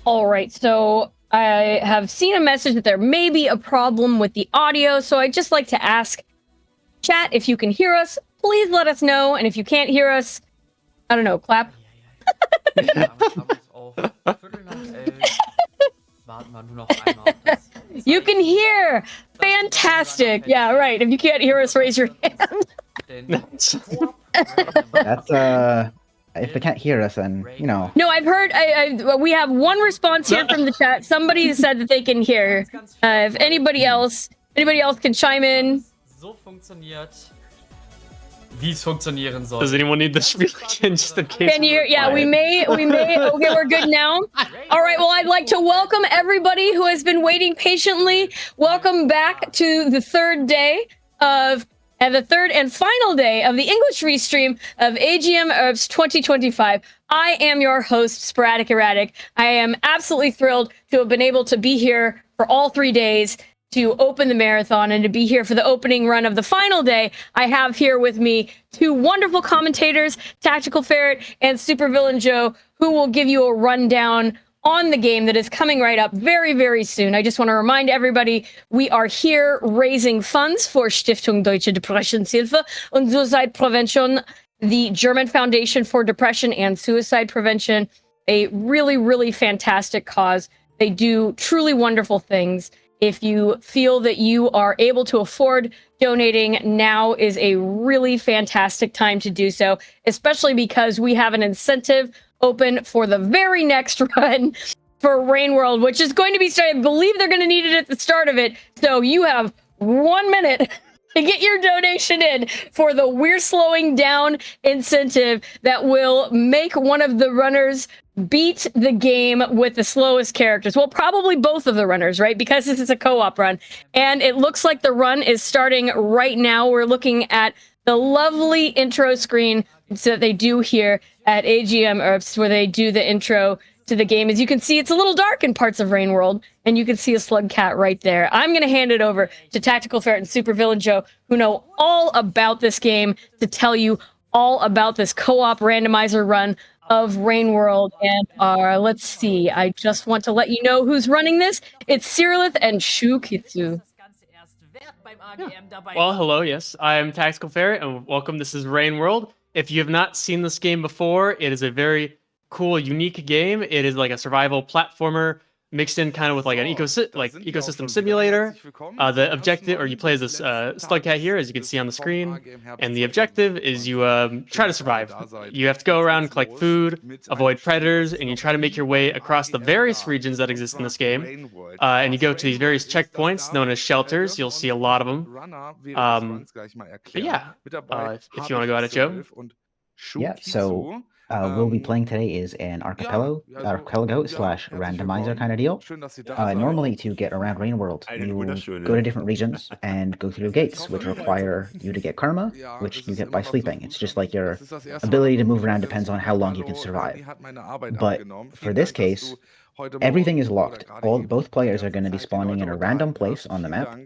All right, so I have seen a message that there may be a problem with the audio, so I'd just like to ask chat if you can hear us. Please let us know, and if you can't hear us, I don't know, clap. You can hear! Fantastic! Yeah, right. If you can't hear us, raise your hand. That's If they can't hear us, then, you know. No, I've heard. We have one response here from the chat. Somebody said that they can hear. If anybody else can chime in. Does anyone need the spiel again, just in case? Can you? Yeah, we may. Okay, we're good now. All right. Well, I'd like to welcome everybody who has been waiting patiently. Welcome back to the third day of. And the third and final day of the English restream of AGMHerbst25. I am your host, Sporadic Erratic. I am absolutely thrilled to have been able to be here for all 3 days to open the marathon and to be here for the opening run of the final day. I have here with me two wonderful commentators, Tactical Ferret and Supervillain Joe, who will give you a rundown on the game that is coming right up very, very soon. I just want to remind everybody, we are here raising funds for Stiftung Deutsche Depressionshilfe und Suizidprävention, the German Foundation for Depression and Suicide Prevention, a really, really fantastic cause. They do truly wonderful things. If you feel that you are able to afford donating, now is a really fantastic time to do so, especially because we have an incentive open for the very next run for Rain World, which is going to be started. I believe they're going to need it at the start of it. So you have 1 minute to get your donation in for the We're Slowing Down incentive that will make one of the runners beat the game with the slowest characters. Well, probably both of the runners, right? Because this is a co-op run. And it looks like the run is starting right now. We're looking at the lovely intro screen that they do here at AGMHerbst, where they do the intro to the game. As you can see, it's a little dark in parts of Rain World, and you can see a slug cat right there. I'm going to hand it over to Tactical Ferret and Supervillain Joe, who know all about this game, to tell you all about this co-op randomizer run of Rain World. And let's see, I just want to let you know who's running this. It's Syrilth and ShuuKitsu. Yeah. Well, hello, yes. I'm Tactical Ferret, and welcome. This is Rain World. If you have not seen this game before, it is a very cool, unique game. It is like a survival platformer mixed in kind of with like an ecosystem simulator. The objective, or you play as this slug cat here, as you can see on the screen, and the objective is you try to survive. You have to go around, collect food, avoid predators, and you try to make your way across the various regions that exist in this game. And you go to these various checkpoints known as shelters. You'll see a lot of them. But yeah, if you want to go at it, Joe. Yeah, so we'll be playing today is an archipelago slash randomizer kind of deal. Normally, to get around Rain World, you go to different regions and go through gates, which require you to get karma, which you get by sleeping. It's just like your ability to move around depends on how long you can survive. But for this case, everything is locked. Both players are going to be spawning in a random place on the map,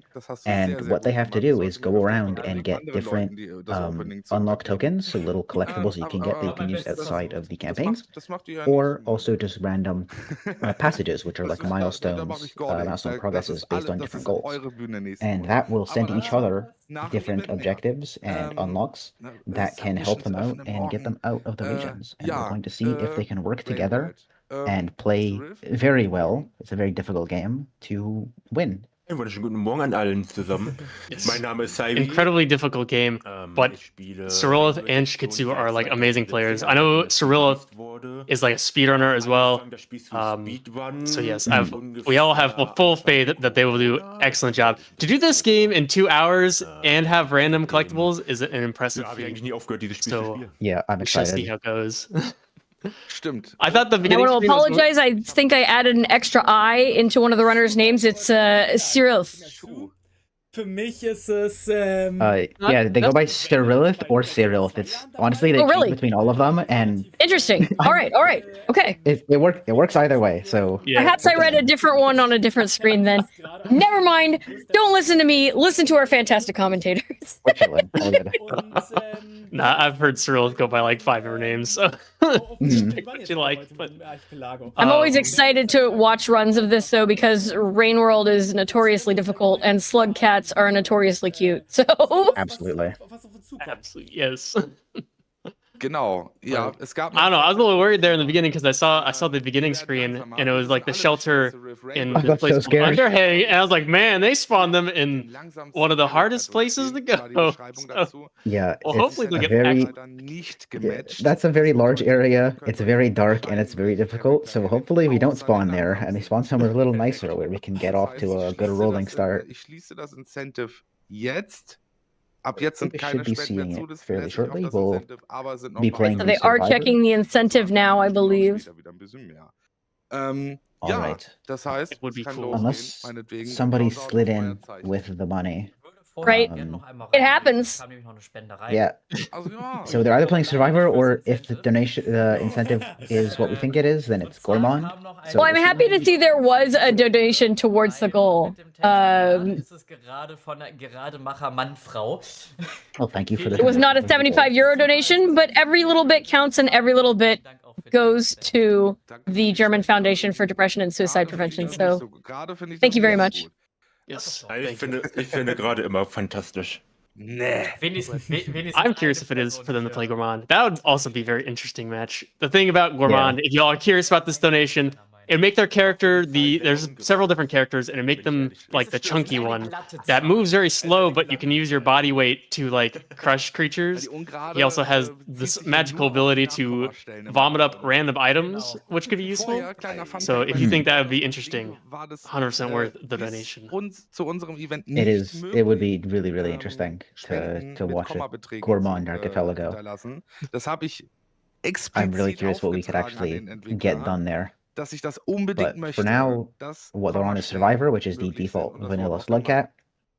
and what they have to do is go around and get different unlocked tokens, so little collectibles you can get that you can use outside of the campaigns, or also just random passages, which are like milestones, milestone progresses based on different goals. And that will send each other different objectives and unlocks that can help them out and get them out of the regions. And we're going to see if they can work together and play very well. It's a very difficult game to win. Einen wunderschönen guten Morgen an allen zusammen. Mein Name ist Saibi. Incredibly difficult game, but Syrilth and ShuuKitsu are like amazing players. I know Syrilth is like a speedrunner as well. So yes, we all have full faith that they will do an excellent job. To do this game in 2 hours and have random collectibles is an impressive feat. So yeah, I'm we shall excited. see how it goes. Stimmt. I thought the I beginning want to screen was apologize. I think I added an extra I into one of the runners' names. It's Syrilth. Für mich ist es yeah, they go by Syrilth or Syrilth. It's honestly they really? choose between all of them, and Interesting. All right. Okay. it works either way. So Yeah. Perhaps I read a different one on a different screen then. Never mind. Don't listen to me. Listen to our fantastic commentators. we're chilling. All good. und Nah, I've heard Syrilth go by like 5 different names, so just pick what you like. But I'm always excited to watch runs of this though, because Rain World is notoriously difficult and slug cats are notoriously cute. So Absolutely. absolutely, yes. Genau. Ja, es gab I don't know. I was a little worried there in the beginning because I saw the beginning screen and it was like the shelter in I the got place so called scared. Underhang, and I was like, man, they spawned them in one of the hardest places to go. So, Yeah, well, it's hopefully they'll a get very yeah, that's a very large area. It's very dark and it's very difficult. So hopefully we don't spawn there and we spawn somewhere a little nicer where we can get off to a good rolling start. Ich schließe das Incentive jetzt. Ab jetzt sind We keine should be Spenden mehr seeing zu, it das fairly lässt sich auf shortly. das We'll Incentive, aber sind noch be ein paar playing so the they are Survivor. checking the incentive now, I believe. Wieder ein bisschen mehr. All Ja, right. das heißt, It would be es kann cool. losgehen, Unless meinetwegen. somebody Shoutout slid auf in euer Zeichen. with the money. Right. It happens. Yeah. Also, ja, So they're either playing Survivor, or if the donation incentive is what we think it is, then it's Gourmand. So Well, I'm happy to see there was a donation towards the goal. Oh, thank you for the. It was not a 75 euro donation, but every little bit counts and every little bit goes to the German Foundation for Depression and Suicide Prevention. So thank you very much. yes, Ich thank you. finde gerade immer fantastisch. Nee. I'm curious if it is for them to play Gourmand. That would also be a very interesting match. The thing about Gourmand, if y'all are curious about this donation, it'd make their character there's several different characters, and it'd make them like the chunky one that moves very slow, but you can use your body weight to like crush creatures. He also has this magical ability to vomit up random items, which could be useful. So if you think that would be interesting, 100% worth the donation. It is. It would be really, really interesting to watch a Gourmand archipelago. Das habe ich I'm really explizit curious what we could aufgetragen actually an den get Entwickler, done there. dass ich das unbedingt But möchte. for now, dass what they're on is Survivor, which is the möglich default sind. Und das vanilla wurde auch slug cat.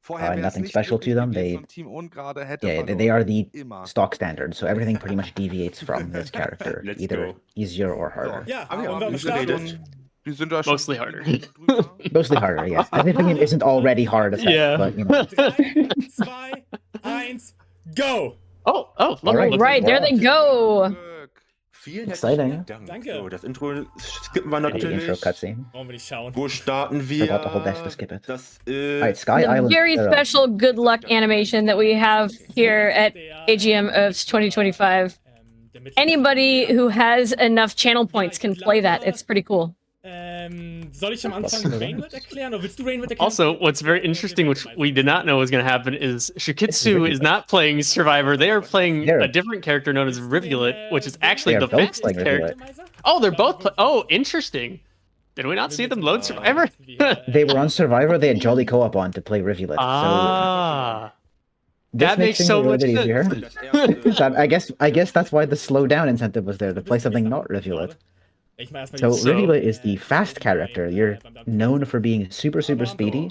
Vorher wäre es Nothing nicht special to möglich them. gewesen They, und Team Ungrade hätte yeah, verloren. they are the Immer. stock standard. So everything pretty much deviates from this character, Let's either go. easier or harder. Ja, Aber und wir die sind starten. schon- die sind da schon Mostly harder. drüber. Mostly harder, yes. Everything isn't already hard as heck, Yeah. but you know. 3, 2, 1, go! Oh, All lovely. right. Right, there they go. Glück. Vielen Exciting. herzlichen Dank. Danke. So, das Intro skippen wir The intro natürlich. cutscene. Wollen wir nicht schauen. Wo starten wir? Forgot the whole desk to skip it. Das Alright, ist Sky The Island. very Syruth. special good luck animation that we have here at AGMHerbst25. Anybody who has enough channel points can play that. It's pretty cool. Soll ich am Anfang Rainwood erklären? Oder willst du Rainwood erklären? Also, what's very interesting, which we did not know was going to happen, is ShuuKitsu is not playing Survivor. They are playing a different character known as Rivulet, which is actually They the are both fastest playing character. Rivulet. Oh, they're both. Oh, interesting. Did we not see them load Survivor? They were on Survivor. They had Jolly Co-op on to play Rivulet. Ah, So this that makes things so a little much bit sense. easier. I guess that's why the slowdown incentive was there to play something not Rivulet. Ich mach erstmal So die- Rivulet is the fast character. You're known for being super speedy,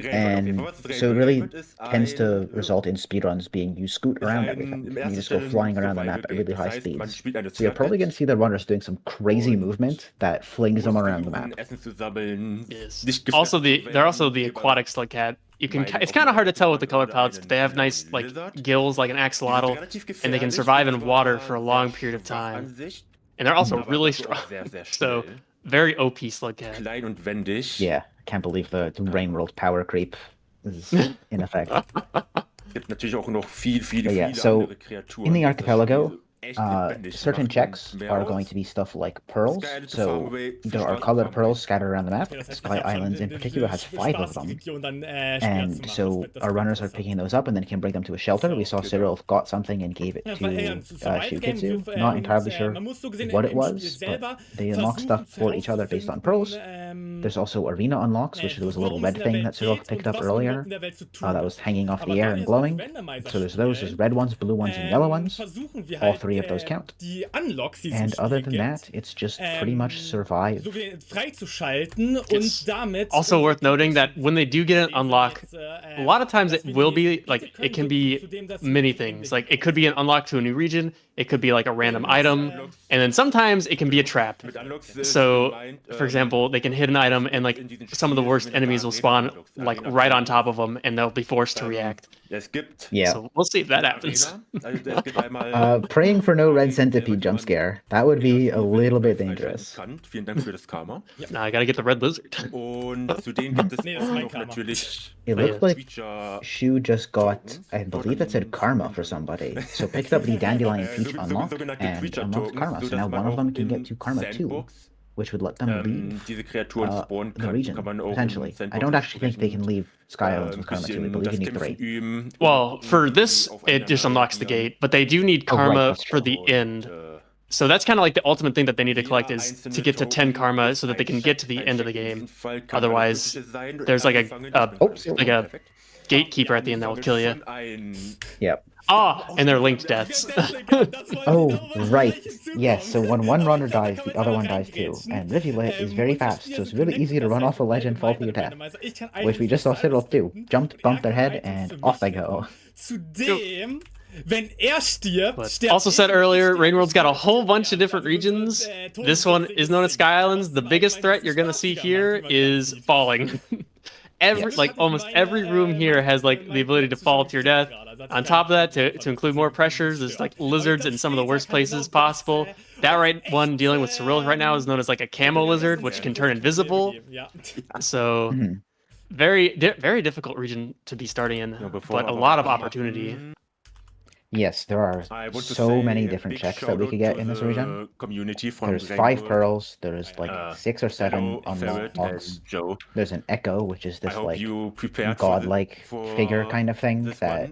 and so it really tends to result in speedruns being you scoot around everything. You just go flying around the map at really high speeds. So you're probably going to see the runners doing some crazy movement that flings them around the map. Yes. Also, they're also the aquatic slug cat. You can. It's kind of hard to tell with the color palettes, but they have nice like gills like an axolotl, and they can survive in water for a long period of time. And they're also really strong. So very OP slug cat. Klein und wendig. Yeah, I can't believe the Rain World power creep is in effect. Gibt natürlich auch noch viele Yeah, so andere Kreaturen. in the Das ist archipelago, schon echt lebendig certain macht. checks Wer are aus? going to be stuff like pearls. Sky So Farmway, there are Fischland colored Farmway. pearls scattered around the map. Okay, das heißt, Sky ich hab schon Islands in eine particular has 5 of them. Region dann, And so our runners are picking those up and then can bring them to a shelter. We saw Syrilth got something and gave it to ShuuKitsu. Not entirely sure what it was, but they unlock stuff for each other based on pearls. There's also arena unlocks, which was a little red thing that Syrilth picked up earlier that was hanging off the air and glowing. So there's those, there's red ones, blue ones, and yellow ones. All 3 of those count. And other than that, it's just pretty much survive. It's also worth noting that when they do get an unlock, a lot of times it will be like it can be many things. Like it could be an unlock to a new region, It could be like a random item, and then sometimes it can be a trap. So, for example, they can hit an item, and like some of the worst enemies will spawn like right on top of them, and they'll be forced to react. Yeah. So we'll see if that happens. Praying for no red centipede jump scare. That would be a little bit dangerous. Now I gotta get the red lizard. It looks like Shu just got, I believe it said karma for somebody. So picked up the Dandelion Peach unlock and unlocked karma. So now one of them can get to karma 2, which would let them leave the region, potentially. I don't actually think they can leave Sky Islands with karma 2. I believe you need 3. Well, for this, it just unlocks the gate, but they do need karma for the end. So that's kind of like the ultimate thing that they need to collect is to get to 10 karma so that they can get to the end of the game. Otherwise, there's like a gatekeeper at the end that will kill you. Yep. And they're linked deaths. Oh, right. Yes, so when one runner dies, the other one dies too. And Rivulet is very fast, so it's really easy to run off a ledge and fall to your death. Which we just saw Syrilth do. Jumped, bumped their head, and off they go. But also said earlier, Rainworld's got a whole bunch of different regions. This one is known as Sky Islands. The biggest threat you're gonna see here is falling. Almost every room here has like the ability to fall to your death. On top of that, to include more pressures, there's like lizards in some of the worst places possible. That one dealing with Syrilth right now is known as like a camo lizard, which can turn invisible. So very difficult region to be starting in, but a lot of opportunity. Yes, there are so many different checks that we could get in this region. There's 5 pearls, there's like 6 or 7 unlocks. There's an echo, which is this like godlike figure kind of thing that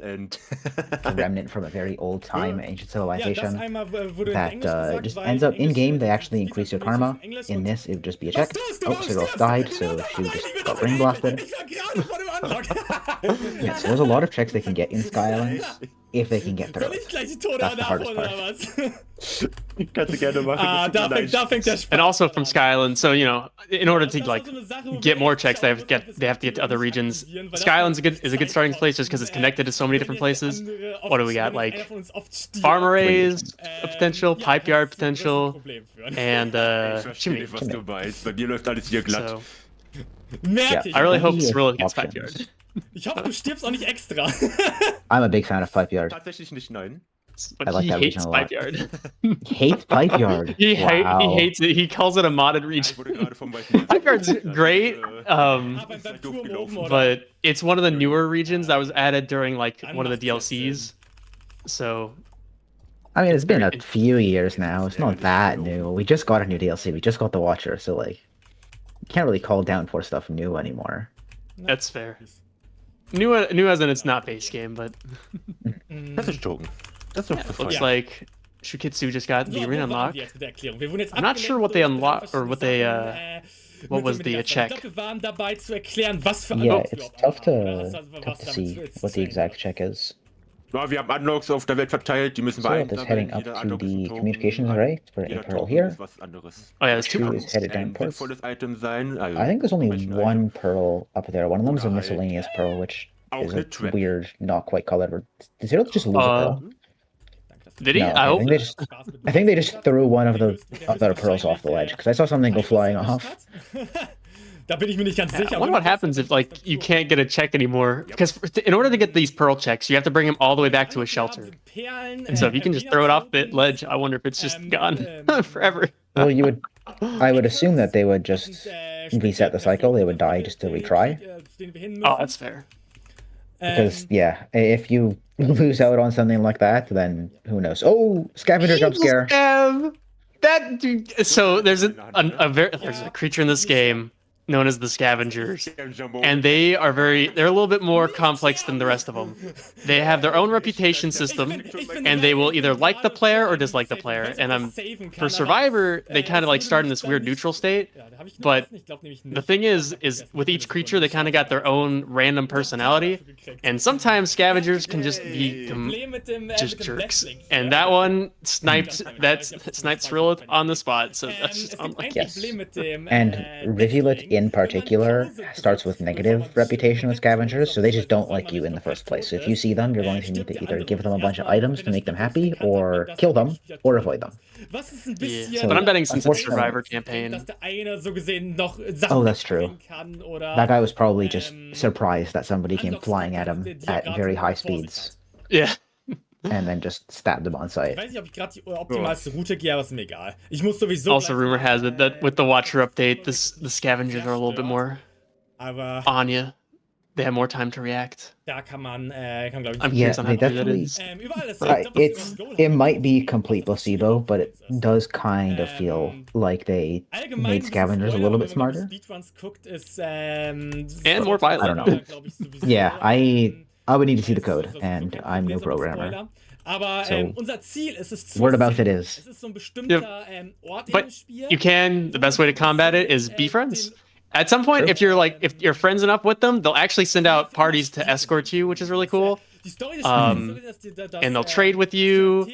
a remnant from a very old time, ancient civilization, that just ends up in-game, they actually increase your karma. In this, it would just be a check. Oh, Syrilth died, so she just got brain blasted. Yeah, so there's a lot of checks they can get in Sky Islands. If they can get through it. That's the hardest part. And also from Sky Island, so in order to like get more checks, they have to get to other regions. Sky Island is a good starting place just because it's connected to so many different places. What do we got? Like farm arrays potential, pipe yard potential, and chimney. So, yeah, I really hope Syrilth gets pipe yard. Ich hoffe, du stirbst auch nicht extra. I'm a big fan of Pipe Yard. But I like he that hates region a lot. Pipe Yard. He hates Pipe Yard. He hates it. He calls it a modded region. Pipe Yard's great, but it's one of the newer regions that was added during like one of the DLCs. So, I mean, it's been a few years now. It's not that new. We just got a new DLC. We just got the Watcher, so like, you can't really call Downpour stuff new anymore. That's fair. New as in it's not base game, but looks like ShuuKitsu just got the arena unlocked. I'm not sure what they unlocked or what they what was the check. Yeah, it's tough to see what the exact check is. Wir haben Unlocks auf der Welt verteilt, die müssen wir Syrilth is heading up to the communications array for a pearl here. Oh yeah, there's 2 Shu pearls. is headed down ports. Item sein. I think there's only 1 pearl up there. One of them is a miscellaneous pearl, which is a weird, not quite colored. Did Syrilth just lose a pearl? Did he? No, I hope. I think they just threw one of the other pearls off the ledge because I saw something go flying off. Da bin ich mir nicht ganz sicher. I wonder what happens if like you can't get a check anymore, because in order to get these pearl checks, you have to bring them all the way back to a shelter. And so if you can just throw it off the ledge, I wonder if it's just gone forever. Well, I would assume that they would just reset the cycle. They would die just to retry. Oh, that's fair. Because yeah, if you lose out on something like that, then who knows? Oh, scavenger jump scare. So there's a creature in this game known as the Scavengers, and they're a little bit more complex than the rest of them. They have their own reputation system, and they will either like the player or dislike the player. And for Survivor, they kind of like start in this weird neutral state. But the thing is with each creature, they kind of got their own random personality, and sometimes Scavengers can just be just jerks. And that one sniped Syrilth on the spot, so that's just unlucky. Yes. And Rivulet in particular starts with negative reputation with scavengers, so they just don't like you in the first place. So if you see them, you're going to need to either give them a bunch of items to make them happy, or kill them, or avoid them. Yeah, but I'm betting since it's Survivor campaign. Oh, that's true. That guy was probably just surprised that somebody came flying at him at very high speeds. Yeah. And then just stabbed him on sight. Also, rumor has it that with the Watcher update, the scavengers are a little bit more on you. They have more time to react. I'm curious on how true that is. It might be complete placebo, but it does kind of feel like they made scavengers a little bit smarter. And more violent. I don't know. Yeah, I would need to see the code, and I'm no programmer. So, word about it is. Yep. But you can, the best way to combat it is be friends. At some point, if you're friends enough with them, they'll actually send out parties to escort you, which is really cool. And they'll trade with you,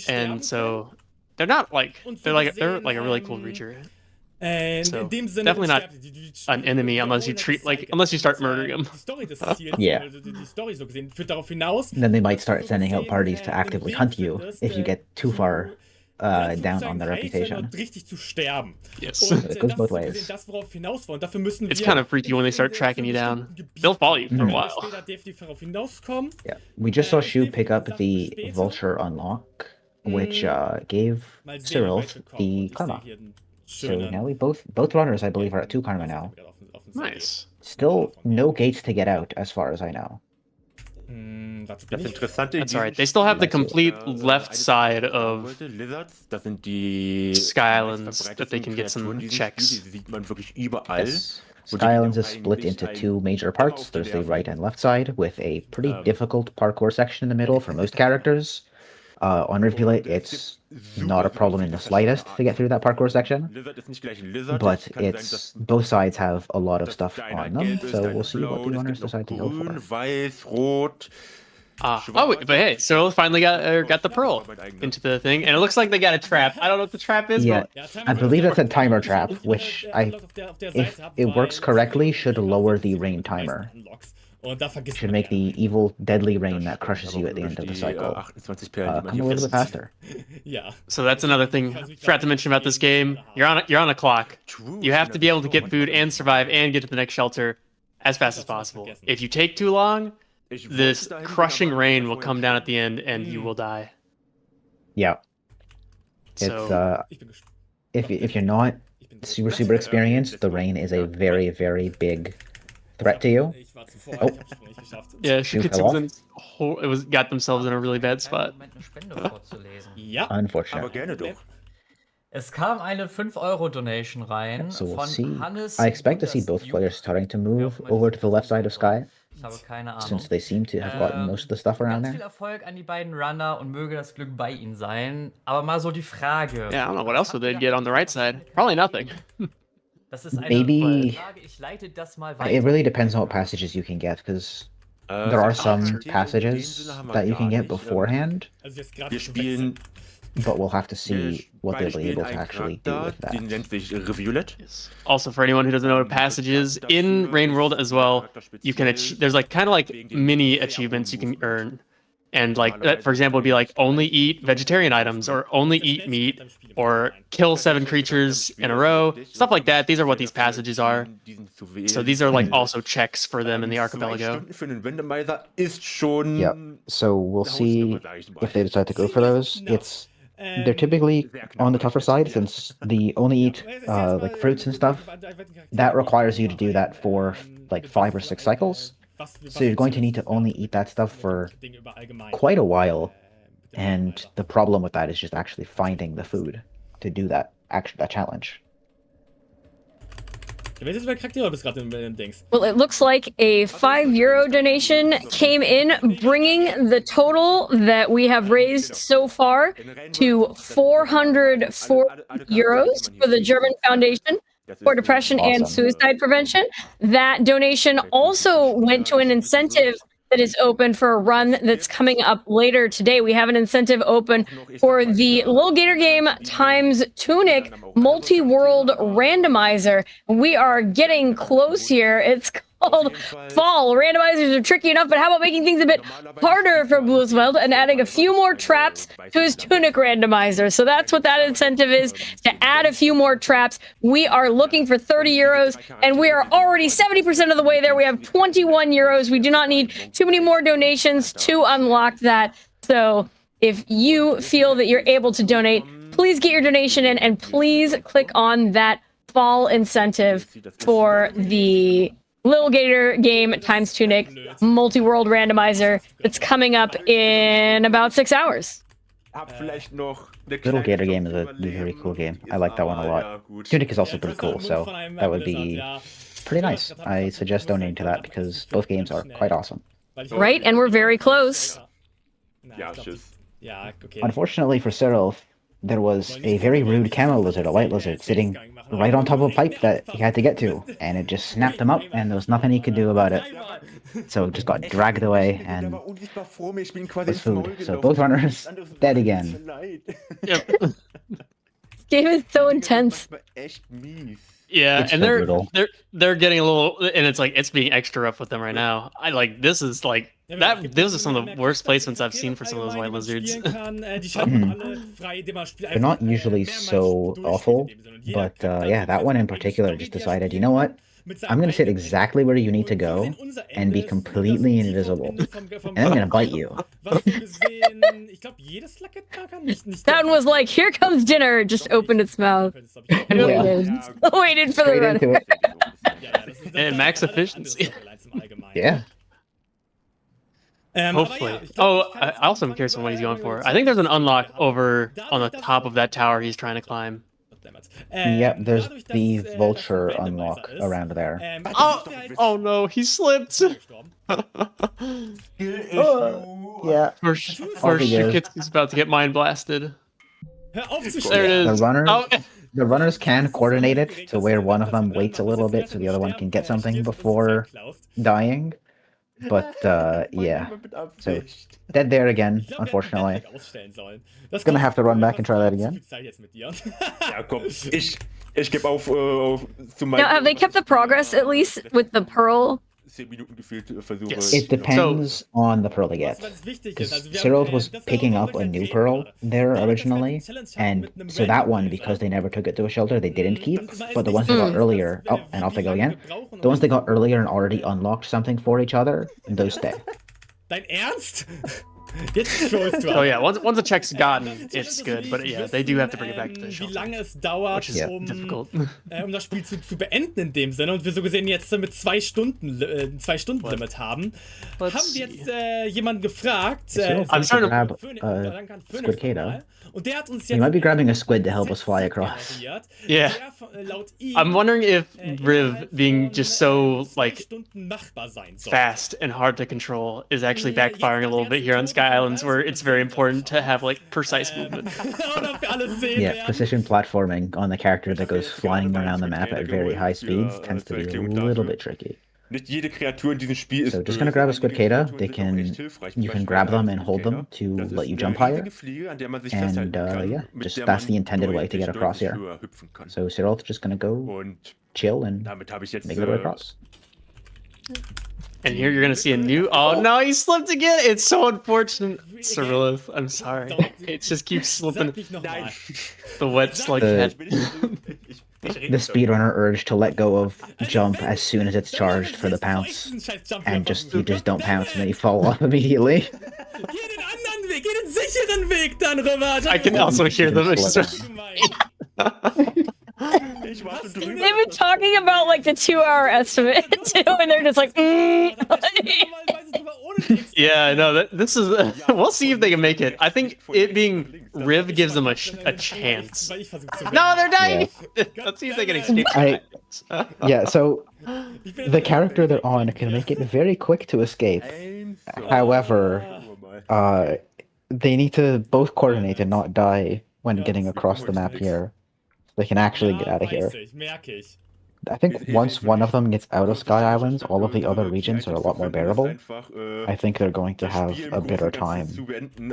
and so they're like a really cool creature. So definitely not an enemy unless you start murdering them. Yeah. Then they might start sending out parties to actively hunt you if you get too far down on their reputation. Yes. It goes both ways. It's kind of freaky when they start tracking you down. They'll follow you for a while. Yeah. We just saw Shu pick up the Vulture unlock, which gave Syrilth the karma. So now we both runners, I believe, are at 2 karma now. Nice. Still no gates to get out, as far as I know. That's alright. They still have the complete left side of Sky Islands that they can get some checks. Yes. Sky Islands is split into 2 major parts. There's the right and left side, with a pretty difficult parkour section in the middle for most characters. On Rivulet, it's not a problem in the slightest to get through that parkour section, but it's both sides have a lot of stuff on them, so we'll see what the runners decide to go for. But hey, Cyril finally got the pearl into the thing, and it looks like they got a trap. I don't know what the trap is, yeah, but I believe that's a timer trap, which if it works correctly, should lower the rain timer. Should make the evil, deadly rain that crushes you at the end of the cycle come a little bit faster. So that's another thing I forgot to mention about this game. You're on a clock. You have to be able to get food and survive and get to the next shelter as fast as possible. If you take too long, this crushing rain will come down at the end and you will die. Yeah. So, if you're not super experienced, the rain is a very, very big threat to you. Oh. Yeah, ShuuKitsu got themselves in a really bad spot. Unfortunately. Es kam eine 5 € Donation rein So we'll von see. Hannes. I expect to see both players starting to move over to the left side of Sky, Ich habe keine Ahnung. since they seem to have gotten most of the stuff around Ganz viel there. Erfolg an die beiden Runner und möge das Glück bei ihnen sein. Aber mal so die Frage. Yeah, I don't know what else would they get on the right side. Probably nothing. Das ist eine Maybe- Frage. Ich leite das mal It weiter. really depends on what passages you can get, because there are some passages that you can get beforehand, Wir spielen but we'll have to see what they'll be able to actually do with die that. nennt sich Rivulet. Also, for anyone who doesn't know what a passage is, in Rain World as well, you can there's kind of mini achievements you can earn. And for example, would be only eat vegetarian items, or only eat meat, or kill 7 creatures in a row, stuff like that. These are what these passages are. So these are also checks for them in the archipelago. Yep. So we'll see if they decide to go for those. They're typically on the tougher side, since the only eat fruits and stuff, that requires you to do that for 5 or 6 cycles. So you're going to need to only eat that stuff for quite a while, and the problem with that is just actually finding the food to do that challenge. Well, it looks like a €5 donation came in, bringing the total that we have raised so far to €404 for the German Foundation for Depression and Suicide Prevention. That donation also went to an incentive that is open for a run that's coming up later today. We have an incentive open for the Little Gator Game times Tunic multi-world randomizer. We are getting close here. It's called Fall. Randomizers are tricky enough, but how about making things a bit harder for Bluesweld and adding a few more traps to his Tunic randomizer? So that's what that incentive is, to add a few more traps. We are looking for 30 euros, and we are already 70% of the way there. We have 21 euros. We do not need too many more donations to unlock that. So if you feel that you're able to donate, please get your donation in, and please click on that Fall incentive for the Little Gator Game times Tunic multi-world randomizer that's coming up in about 6 hours. Little Gator Game is a very cool game. I like that one a lot. Tunic is also pretty cool, so that would be pretty nice. I suggest donating to that because both games are quite awesome. Right, and we're very close. Unfortunately for Syrilth, there was a very rude camo lizard, a white lizard, sitting right on top of a pipe that he had to get to, and it just snapped him up, and there was nothing he could do about it. So it just got dragged away and was food. So both runners dead again. Yep. This game is so intense. Yeah, It's and so they're getting a little, and it's like it's being extra rough with them right now. I like this is like that. Those are some of the worst placements I've seen for some of those white lizards. They're not usually so awful, but yeah, that one in particular just decided, you know what? I'm going to sit exactly where you need to go and be completely invisible. And I'm going to bite you. That one was like, here comes dinner, just opened its mouth. And Yeah. waited for the Straight run. into it. And max efficiency. Yeah. Hopefully. Oh, I also am curious on what he's going for. I think there's an unlock over on the top of that tower he's trying to climb. Yep, there's the vulture unlock around there. Oh no, he slipped. Yeah. First Off he goes. ShuuKitsu's about to get mind blasted. There it The is. runners, Oh, the runners can coordinate it to where one of them waits a little bit so the other one can get something before dying. But yeah, so dead there again, unfortunately. Gonna have to run back and try that again. Ja, komm, ich gebe auf zu Now, have they kept the progress at least with the pearl? 10 Minuten gefühlt versuche. Yes. It depends on the pearl they get. Because Syrilth was picking up a new pearl there originally, and so that one, because they never took it to a shelter, they didn't keep. But the ones they got earlier, oh, and off they go again. The ones they got earlier and already unlocked something for each other, those stay. Dein Ernst? Jetzt trollst du. oh yeah, once a check's gotten, it's good. But yeah, they do have to bring it back to the Wie shelter, lange es dauert, which is difficult. Das Spiel zu beenden in dem Sinne, und wir so gesehen jetzt mit 2 Stunden Limit haben, Let's haben wir jetzt jemanden gefragt. I'm trying to grab Squid Kato. You might be grabbing a squid to help us fly across. Yeah. I'm wondering if Riv being just so like fast and hard to control is actually backfiring a little bit here on Sky Islands, where it's very important to have like precise movement. Yeah, precision platforming on the character that goes flying around the map at very high speeds tends to be a little bit tricky. Nicht jede Kreatur in diesem Spiel ist. So just gonna grab a Squid Kato. You can grab them and hold them to let you jump higher. And yeah, just that's the intended way to get across here. So Syrilth just gonna go chill and make their way across. And here you're gonna see a new. Oh no, he slipped again. It's so unfortunate, Syrilth. I'm sorry. It just keeps slipping. The wet slug head. The speedrunner urge to let go of jump as soon as it's charged for the pounce, and you just don't pounce and then you fall off immediately. I can also hear them. They've been talking about like the 2-hour estimate too, and they're just like, Yeah, no, this is. We'll see if they can make it. I think it being Riv gives them a chance. No, they're dying. Yeah. Let's see if they can escape. Yeah, so the character they're on can make it very quick to escape. However, they need to both coordinate and not die when getting across the map here. They can actually get out of here. I think once one of them gets out of Sky Islands, all of the other regions are a lot more bearable. I think they're going to have a bitter time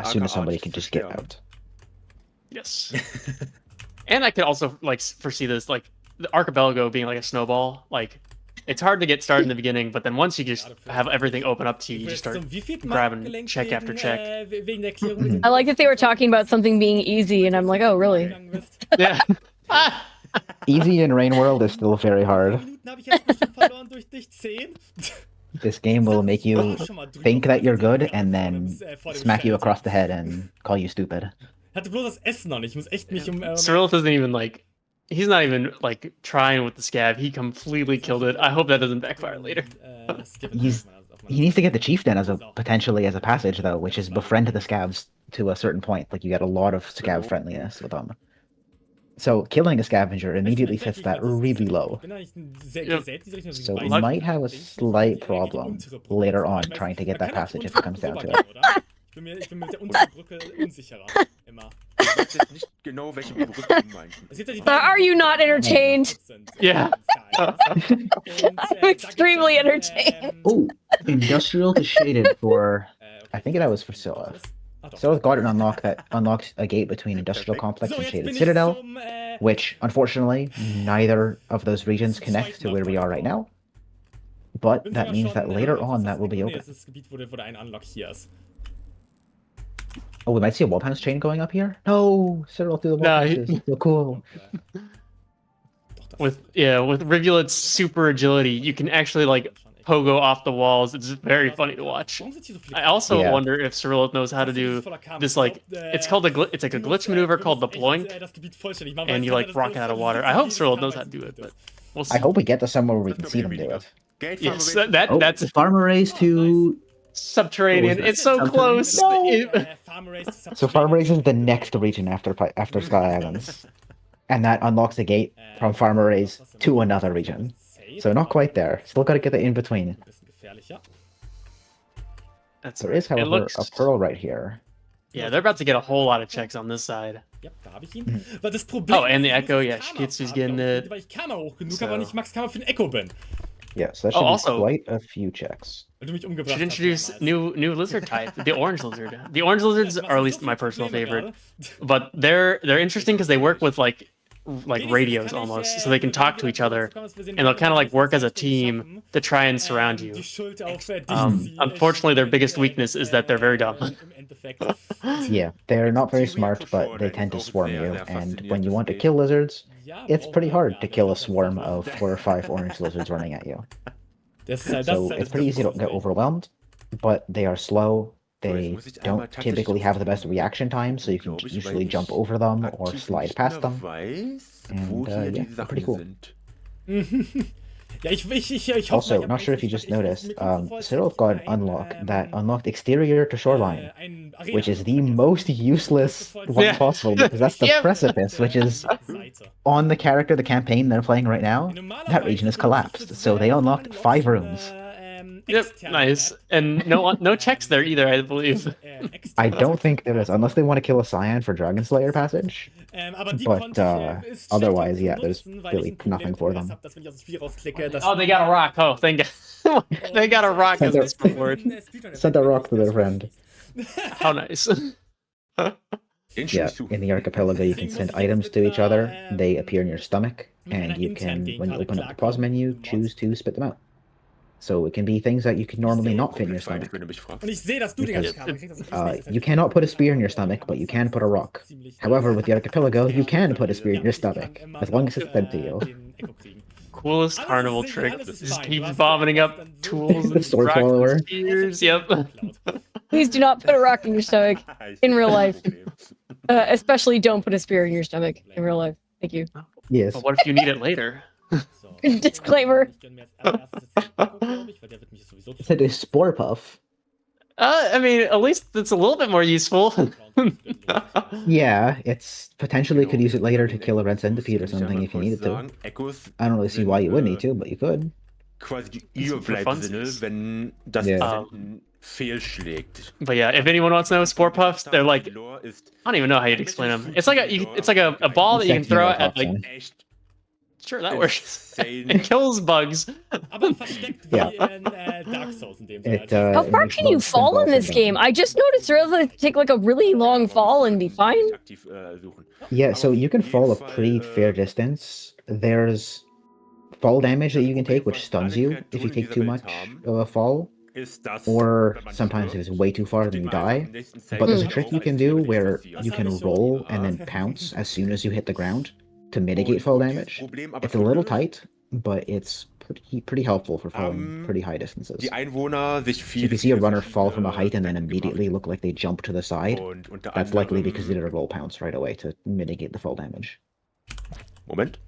as soon as somebody can just get out. Yes. And I could also like foresee this like the archipelago being like a snowball. Like it's hard to get started in the beginning, but then once you just have everything open up to you, you just start grabbing check after check. I like that they were talking about something being easy, and I'm like, oh, really? Yeah. Easy in Rain World is still very hard. This game will make you think that you're good and then smack you across the head and call you stupid. Syrilth isn't even like, he's not even like trying with the scab. He completely killed it. I hope that doesn't backfire later. He needs to get the chieftain potentially as a passage though, which is befriend the scabs to a certain point. Like you get a lot of scab friendliness with them. So killing a scavenger immediately sets that really low. So we might have a slight problem later on trying to get that passage if it comes down to it. Are you not entertained? Yeah. I'm extremely entertained. Oh, Industrial is shaded for, I think that was for Syrilth. Syrilth got an unlock that unlocks a gate between Industrial Complex and Shaded Citadel, which, unfortunately, neither of those regions connect to where we are right now. But that means that later on that will be open. Oh, we might see a Wallbounce chain going up here? No! Syrilth through the Wallbounce is so cool. With Rivulet's super agility, you can actually like pogo off the walls. It's very funny to watch. I also wonder if Syrilth knows how to do this like it's like a glitch maneuver called the Ploink, and you like rock out of water. I hope Syrilth knows how to do it, but we'll see. I hope we get to somewhere where we can see them do it. Yes, that's Farmer Race to subterranean. It's so close. So Farm Race is the next region after Sky Islands. And that unlocks a gate from Farmer Race to another region. So not quite there. Still gotta get the in between. There is, however, a pearl right here. Yeah, they're about to get a whole lot of checks on this side. Oh, and the Echo, yeah, ShuuKitsu's getting it. Yeah, so that should be quite a few checks. Should introduce new lizard type, the orange lizard. The orange lizards are at least my personal favorite, but they're interesting because they work with like radios almost, so they can talk to each other, and they'll kind of like work as a team to try and surround you. Unfortunately, their biggest weakness is that they're very dumb. Yeah, they're not very smart, but they tend to swarm you, and when you want to kill lizards, it's pretty hard to kill a swarm of 4 or 5 orange lizards running at you. So it's pretty easy to get overwhelmed, but they are slow. They don't typically have the best reaction time, so you can usually jump over them or slide past them. And yeah, they're pretty cool. Also, not sure if you just noticed, Syrilth got an unlock that unlocked exterior to shoreline, which is the most useless one possible, because that's the precipice, which is on the character, the campaign they're playing right now. That region is collapsed, so they unlocked 5 rooms. Yep, nice. And no checks there either, I believe. I don't think there is, unless they want to kill a Cyan for Dragon Slayer passage. But otherwise, yeah, there's really nothing for them. Oh, they got a rock. Oh, thank God. They got a rock as this reward. Sent a rock to their friend. How nice. Yeah, in the archipelago, you can send items to each other. They appear in your stomach, and you can, when you open up the pause menu, choose to spit them out. So it can be things that you could normally not fit in your stomach. Because, you cannot put a spear in your stomach, but you can put a rock. However, with the archipelago, you can put a spear in your stomach, as long as it's fed to you. Coolest carnival trick. Just keeps vomiting up tools and sword follower. Spears. Yep. Please do not put a rock in your stomach in real life. Especially don't put a spear in your stomach in real life. Thank you. Yes. But what if you need it later? Disclaimer. It's a spore puff. I mean, at least it's a little bit more useful. Yeah, it's potentially could use it later to kill a red centipede or something if you needed to. I don't really see why you would need to, but you could. But yeah, if anyone wants to know spore puffs, they're like, I don't even know how you'd explain them. It's like a ball that you can throw at like. Sure, that works. insane. It kills bugs. Aber versteckt wie in Dark Souls in dem It, Sinne. How it far makes can you bugs fall in simple this for game? I just noticed Syrilth take like a really long fall and be fine. Aktiv, suchen. Yeah, so Aber you can auf fall a jeden pretty Fall, fair distance. There's fall damage that you can take, which stuns you if you take too much of a fall. ist das, Or wenn man sometimes if stirbt, it's way too far, then you steht man einfach die. im nächsten But there's a Segment trick auf, you als can wäre do nichts where passiert. you can roll and then pounce as soon as you hit the ground to mitigate fall Und dieses damage. Problem aber It's a zu little lösen, tight, but it's pretty helpful for falling pretty high distances. die Einwohner sich So viel, if you see a viele runner fall from a verschiedene height and then Gedanken immediately gemacht. look like they jump to the side, Und unter that's likely anderem, because they did a roll pounce right away to mitigate the fall damage. Moment.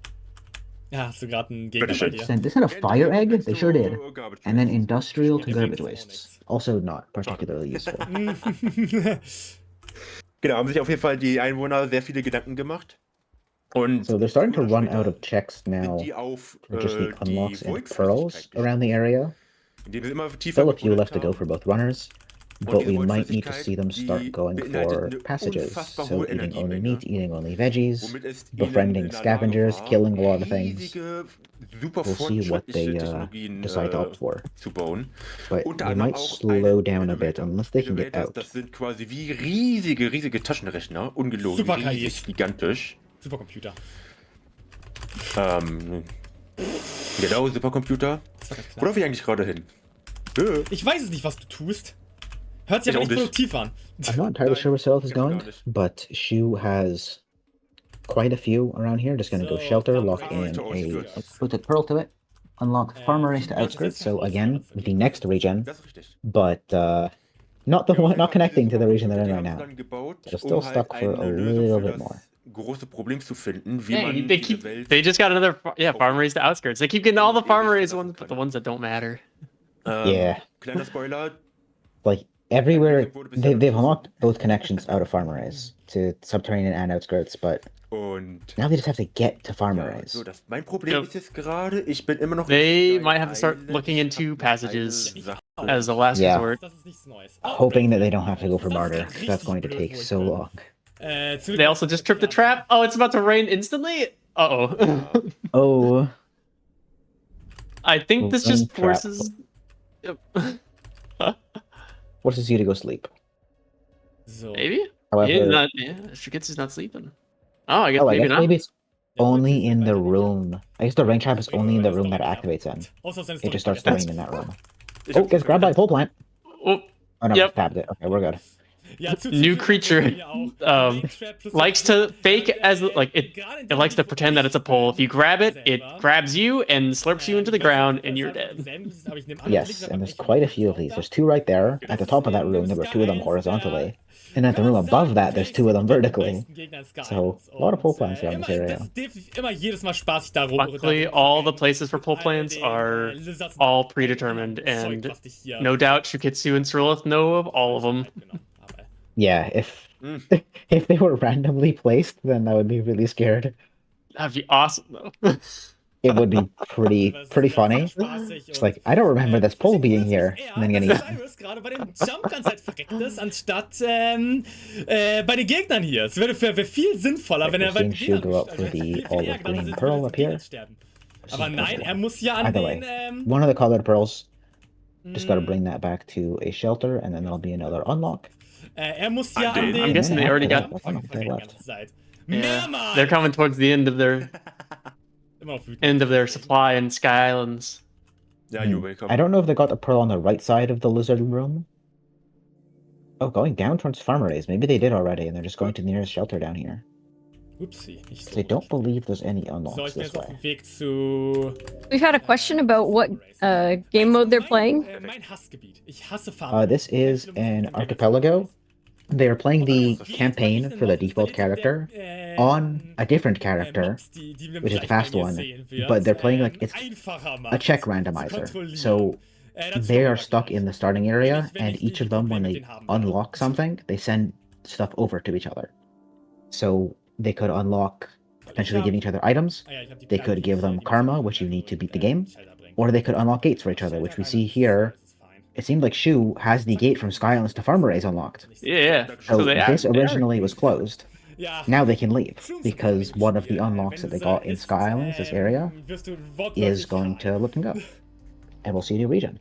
Ja, hast du gerade einen Gegner bei Bitteschön. dir? They sent a fire egg? They sure did. Garbage And then waste. industrial to Ja, garbage bringt auch wastes. Also not particularly useful. Genau, haben sich auf jeden Fall die Einwohner sehr viele Gedanken gemacht. Und So they're starting to früher oder run später out of checks sind now die auf for just the die unlocks and Voidflüssigkeit pearls around the area. indem wir immer tiefer Still a few gebuddelt left to go haben. for both runners, Und but diese we might need to Voidflüssigkeit, see them die start going beinhaltet for eine passages. unfassbar So hohe eating only Energiemenge, meat, eating only veggies, womit es ihnen befriending in der Lage scavengers, war, killing a lot of things. riesige, super We'll see what they fortschrittliche Technologien decide to opt for. zu bauen. But Unter we anderem might auch slow einen down a bit Elevator. unless they can get Elevators, out. das sind quasi wie riesige Taschenrechner, ungelogen, Super riesig, KIs. gigantisch. Supercomputer. Genau, Supercomputer. Das war ganz Wo klar. laufe ich eigentlich gerade hin? Ich weiß es nicht, was du tust. Hört sich Ich aber auch nicht nicht. produktiv an. I'm not entirely sure where Syrilth is Ganz going, gar nicht. but Shu has quite a few around here. Just gonna go So, shelter, farm lock race in to a outskirts. let's put a pearl to it, unlock farmer race to das ist outskirts. kein So again, Ausfall, the next region, Das ist richtig. but not the Ja, auf one, jeden not Fall, connecting diese to the region they're in Supercomputer, right die now. haben sie dann gebaut, They're still halt stuck for a eine Lösung little für bit more. das große Problem zu finden, wie Dang, man they diese keep. Welt... They just got another. Farm raised outskirts. They keep getting all the farm raised ones, but the ones that don't matter. Yeah. Kleiner Spoiler, Like everywhere, they've unlocked both connections out of farm arrays to subterranean and outskirts, but und... now they just have to get to farm Ja, arrays. so, mein Problem Yep. ist jetzt gerade, ich bin immer noch... They in might have to start Stein looking Island. into Ich hab passages eine Sache. as the last Yeah. resort. Das ist nichts Neues. Hoping that they don't have to go for Das ist barter. richtig That's going to blöd, take wo ich so bin. long. They also just tripped the trap. Oh, it's about to rain instantly. Uh oh. Oh, I think this just Rain trap. forces. Yep. forces you to go sleep. So. Maybe. However, ShuuKitsu's not sleeping. Oh, I guess oh, I maybe guess not. maybe it's only in the room. I guess the rain trap is only in the room that activates in. Außer seine It just Story starts to vergessen. rain in that room. Ich Oh, hab- gets grabbed by a pole plant. Oh, Oh no, Yep. stabbed it. Okay, we're good. Ja, New creature, likes to fake as like it likes to pretend that it's a pole. If you grab it, it grabs you and slurps you into the ground, and you're dead. Yes, and there's quite a few of these. There's two right there. At the top of that room, there were two of them horizontally. And at the room above that, there's two of them vertically. So, a lot of pole plants around this area. Luckily, all the places for pole plants are all predetermined, and no doubt ShuuKitsu and Syrilth know of all of them. Yeah, if if they were randomly placed, then I would be really scared. That'd be awesome, though. It would be pretty funny. It's like, I don't remember this pole being here. And then getting eaten. gerade bei dem Jump ganz halt verreckt ist, anstatt bei den Gegnern hier. Es wäre viel sinnvoller, wenn er bei den We've seen Shu Gegnern go up for the olive green pearl up here. Aber nein, er muss ja an Either way, den... one of the colored pearls, just gotta bring that back to a shelter, and then there'll be another unlock. Er muss ja An an den- den... I'm guessing they already got. Yeah, they're coming towards the end of their supply in Sky Islands. Ja, you're welcome. I don't know if they got the pearl on the right side of the lizard room. Oh, going down towards farm arrays. Maybe they did already, and they're just going to the nearest shelter down here. Upsi, nicht so. I don't believe there's any So, unlocks ich bin this jetzt auf way. dem Weg zu... We've had a question about what game mode they're playing. Mein Hassgebiet. Ich hasse Farmen. This is an archipelago. They are playing the campaign for the default character on a different character, which is the fast one, but they're playing like it's a check randomizer. So they are stuck in the starting area, and each of them, when they unlock something, they send stuff over to each other. So they could unlock, potentially give each other items, they could give them karma, which you need to beat the game, or they could unlock gates for each other, which we see here. It seemed like Shu has the gate from Sky Islands to Farm Arrays unlocked. Yeah. So they this are- originally was closed. now they can leave, because one of the unlocks that they got in Sky Islands, this area, is going to look and go. And we'll see a new region.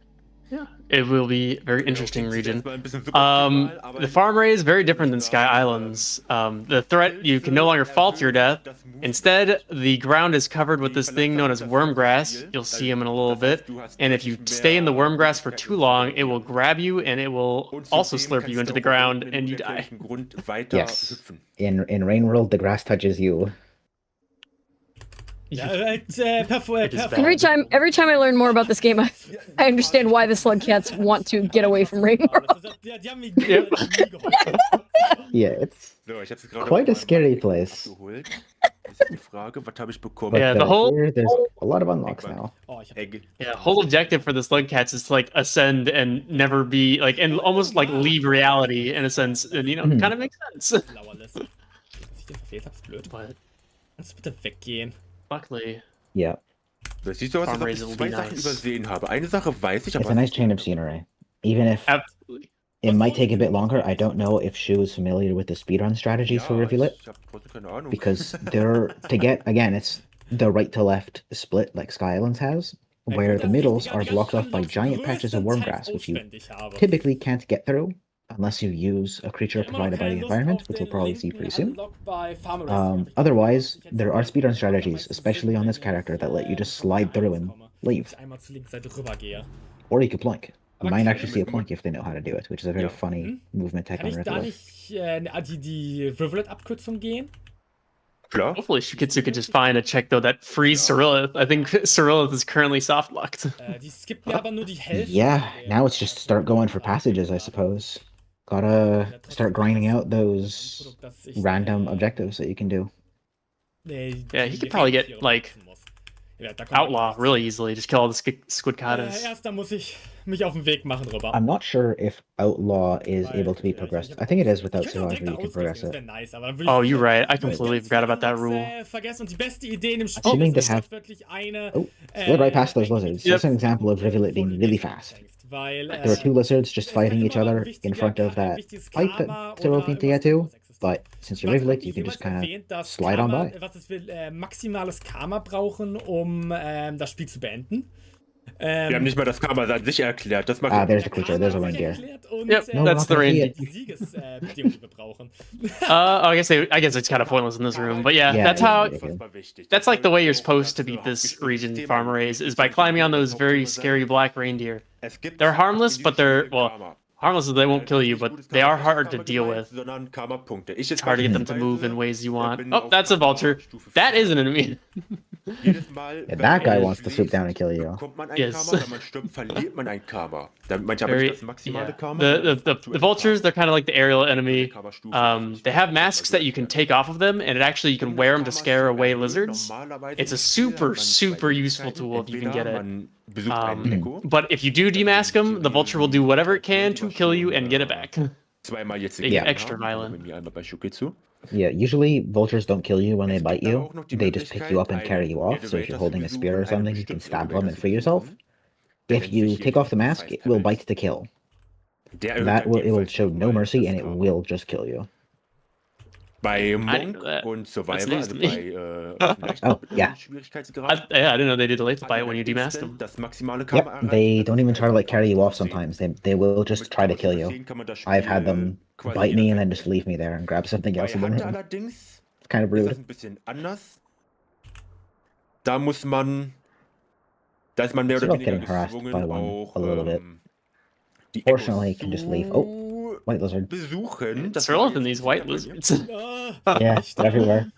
Yeah, it will be a very interesting region. The farm raid is very different than Sky Islands. The threat, you can no longer fall to your death. Instead, the ground is covered with this thing known as wormgrass. You'll see him in a little bit. And if you stay in the wormgrass for too long, it will grab you and it will also slurp you into the ground and you die. Yes. In Rain World, the grass touches you. Every time I learn more about this game, I understand why the slug cats want to get away from Rain World. Yeah, it's quite a scary place. But the whole there's a lot of unlocks now. Yeah, whole objective for the slug cats is to like ascend and never be like, and almost like leave reality in a sense, and you know, kind of makes sense. But luckily, yeah. Das sieht so aus, als ob ich zwei Sachen übersehen habe. Eine Sache weiß ich, aber it's a nice change of scenery. Even if absolutely. it might take a bit longer, I don't know if Shu is familiar with the speedrun strategies for Rivulet. Because they're, to get, again, it's the right to left split like Sky Islands has, where the middles are blocked off by giant patches of wormgrass, which you typically can't get through unless you use a creature provided by the environment, which we'll probably see pretty soon. Otherwise, there are speedrun strategies, especially on this character, that let you just slide through and leave. Or you could plunk. You might actually see a plunk if they know how to do it, which is a very funny movement tech on Rivulet. Hopefully ShuuKitsu could just find a check though that frees Syrilth. I think Syrilth is currently soft locked. Yeah, now it's just start going for passages, I suppose. Gotta start grinding out those random objectives that you can do. Yeah, he could probably get like Outlaw really easily. Just kill all the squidcatas. I'm not sure if Outlaw is able to be progressed. I think it is without Survivor, you can progress it. Oh, you're right. I completely forgot about that rule. Assuming they have... Oh, slid right past those lizards. That's an example of Rivulet being really fast. There are two lizards just fighting each other in front of that pipe that Syrilth need to get to. But since you're Rivulet, you can just kind of slide on by. Maximales Karma brauchen, das Spiel zu beenden. Wir haben nicht mal das Karma an sich erklärt. Das macht there's the creature. There's a reindeer. Yep, No, that's the reindeer. I guess it's kind of pointless in this room, but yeah, that's how. That's like the way you're supposed to beat this region farm race is by climbing on those very scary black reindeer. They're harmless, but they're harmless as they won't kill you, but they are hard to deal with. It's hard to get them to move in ways you want. Oh, that's a vulture. That is an enemy. Yeah, that guy wants to swoop down and kill you. Yes. The vultures, they're kind of like the aerial enemy. They have masks that you can take off of them, and you can wear them to scare away lizards. It's a super, super useful tool if you can get it. But if you do demask them, the vulture will do whatever it can to kill you and get it back. They get extra violent. Yeah, usually vultures don't kill you when they bite you. They just pick you up and carry you off, so if you're holding a spear or something, you can stab them and free yourself. If you take off the mask, it will bite to kill. It will show no mercy, and it will just kill you. Bei Monk und Survivor, also bei oh, yeah. I didn't know they did delay to bite when you demasked them. Yep, they don't even try to like carry you off sometimes. They will just try to kill you. I've had them bite me and then just leave me there and grab something else in the room. It's kind of rude. Da ist man mehr oder weniger getting harassed by one a little bit. Fortunately, you can just leave. Oh, white lizard. Syrilth and these white lizards. Yeah, they're everywhere.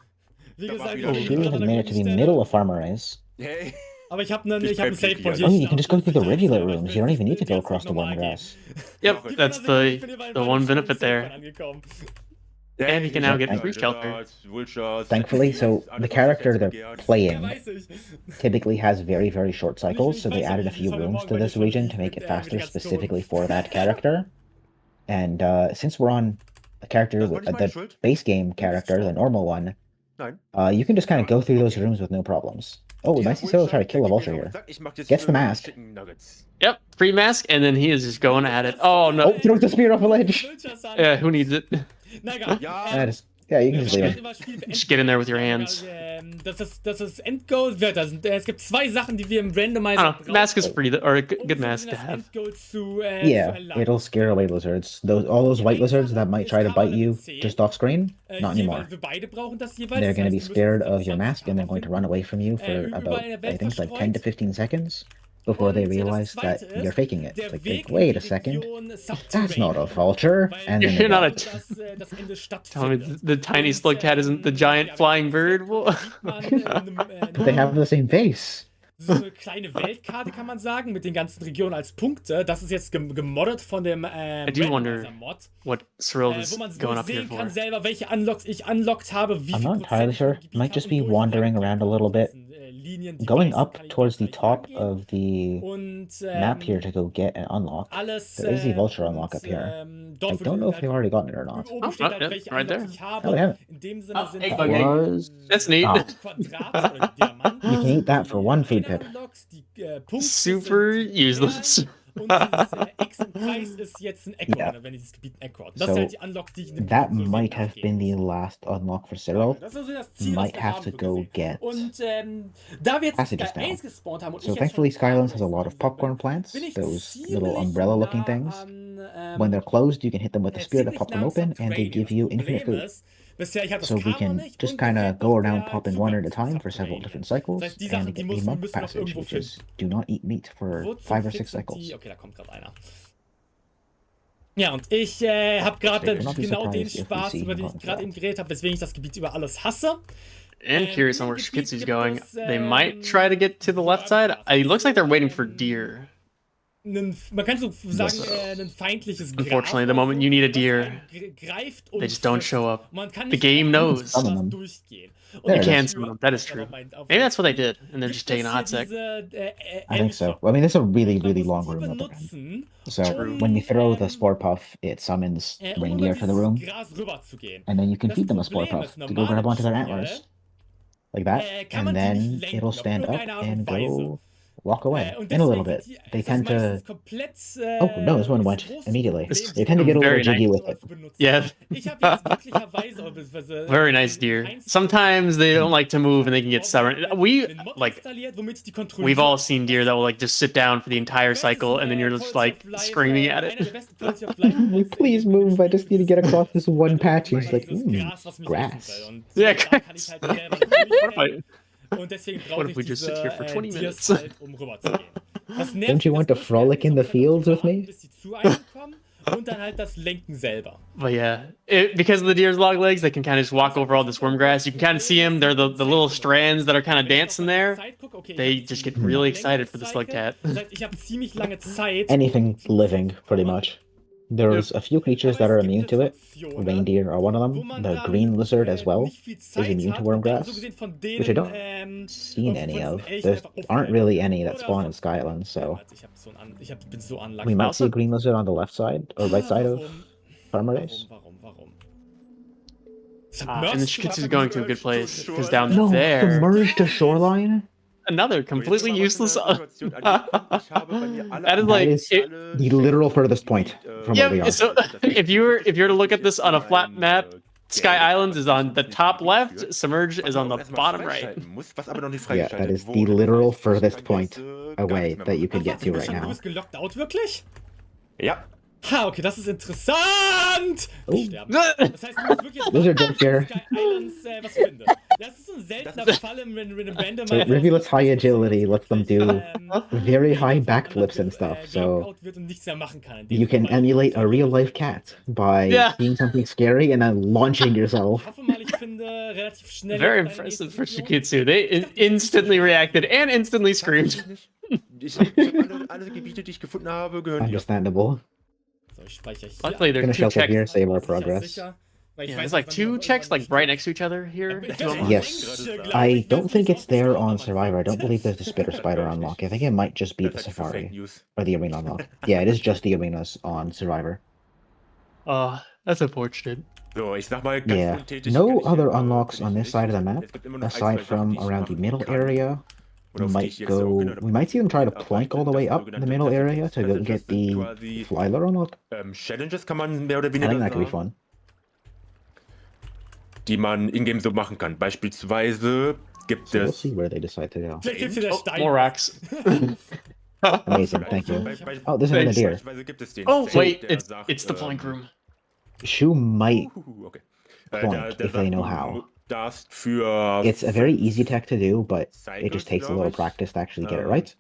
Shu has made it to the middle of Farmer Race. Aber ich hab einen Safe Point. Oh, you can just go through the rivulet rooms. You don't even need to go across the wormgrass. Yep, that's the one benefit there. And you can now get free shelter. Thankfully, so the character they're playing typically has very, very short cycles, so they added a few rooms to this region to make it faster specifically for that character. And since we're on a character, the base game character, the normal one, you can just kind of go through those rooms with no problems. Oh, we might see Syrilth try to kill a vulture here. Gets the mask. Yep, free mask, and then he is just going at it. Oh no! Oh, throws the spear off a ledge. Yeah, who needs it? That is Yeah, you can just leave Wenn it. das Spiel beenden, Just get in there with your hands. dass das Endgoal wird. Es gibt zwei Sachen, die wir im I Randomizer don't know. Mask is free, or a good um mask to das have. Endgoal zu Yeah, erlangen. it'll scare away lizards. All those white lizards that might try to bite you just off screen, not anymore. Wir beide brauchen das jeweils. They're Das going to heißt, be wir müssen scared uns of your 20 mask and they're going to run away from you for about, I think, like 10 to 15 seconds before they realize that you're faking it. It's like, wait a second, that's not a vulture. And then You're not a. das Ende Tell me stattfindet. the tiny slug cat isn't the giant flying bird. But they have the same face. So eine kleine Weltkarte, kann man sagen, mit den ganzen Regionen als Punkte. Das ist jetzt gemoddet von dem I do wonder Randomizer-Mod, what Syrilth wo man is going up here sehen kann for. selber, welche Unlocks ich unlocked habe, wie I'm viel not entirely Prozent sure. vom Gebiet Might habe just und be wo ich wandering lang around a little bit. diesen, Linien, die Going weißen, up kann ich towards the gleich top angehen. of the Und, map here to go get an unlock. alles, There is the vulture unlock up here. dort, I wo don't die know if halt they've already gotten it or not. oben steht halt, yeah, welche right Unlocks there. ich habe. Oh, we have it. In dem Sinne sind egg die bug. Was? That's neat. Ah. Quadrat oder die Diamanten. You can eat that for one food pip. Unlocks, die, Punkte Super sind useless. Und dieses X im Kreis ist jetzt ein Echo, Yeah. wenn dieses Gebiet ein Echo hat. Das So, sind halt die Unlocks, die ich in dem That Gebiet so might sehen have darf. been the last unlock for Syrilth. Das ist so das Ziel, Might was wir have haben, to so go gesehen. get Und da wir jetzt passages Sky now. 1 gespawnt haben und So ich thankfully jetzt schon Skylands has a Skylands lot of bin, popcorn plants, bin ich those little ziemlich umbrella looking nah things. an, When they're closed, you can hit them with the spear to ziemlich pop nah them am open and they Subterranean. give you Das infinite Problem food. ist, bisher, ich habe das So we Karo can nicht just und kind mir of fehlt go noch around der popping one at a Zugang time zum for several Subterranean. different Das cycles heißt, die and Sachen, die get the müssen monk wir noch passage, irgendwo which finden. is do not eat meat for Wo zum 5 or 6 Fix sind cycles. die? Okay, da kommt gerade einer. Ja, und ich habe gerade I'll not be genau den surprised if we Spaß, see über den ich more gerade of eben geredet habe, weswegen ich das Gebiet über alles hasse. And curious on where Im Gebiet ShuuKitsu's gibt going. es, They might try to get to the left side. It looks like they're waiting for deer. Man kann so sagen, Yes. ein feindliches Graf. Unfortunately, the moment you need a deer, greift und they just don't frisst. show up. Man kann The nicht game einfach knows. durch Them. durchgehen. Und There You it is. can summon them. That is true. Maybe that's what they did, and they're just taking a hot sec. I think so. I mean, it's a really, really long room up again. So when you throw the spore puff, it summons reindeer to the room, and then you can feed them a spore puff to go grab onto their antlers, like that, and then it'll stand up and go walk away in a little bit. They tend to... Oh, no, this one went immediately. They tend to get a little Very jiggy nice. with it. Yeah. Very nice deer. Sometimes they don't like to move and they can get stubborn. We've all seen deer that will like just sit down for the entire cycle and then you're just like screaming at it. Please move, I just need to get across this one patch. He's like, grass. Yeah, grass. Und deswegen What brauche if we ich just diese sit here for 20 Deers minutes? halt, um rüberzugehen. Das nervt Don't you want to ist, frolic in the fields with me? bis die zu einem kommen und dann halt das Lenken selber. But yeah, because of the deer's long legs, they can kind of just walk over all this worm grass. You can kind of see them. They're the little strands that are kind of dancing there. They just get really excited for the slug cat. Das heißt, ich habe ziemlich lange Zeit. Anything living, pretty much. There's a few creatures that are immune to it. Reindeer are one of them. The green lizard as well is immune to worm grass, which I don't seen any of. There aren't really any that spawn in Skylands, so we might see a green lizard on the left side or right side of Farmer Race. Warum? And the ShuuKitsu is going to a good place because down No, there, submerged to shoreline? another completely useless. That is That like is the literal furthest point from where we yeah. are. So if you were to look at this on a flat map, Sky Islands is on the top left, Submerged is on the bottom right. Yeah, that is the literal furthest point away that you could get to right Du now. bist gelockt out, wirklich? Ja. Ha, okay, das ist interessant! Oh. Ich sterbe. Das heißt, du musst wirklich Lizard jump here. Sky Islands was finden. Das ist so ein seltener Fall im Randomizer. So Rivulet's high agility lets them do very high backflips and stuff, so wird und nichts mehr machen kann in dem you can Fall. emulate a real-life cat by Yeah. seeing something scary and then launching yourself. Ich hoffe mal, ich finde relativ schnell. Very deine impressive nächste for Region. ShuuKitsu. They instantly reacted and instantly screamed. Ich hab alle Gebiete, die ich gefunden habe, gehören hier. Understandable. So, ich speichere hier. Luckily, there are Gonna two shelter checks. here, save our Sicher, progress. sicher, weil ich Yeah, weiß there's like nicht, two wann checks like right sterbe. next to each other here. Ich Two weiß unlocked. Yes. glaub I ich, don't think it's there auch on Survivor. I don't believe there's the Spitter Spider unlock. I think it might just be the Fake Safari News. or the Arena unlock. Yeah, it is just the arenas on Survivor. Oh, that's unfortunate. So, ich sag mal ganz Yeah. untätig, No kann ich other hier, unlocks kann on ich this side of the nicht. map, Es gibt immer noch ein, aside zwei from Sachen, die ich around the machen middle kann. area. Oder We auf die might ich jetzt go. auch genau We might see them try to dabei plank all the bin, way das up the sogenannte middle area to go Passages get sind the quasi, Flyler unlock. Challenges kann man mehr oder I weniger think that could be sagen. fun. die man in-game so machen kann. Beispielsweise gibt So we'll es... see where they decide to go. Vielleicht hilft dir der Oh, Stein. more racks. Amazing, thank you. Oh, there's another Thanks. deer. Beispielsweise gibt es den Oh, Feld, wait, der sagt, it's the plank room. Shu might Okay. plank if they know how. Darfst für It's a very easy tech to do, but it Cycles, just takes a glaub little ich. practice to actually get it right.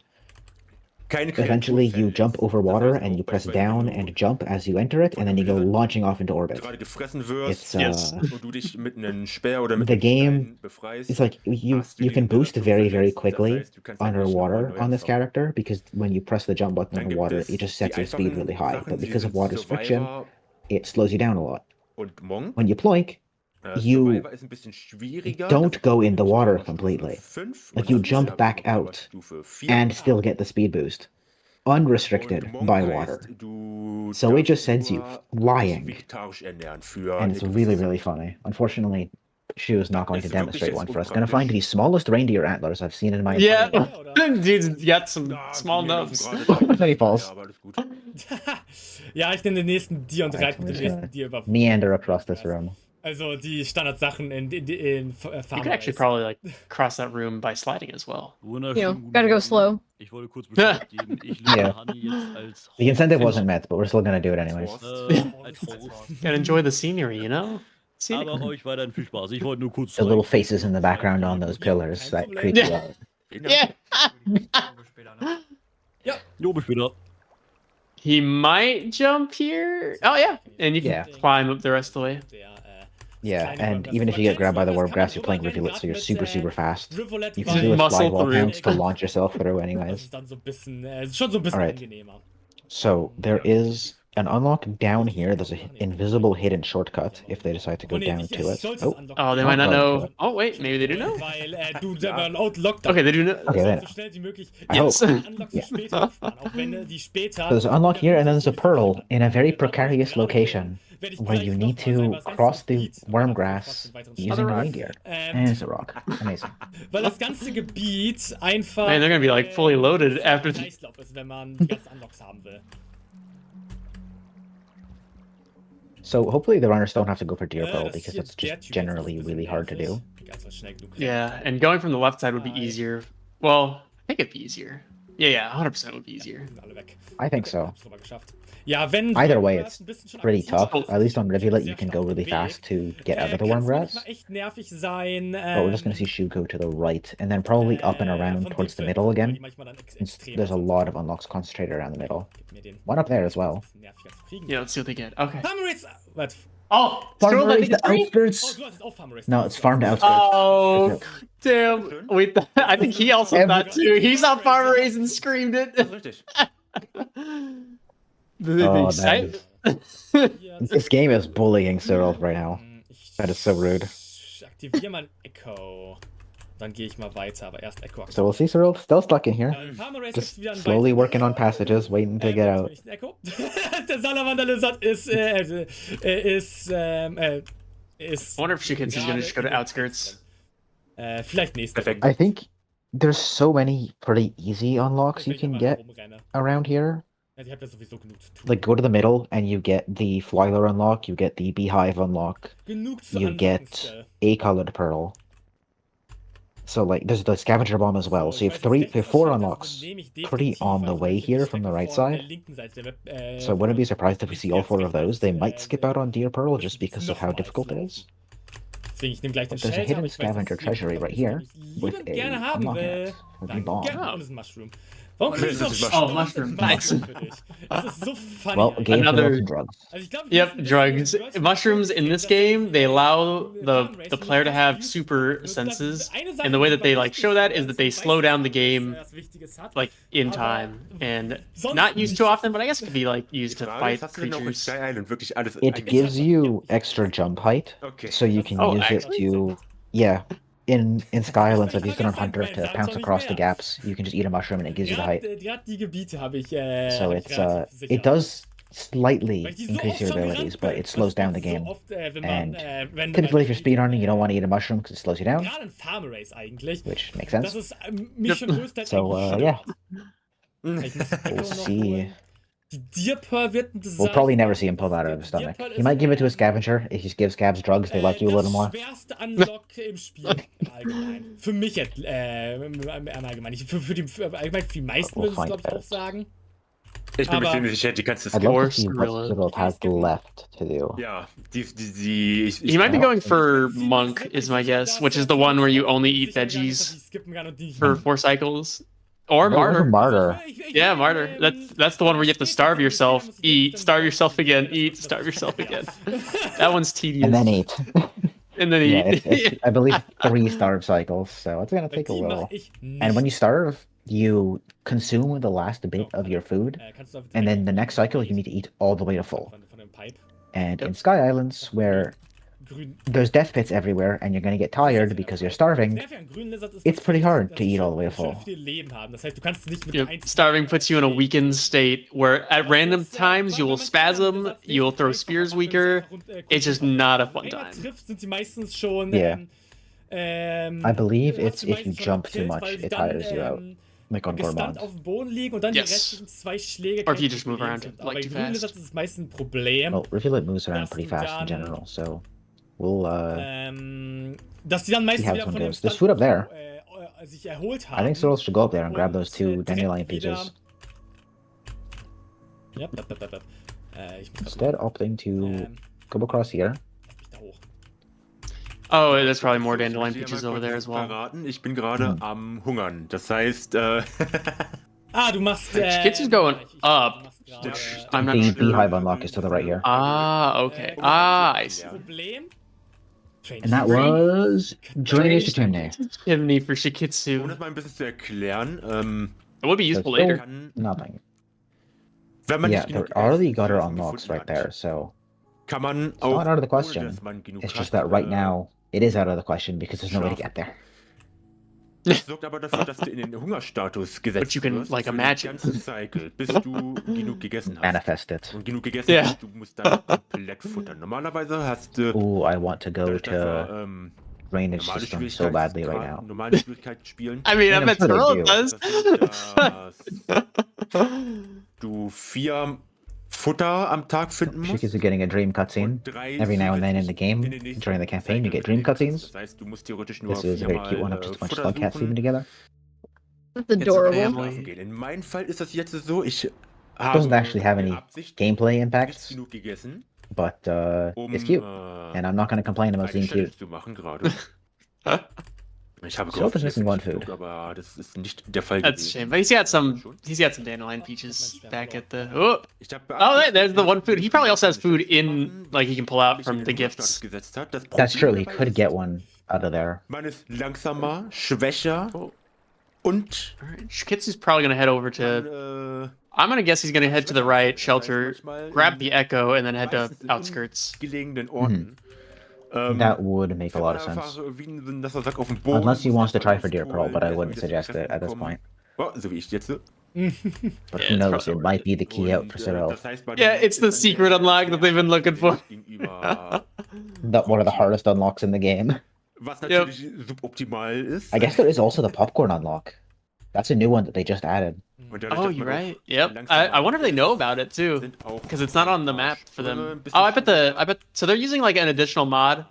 keine Eventually, you Kreaturfeld jump ist. over Das water heißt and auch you press beispielsweise, down wenn du and jump as you enter it, and then you go launching off into orbit. gerade gefressen wirst It's Yes. und du dich mit einem Speer oder mit the einem game Stein befreist. It's like you hast du die can boost very very Naturverlust. Das quickly heißt, du kannst halt nicht underwater nochmal neu on this anfangen. character because when you press the jump button Dann gibt underwater, es it just die sets your speed einfachen really high. Sachen, But die because of sind water's friction, Survivor it slows you down a lot. und Monk. When you ploink, you Survivor ist ein bisschen schwieriger. don't Das ist go in the Stufe water 5 completely. und Like you das jump ist back aber out Stufe 4. and still get the speed boost, unrestricted Und Monk by heißt, water. du So it just darfst sends you nur flying, vegetarisch ernähren für and it's eine really gewisse really Zeit. funny. Unfortunately, Shu is not going to Ist wirklich demonstrate jetzt one for us. Gonna find unpraktisch. the smallest reindeer antlers I've seen in my Yeah, entire life. dude's got some Ja, small mir laufen nubs. gerade drei Many Tiere balls. hinterher, aber alles gut. Ja, ich nehme den nächsten Dier und Alright, reite mit dem we're just nächsten gonna Dier über. meander across this room. Also die Standardsachen in You Farmer could actually Race. probably like cross that room by sliding as well. You know, gotta go slow. Ich wollte kurz Bescheid geben, ich Yeah. löse Honey jetzt als The incentive Host, wasn't met, but we're still gonna do it anyways. als Host. Gotta enjoy the scenery, you know? Scenic. Aber euch weiterhin viel Spaß. Ich wollte nur kurz The little zeigen, faces in the background on those pillars that creep you out. Yeah. Jo, bis später. He might jump here. Oh yeah, and you can Yeah. climb up the rest of the way. Yeah, and even if you get grabbed by the warp grass, you're playing Rivulet, so you're super fast. You can do a Muscle slide wall through. bounce to launch yourself through Das anyways. ist dann so ein bisschen, schon so ein bisschen Alright. angenehmer. So there is an unlock down here. There's an invisible hidden shortcut if they decide to go down to it. Oh, Oh, they might not know. Oh wait, maybe they do know. Weil du selber ein Lockdown. Okay, they do know. Okay, then. So schnell wie möglich. I Yes. Unlocks du später aufsparen, auch wenn die später. so there's an unlock here, and then there's a pearl in a very precarious location where you need to cross the worm grass using the reindeer. And it's a rock. Amazing. Weil das ganze Gebiet einfach. Man, they're gonna be like fully loaded after. Kreislauf ist, wenn man die ganzen Unlocks haben will. So hopefully the runners don't have to go for deer pearl Das because hier, it's der just Typ generally ist ein really bisschen hard to do. nervig. Ganz schnell genug. Yeah, and going from the left side would be easier. Well, I think it'd be easier. Yeah, 100% would be easier. Sind alle weg. I think so. Hab's rüber geschafft. Ja, wenn Either way, Wormgrass it's ein bisschen schon pretty aggressiv tough. ist, At least on Rivulet, sehr you can stark go really Weg, fast to get out of the kann's worm manchmal grass. echt nervig sein. But we're just going to see Shu go to the right, and then probably up and around von towards the den middle Feldern, weil again. die manchmal dann Since extrem there's a sind. lot of unlocks concentrated around the middle. Gib mir den. One up there as well. Bisschen nerviger zu kriegen. Yeah, let's see what they get. Okay. Farmer Race! Warte. Oh, Farmer Syrilth, I Race think the it's free? Oh, outskirts. du hast jetzt auch Farmer Race. No, it's farmed outskirts. Oh, damn. Wait, I think he also Every- thought too. He saw Farmer Race and screamed it. Das ist richtig. The Oh, excitement. This game is bullying Syrilth right now. That is so rude. Ich aktiviere mal Echo. Dann gehe ich mal weiter, aber erst Echo So we'll see Syrilth still stuck in here. Farmer Race Just ist wieder ein slowly weiterer- working on passages, waiting to get out. nicht ein Echo. Der Salamander-Lizard ist, I wonder if ShuuKitsu is gonna just go to outskirts. Vielleicht nächste Perfekt. I think there's so many pretty easy unlocks you can get around here. Ja, die habt ja sowieso genug zu tun. Like go to the middle and you get the Flyler unlock, you get the Beehive unlock, Genug zu you unlocken, get Stell. a colored pearl. So like there's the scavenger bomb as well. So you have four unlocks pretty on the way here from the right side. So I wouldn't be surprised if we see all four of those. They might skip out on Deer Pearl just because of how difficult it is. Deswegen, ich nehme gleich den But there's a Shelter, hidden aber ich weiß, dass scavenger es treasury liebend right ist, here weil ich with liebend a gerne haben unlock will. it with the bomb. Danke. Und es ist ein Mushroom. Warum krieg ich Das so ist Oh, Mushroom. Nice. für dich? Das ist so funny. Well, game for Another- those drugs. Also ich glaub, Yep, wir drugs. wissen, Mushrooms in this game, they allow the player to have super senses, and the way that they like show that is that they slow down the game like in time, and not used too often, but I guess it could be like used to Frage fight ist, hast du denn auch in creatures. Sky Island wirklich alles It gives you extra jump height, Okay. so you can Oh, use it actually? to in Skylands. I've used it on Hunter to pounce across the gaps. You can just eat a mushroom and it gives you the height. Gerade die Gebiete habe ich. So hab ich it's relativ sicher. it does slightly Weil ich die so increase oft your schon gerannt abilities, bin. but it slows down the So game. oft, wenn And man, wenn Typically, if you're man- speedrunning, you don't want to eat a mushroom because it slows you down, Gerade in Farmer Race eigentlich. which makes Das sense. ist mich schon größtenteils So eigentlich yeah, stört. Ich muss Echo we'll noch see. holen. Die Deer Pearl wird ein We'll probably never see him pull that out of his stomach. He might give it to a scavenger. If he gives scavs drugs, they like you a little more. Das schwerste Unlock im Spiel im Allgemeinen. Für mich im Allgemeinen. Für die meisten würde ich es, glaube ich, auch sagen. Ich bin mir ziemlich sicher, die kannst du I'd love to see Syrilth. what Syrilth has left to do. Ja, You might be going for Monk, is my guess, which is the one where you only eat veggies for 4 cycles. Or Martyr. Martyr. Yeah, Martyr. That's the one where you have to starve yourself, eat, starve yourself again, eat, starve yourself again. That one's tedious. And then eat. And then Yeah, eat. it's, I believe 3 starve cycles, so it's gonna take a while. And when you starve, you consume the last bit of your food, and then the next cycle you need to eat all the way to full. And in Sky Islands, where there's death pits everywhere, and you're gonna get tired because you're starving, it's pretty hard to eat all the way to full. Yep. Starving puts you in a weakened state where at random times you will spasm, you will throw spears weaker. It's just not a fun time. Yeah. I believe it's if you jump too much, it tires you out. Like on Gourmand. Yes. Or if you just move around like too fast. Well, Rivulet moves around pretty fast in general, so we'll see how this one goes. There's food up there. I think Syrilth should go up there and grab those 2 dandelion peaches. Instead, opting to go across here. Oh, there's probably more dandelion peaches over there as well. Ich bin gerade am Hungern. Das heißt, du machst. ShuuKitsu's going up. I'm not The sure. beehive unlock is to the right here. Ah, okay. I see. And that was Drainage Chimney. Chimney for um ShuuKitsu. das mal ein bisschen zu erklären, It would be useful There's later. still nothing. wenn man Yeah, nicht there genug are the Essen gutter zu fressen unlocks right gefunden hat, there, so kann man it's auch, not out of the ohne question. dass man genug It's just hat, that right now it is out of the question because there's no way to get there. Das sorgt aber dafür, dass du in den Hungerstatus gesetzt But you can, wirst like, für den imagine. ganzen Cycle, bis du genug gegessen hast. Manifest it. Und genug gegessen Yeah. hast, du musst dann komplett futtern. Normalerweise hast du Ooh, I want to go dadurch, dass to wir, drainage normale system so badly right Schwierigkeitsgrad, now. normale Schwierigkeit spielen. I mean, I I'm bet sure they Syrilth do. does. Du 4 Futter am Tag finden musst. ShuuKitsu getting a dream cutscene. Und 3 Every now and then in the game, in den nächsten during the campaign, you Cycle get dream finden kannst. cutscenes. Das heißt, du musst theoretisch nur This is a very cute one of just a bunch of slug cats sleeping together. That's adorable. family. In meinem Fall ist das jetzt so, ich Doesn't actually have any mit Absicht gameplay nicht impacts, genug gegessen, but it's cute, and I'm not going to complain about eine being Challenge cute. zu machen gerade. Ich habe So gehofft, is missing ich one esse food. genug, aber das ist nicht der Fall That's a gewesen. shame. But he's got some dandelion peaches back at the. Oh, Ich habe there's the one food. He probably also has food in, like, he can pull out from the gifts. That's true, he could get one out of there. Man ist langsamer, schwächer und Alright, ShuuKitsu's probably gonna head over to. man, I'm gonna guess he's gonna head to the right shelter, grab the echo, and then head to meistens in outskirts. gelegenen Orten. That would make a lot of sense. Unless he wants to try for Deer Pearl, but I wouldn't suggest it at this point. So wie ich jetzt. But Yeah, who it's knows, probably it might be the key out for Syrilth. Yeah, it's the secret unlock that they've been looking for. One of the hardest unlocks in the game. Was natürlich suboptimal ist. I guess there is also the popcorn unlock. That's a new one that they just added. Und dadurch, Oh, dass you're man right. auch Yep. langsamer I wonder if they know about it too, sind auch because it's not on the map for them. ein bisschen Oh, I bet. So they're using like an additional mod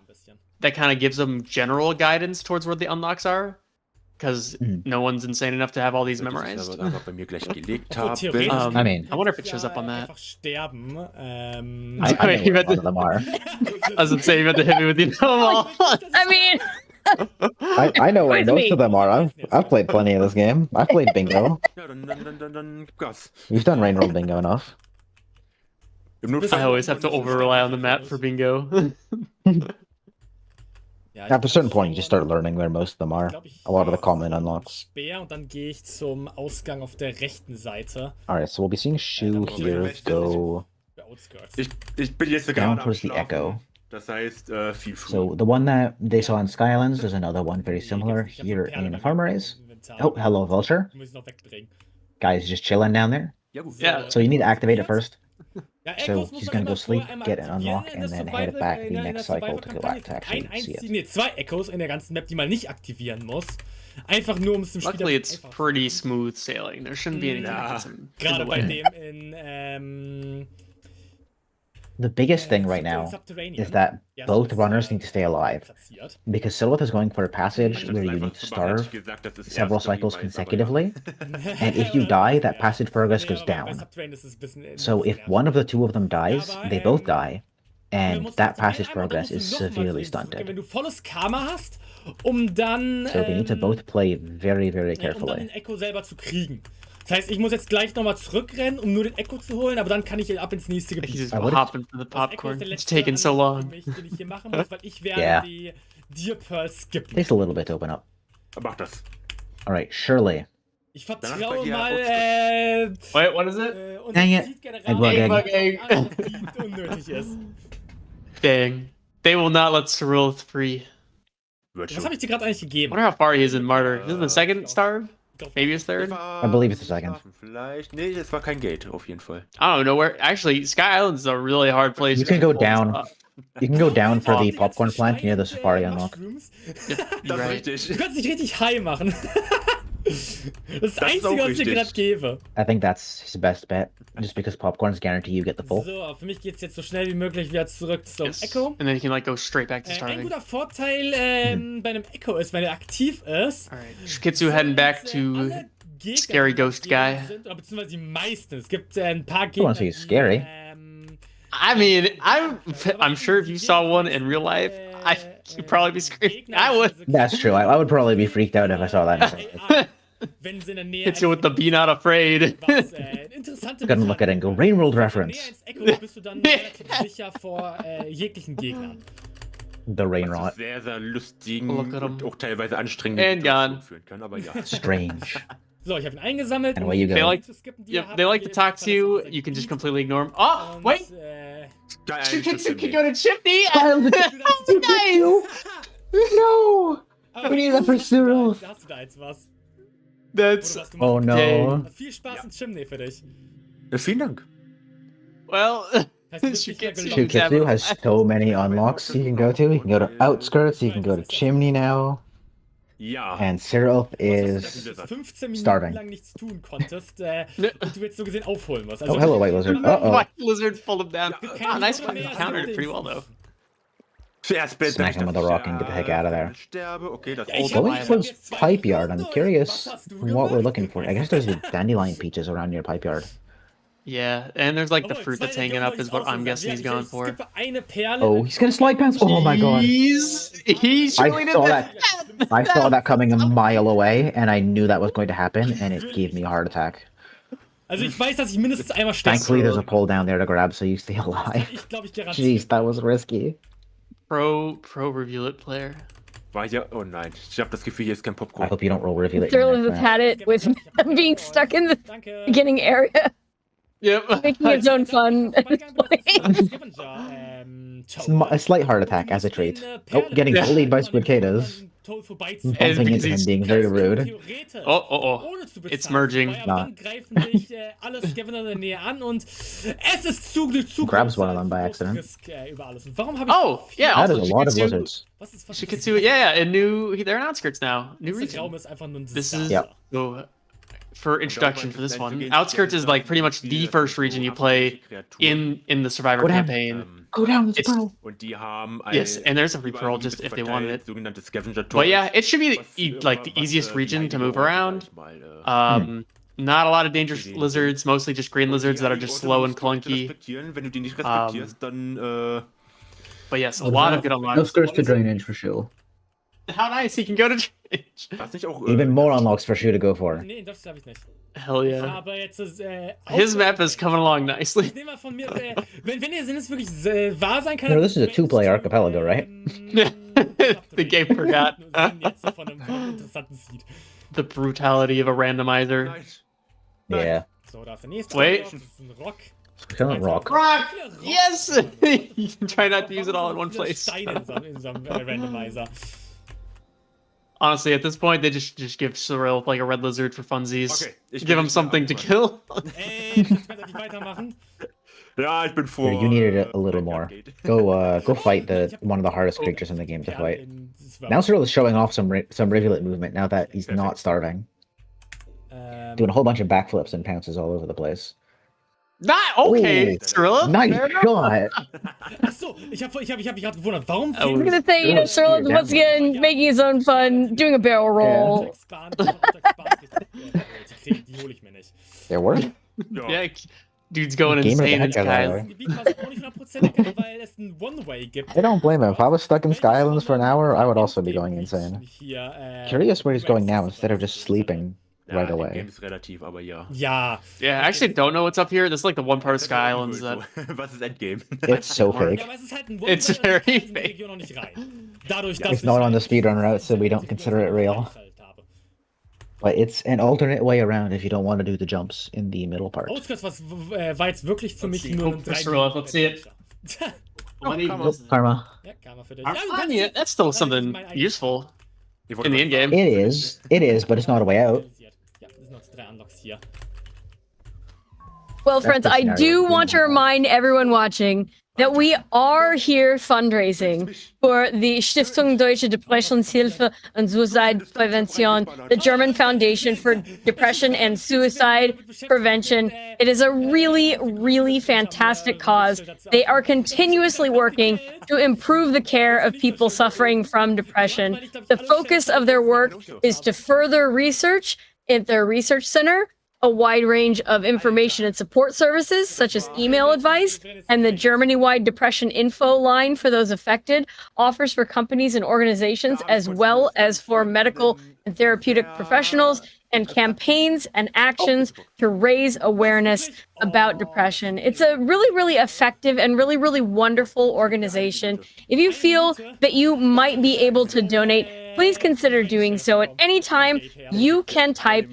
that kind of gives them general guidance towards where the unlocks are, because no one's insane enough to have all these memorized. Ich aber bei mir gleich gelegt So, habe. theoretisch Um, I mean, I wonder if it shows up on that. Einfach sterben. I know Wait, where you a meant lot to- of them are. I was say you meant to hit me with the normal. I mean, I know where With most me. of them are. I've played plenty of this game. I've played bingo. Ja, dann gib Gas. We've done Rain Roll bingo enough. Im Notfall I always have to over rely on the map for bingo. Ja, At a certain point, you just start learning where most of them are. A lot of the common unlocks. Speer und dann gehe ich zum Ausgang auf der rechten Seite. Alright, so we'll be seeing Shu here go. Der Outskirts. Ich bin jetzt Down gerade am towards the Schlafen. Echo. Das heißt, viel früh. So the one that they saw in Skylands, there's another one very similar here in Farmerace. Oh, hello, Vulture. Ich muss ihn noch wegbringen. Guy's just chilling down there. Ja, gut. Yeah. So you need to activate it first. Ja, So Echos muss he's man gonna go immer sleep, vorher einmal get an aktivieren unlock, in der and then Survival- head back the in der next cycle to go Survival-Kampagne. back to actually Kein see it. nee, 2 Echos in der ganzen Map, die man nicht aktivieren muss. Einfach nur, um es dem Spieler Luckily, it's einfach zu pretty machen. smooth sailing. There shouldn't be anything that gets him in Gerade the bei way. dem in The biggest thing right now is that both runners need to stay alive. Because Syrilth is going for a passage where you need to starve several cycles consecutively. And if you die, that passage progress goes down. So if one of the two of them dies, they both die. And that passage progress is severely stunted. Wenn du volles Karma hast, um dann So they need to both play very, very um dann carefully. den Echo selber zu kriegen. Das heißt, ich muss jetzt gleich nochmal zurückrennen, um nur den Echo zu holen, aber dann kann ich ab ins nächste He's Gebiet. just I would've- hopping for the Das Echo ist popcorn. der It's letzte taking so long. Anlauf, den ich hier machen muss, weil ich werde Yeah. die Deer Pearl skippen. Takes a little bit to open up. Mach das. Alright, Shirley. Ich Danach vertraue bei dir mal Wait, what is it? unserem Dang it. Seed-Generator, Egg-Bug Egg. alles, was unnötig ist. Dang. They will not let Syrilth free. Wird Was schon. habe ich dir gerade eigentlich I gegeben? wonder how far he is in Martyr. Is it the second starve? Maybe his third? I believe it's the second. Vielleicht. Nee, es war kein Gate, auf jeden Fall. I don't know where. Actually, Sky Island is a really hard place. You can go to down. pull stuff. You can go down for the Die popcorn ganzen plant near the Steine Safari und, unlock. Mushrooms. Das Right. ist richtig. Du kannst dich richtig high machen. Das ist das Einzige, auch was ich dir richtig. gerade gebe. I think that's his best bet. Just because popcorns guarantee you get the full. So, für mich geht's jetzt so schnell wie möglich wieder zurück zum Yes. Echo. And then he can like go straight back to Ein starving. guter Vorteil bei einem Echo ist, wenn er aktiv ist. Alright. ShuuKitsu heading back to alle Gegner, Scary die Ghost Gegner Guy. Sind, oder beziehungsweise die meisten. Es gibt ein paar I Gegner. wanna see scary. I mean, I'm sure if you saw one in real life, you'd probably be screaming. I would. That's true. I would probably be freaked out if I saw that. Wenn sie in der Nähe Hits you with the be not afraid. was interessante Gonna look at it and go, Rainworld reference. Näher ins Echo bist du dann relativ sicher vor jeglichen Gegnern. The rain Das rot. ist sehr, sehr lustigen Look at 'em. und auch teilweise anstrengenden And gone. führen kann, aber ja. Strange. So, ich habe ihn eingesammelt. And away you They go. like, zu skippen, die yep, ihr they habt. like to talk to you. You can just completely ignore them. Oh, wait! Geil, ShuuKitsu can go to Chimney! No! Ah, We need that for Syrilth. Da hast du da jetzt was. That's, Oder was du Oh machst. no. Viel Spaß in Chimney für dich. Vielen Dank. well, Heißt, du bist nicht mehr ShuuKitsu. gelockt. ShuuKitsu has so many unlocks you can go to. You can go to Outskirts, you can go to Chimney now. Ja. And Syrilth Dass is... du 15 Minuten starving. lang nichts tun konntest und du jetzt so gesehen aufholen musst. Also, Oh, hello, White Lizard. Uh-oh. White Lizard pulled him down. Ja, Oh, nice keine one. He Sorge mehr, countered es it gibt pretty well, den- though. Zuerst bin Smack him with a rock and get the heck out of there. Sterbe. Okay, das Ja, ich hab- Going towards Pipe Yard, I'm Was curious hast du what we're gemacht? looking for. I guess there's the dandelion peaches around near Pipe Yard. Yeah, and there's like the Obwohl, fruit zwei that's hanging Regionen up is what wollte ich I'm auch guessing sagen. he's Ja, going ich for. skippe eine Perle. Oh, he's gonna slide past. Oh my god. He surely I did saw that. that. I saw that coming a mile away, and I knew that was going to happen, and it gave me a heart attack. Also ich weiß, dass ich mindestens einmal sterbe. Thankfully, there's a pole down there to grab, so you stay alive. Ich glaube, ich garantiere. Jeez, that was risky. Pro Reveal-It player. war ja. Oh nein, ich habe das Gefühl, hier ist kein I Popcorn. hope you don't roll reveal it. Syrilth has had it with being stuck in the Danke. beginning area, Yep. making his own fun. A slight heart attack as a trait. Oh, getting bullied by cicadas. Bumping into him, being very rude. Oh. It's merging. Nah. Grabs one of them by accident. Oh, yeah. That Also, is a lot of ShuuKitsu- lizards. ShuuKitsu, yeah, and they're in outskirts now. New region. This is Yep. so, for introduction for this one. Outskirts is like pretty much the first region you play in the Survivor Go down. campaign. Go down, it's It's- pearl. Und die haben Yes, and there's a free pearl just if they wanted it. But yeah, it should be like the easiest region to move around. Not a lot of dangerous lizards, mostly just green lizards that are just slow and clunky. Wenn du die nicht respektierst, dann But yes, a lot of good unlocks. Outskirts to drainage for sure. How nice, he can go to Drainage. war's nicht auch Even more unlocks for Shu to go for. Nee, das darf ich nicht. Hell yeah. Aber jetzt ist, His map is coming along nicely. Ich nehme mal von mir, wenn es wirklich wahr sein kann... No, this is a two-player archipelago, right? The game forgot. Jetzt so von einem interessanten Seed. The brutality of a randomizer. Nice. Yeah. So, da ist der nächste. Wait. Das ist ein Rock. Killing rock. Rock! Viele Rocks. Yes! You can try not to use it all in one Viele place. Steine in so einem Randomizer. Honestly, at this point, they just give Syrilth like a red lizard for funsies. Okay, ich Give bin him nicht something to mehr kill. Ey, ich kann nicht weitermachen. Ja, ich bin vor. You needed it a little more. Go fight one of the hardest creatures in the game to fight. Now Syrilth is showing off some rivulet movement now that he's not starving. Doing a whole bunch of backflips and pounces all over the place. Not okay, Syrilth. Nice shot. Achso, ich hab mich gerade gewundert, warum I was gonna say, Syrilth once again making his own fun, doing a barrel roll. It worked. Yeah, dude's going insane in Skylands. I don't blame him. If I was stuck in Skylands for an hour, I would also be going insane. Curious where he's going now instead of just sleeping right away. Game ist relativ, aber ja. Ja. Yeah, I actually don't know what's up here. This is like the one part of Skylands that... Was ist Endgame? It's so fake. It's very fake. It's not on the speedrun route, so we don't consider it real. But it's an alternate way around if you don't want to do the jumps in the middle part. War jetzt wirklich für mich nur ein Let's see it. Karma. I mean, that's still something useful in the end game. It is, but it's not a way out. Well, friends, I do want to remind everyone watching that we are here fundraising for the Stiftung Deutsche Depressionshilfe und Suizidprävention, the German Foundation for Depression and Suicide Prevention. It is a really, really fantastic cause. They are continuously working to improve the care of people suffering from depression. The focus of their work is to further research at their research center, a wide range of information and support services, such as email advice, and the Germany-wide depression info line for those affected, offers for companies and organizations, as well as for medical and therapeutic professionals, and campaigns and actions to raise awareness about depression. It's a really, really effective and really, really wonderful organization. If you feel that you might be able to donate, please consider doing so. At any time, you can type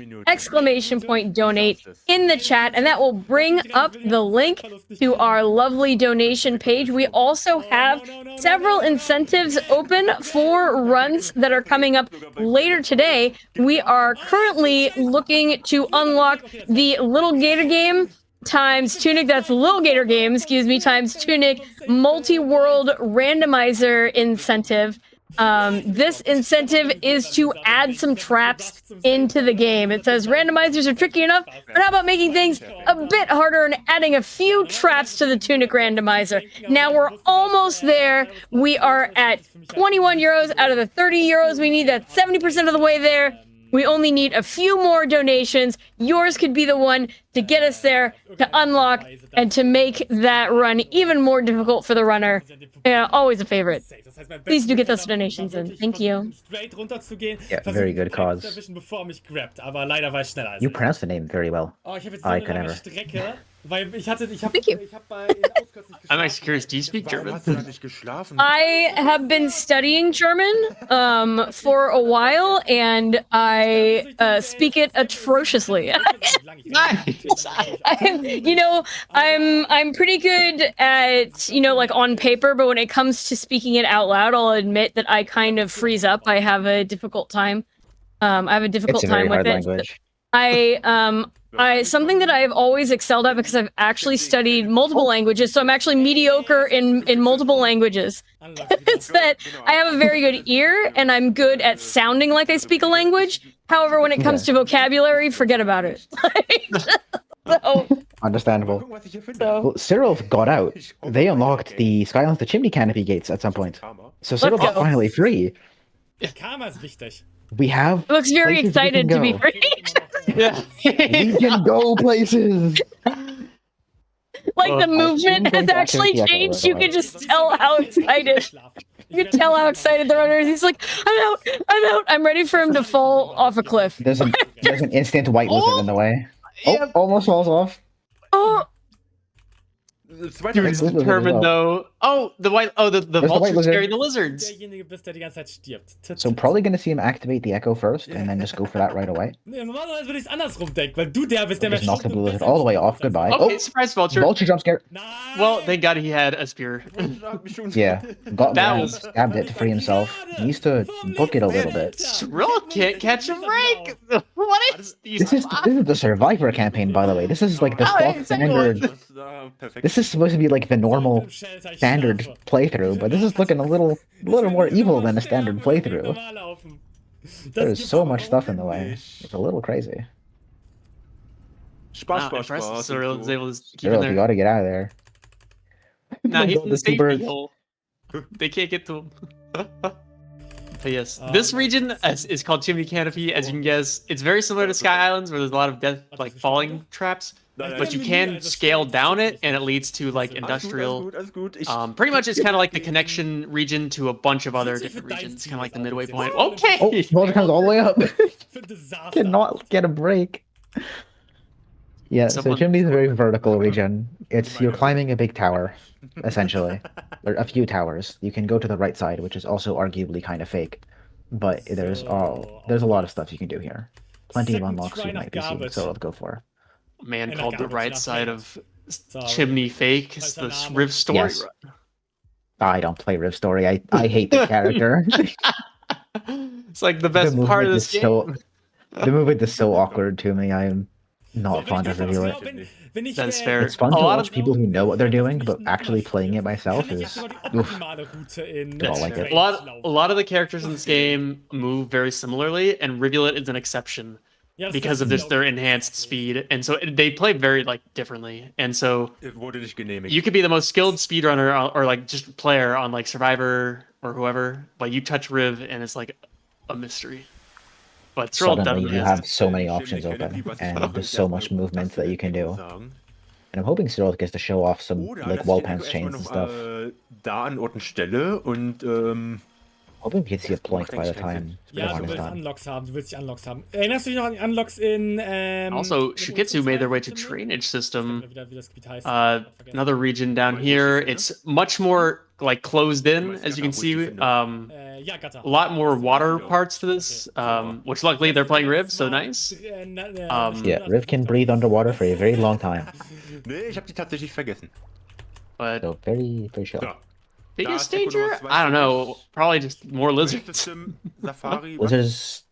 !donate in the chat, and that will bring up the link to our lovely donation page. We also have several incentives open for runs that are coming up later today. We are currently looking to unlock the Little Gator game times Tunic, that's Little Gator game, excuse me, times Tunic multi-world randomizer incentive. This incentive is to add some traps into the game. It says randomizers are tricky enough, but how about making things a bit harder and adding a few traps to the Tunic randomizer? Now we're almost there. We are at 21 euros out of the 30 euros we need. That's 70% of the way there. We only need a few more donations. Yours could be the one to get us there, to unlock, and to make that run even more difficult for the runner. Yeah, always a favorite. Please do get those donations in. Thank you. Yeah, very good cause. You pronounce the name very well. I could never. Thank you. I'm actually curious, do you speak German? I have been studying German for a while, and I speak it atrociously. Nice. I'm pretty good at, like on paper, but when it comes to speaking it out loud, I'll admit that I kind of freeze up. I have a difficult time. I have a difficult time with it. Language. Something that I've always excelled at, because I've actually studied multiple languages, so I'm actually mediocre in multiple languages. It's that I have a very good ear, and I'm good at sounding like I speak a language. However, when it comes to vocabulary, forget about it. So, understandable. Well, Syrilth got out. They unlocked the Skylands to Chimney Canopy gates at some point. So Syrilth is finally free. We have. Looks very excited to be free. Yeah. We can go places. Like the movement has actually changed. You can just tell how excited. You can tell how excited the runner is. He's like, I'm out. I'm ready for him to fall off a cliff. There's an instant white lizard in the way. Oh, almost falls off. Oh, Dude's determined though. Oh, the white. Oh, the the white vultures lizard. carry the lizards. Derjenige bist, der die ganze Zeit stirbt. So probably gonna see him activate the echo first, and then just go for that right away. Nee, normalerweise würde ich es andersrum denken, weil du der bist, der Just mehr knock the Schaden blue und lizard besser all the way off. stirbt als Goodbye. Okay, Oh, surprise vulture. vulture jump scare. Nein! Well, thank God he had a spear. Yeah, got That him, was- stabbed it to free himself. He needs to book it a little bit. Syrilth can't catch a break. What is these? This is the Survivor campaign, by the way. This is like the Oh, stock exactly. standard. This is supposed to be like the normal standard playthrough, but this is looking a little more evil than a standard playthrough. There's so much stuff in the way. It's a little crazy. Spaß, Wow, Spaß, impressive. Spaß. Syrilth is able to keep in Gerald, you there. gotta get out of there. Nah, he's Got in the the safety super- hole. They can't get to him. But yes, this region is called Chimney Canopy. As you can guess, it's very similar to Sky Islands, where there's a lot of death, like falling traps. But you can scale down it, and it leads to like industrial. Pretty much, it's kind of like the connection region to a bunch of other different regions. It's kind of like the midway point. Okay. Oh, vulture comes all the way up. Cannot. Cannot get a break. Yeah, so Someone- Chimney's a very vertical region. It's you're climbing a big tower, essentially, or a few towers. You can go to the right side, which is also arguably kind of fake, but there's a lot of stuff you can do here. Plenty of Second unlocks try you might be seeing garbage. Syrilth go for. Man And I called the got it, right not side bad. of So, Chimney fake. It's the Falscher Name. Rift story. Yes. I don't play Rift Story. I hate this character. It's like the best part of this game. The movement is so awkward to me. I am not So, fond of reviewing it. wenn ich, That's fair. It's fun A to lot watch of- people who know what they're doing, but actually playing it myself kann ich is. jetzt aber die Oof. optimale Route in Don't like it. A lot of the characters in this game move very similarly, and Rivulet is an exception Ja, das- because das of ist this their enhanced speed, and so they play very like differently. And so Wurde nicht genehmigt. you could be the most skilled speedrunner or like just player on like Survivor or whoever, but you touch Riv and it's like a mystery. But Syrilth Suddenly definitely you has have so many options open, and there's so much movement that you can do. And I'm hoping Syrilth gets to show off some like wall pants chains and stuff. Da an Ort und Stelle und Hoping we can see a point by the time Ja, the du run is willst done. Unlocks haben, du willst die Unlocks haben. Erinnerst du dich noch an die Unlocks in, Also, ShuuKitsu made their way to drainage system. Another region down here. It's much more like closed in, as you can see. Ja, Gatter. A lot more water parts to this, which luckily they're playing Riv, so nice. Yeah, Riv can breathe underwater for a very long time. Nee, ich habe die tatsächlich vergessen. But So very chill. So. biggest Da ist danger? Economos I don't know. 22. Probably just more lizards. System, Safari. Lizards,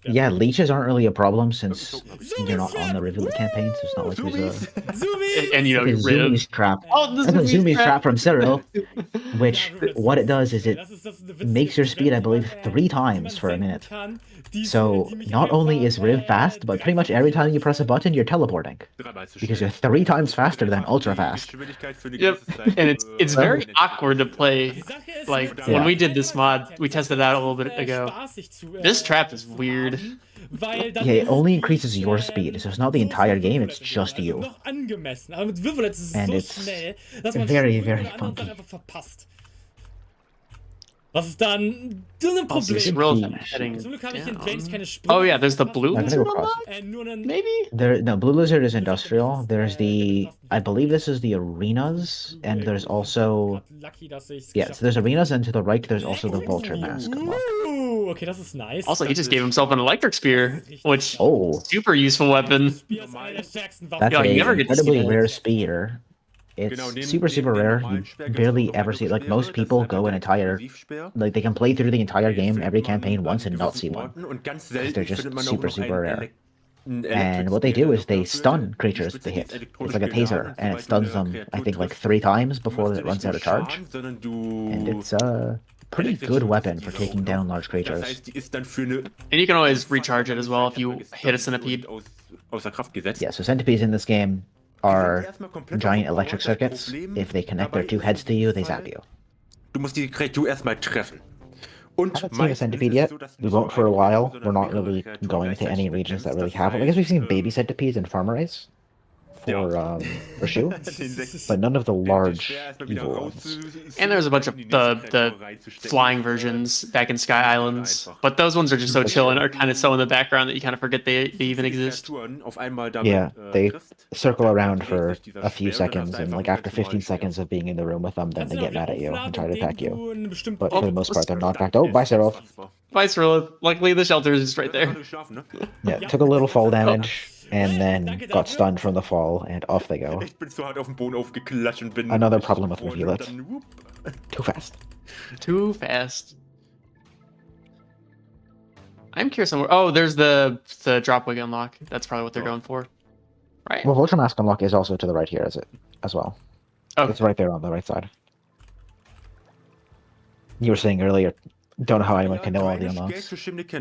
yeah, leeches aren't really a problem since you're not on the Rivulet campaign, so it's not like there's a Zoomies! And you know, There's Riv. Zumi's trap. Oh, the That's a Zumi's Zumi's trap from Cyril, which Ja, what it does is it das ist eine witzige makes your speed, I believe, Trend, 3 die times man for a senken minute. kann, die- So die mich not only einfach, is Riv fast, but pretty much every time you press a button, you're teleporting. Dreimal zu Because schnell. you're 3 times faster than ultra fast. Geschwindigkeit für eine Yep, gewisse Zeit, and it's very awkward to play. Die Sache ist, Like, mit when der we did this mod, we Trend tested it out a little bit ago. spaßig zu, This trap is weird. weil dann Yeah, it ist only es, increases your speed, so it's not the so entire für game, it's Rivulet just also you. noch angemessen. Aber mit Rivulet ist es And so it's schnell, dass man very, Sprünge very oder andere funky. Sachen einfach verpasst. Was ist dann so ein Also, Problem? Syrilth heading Zum Glück habe ich in down. Drainage keine Sprünge. Oh yeah, there's the blue I'm gonna lizard go on cross. that? Nur einen, Maybe? No, Blue Lizard is industrial. There's the, I believe this is the arenas, and there's also, Lucky, dass ich's yeah, so geschafft there's arenas, and to the right, there's also the vulture mask unlocked. Okay, das ist nice. Also, he just gave himself an electric spear, which Oh, super useful weapon. Spear ist eine der stärksten Waffen. that's Yeah, you a never get to see incredibly that. rare spear. It's Genau, neben- super, super neben rare. dem normalen You Speer gibt's barely noch ever see, like, Speere, most das people ist go an der entire, Explosivspeer. like, they can play through the entire game, Findet every man campaign an once and not see gewissen one. Orten und ganz Because selten they're just findet man auch super, noch einen super rare. Ein And what they do is they stun creatures they hit. It's like a taser, and it stuns them, I think, like 3 times before it runs out of charge. And it's a pretty good weapon for taking down large creatures. And you can always recharge it as well if you hit a centipede. Yeah, so centipedes in this game are giant electric circuits. If they connect their 2 heads to you, they zap you. Du musst die Kreatur erstmal treffen. Und I haven't seen a centipede yet. We won't for a while. We're not really going to any regions that really have them. I guess we've seen baby centipedes in Farmer Race. for Shu, but none of the large evil ones. And there's a bunch of the flying versions back in Sky Islands, but those ones are just so chill and are kind of so in the background that you kind of forget they even exist. Yeah, they circle around for a few seconds, and like after 15 seconds of being in the room with them, then they get mad at you and try to attack you. But for the most part, they're not backed. Oh, bye, Syrilth. Bye, Syrilth. Luckily, the shelter is just right there. Yeah, took a little fall damage. And then got stunned from the fall, and off they go. Another problem with Reveal-It. Too fast. Too fast. I'm curious on where... Oh, there's the drop wig unlock. That's probably what they're going for. Right. Well, Vulture Mask unlock is also to the right here as well. Oh. It's right there on the right side. You were saying earlier, don't know how anyone can know all the unlocks.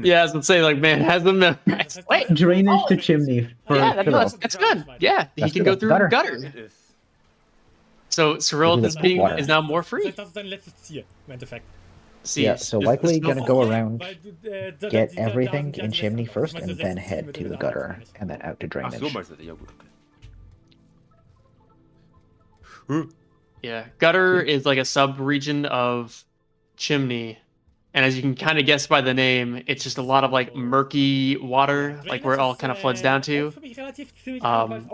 Yeah, I was gonna say, like, man, has them memorized. Wait, drainage to chimney. Yeah, that's good. Yeah, he can go through gutter. So Syrilth is now more free. Yeah, so likely gonna go around, get everything in chimney first, and then head to the gutter, and then out to drainage. Yeah, gutter is like a sub-region of chimney. And as you can kind of guess by the name, it's just a lot of like murky water, like where it all kind of floods down to.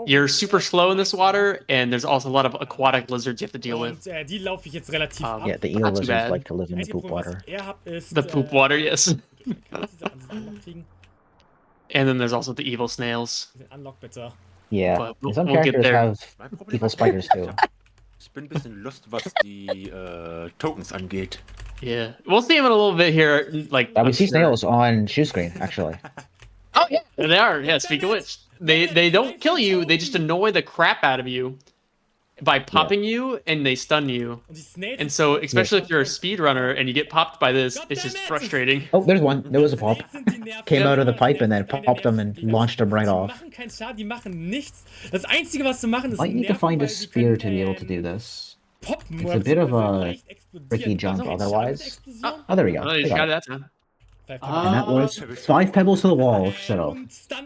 You're super slow in this water, and there's also a lot of aquatic lizards you have to deal with. Yeah, the eel lizards like to live in the poop water. The poop water, yes. And then there's also the evil snails. Yeah, some characters have evil spiders too. Ich bin ein bisschen lost, was die Tokens angeht. Yeah, we'll see him in a little bit here. Like we see snails on Shu screen, actually. Oh yeah, they are. Yeah, speaking of which, they don't kill you. They just annoy the crap out of you by popping you, and they stun you. And so, especially if you're a speedrunner and you get popped by this, it's just frustrating. Oh, there's one. There was a pop. Came out of the pipe and then popped them and launched them right off. Might need to find a spear to be able to do this. It's a bit of a tricky jump otherwise. Oh, there we go. Oh, you got that time. And that was 5 pebbles to the wall, so...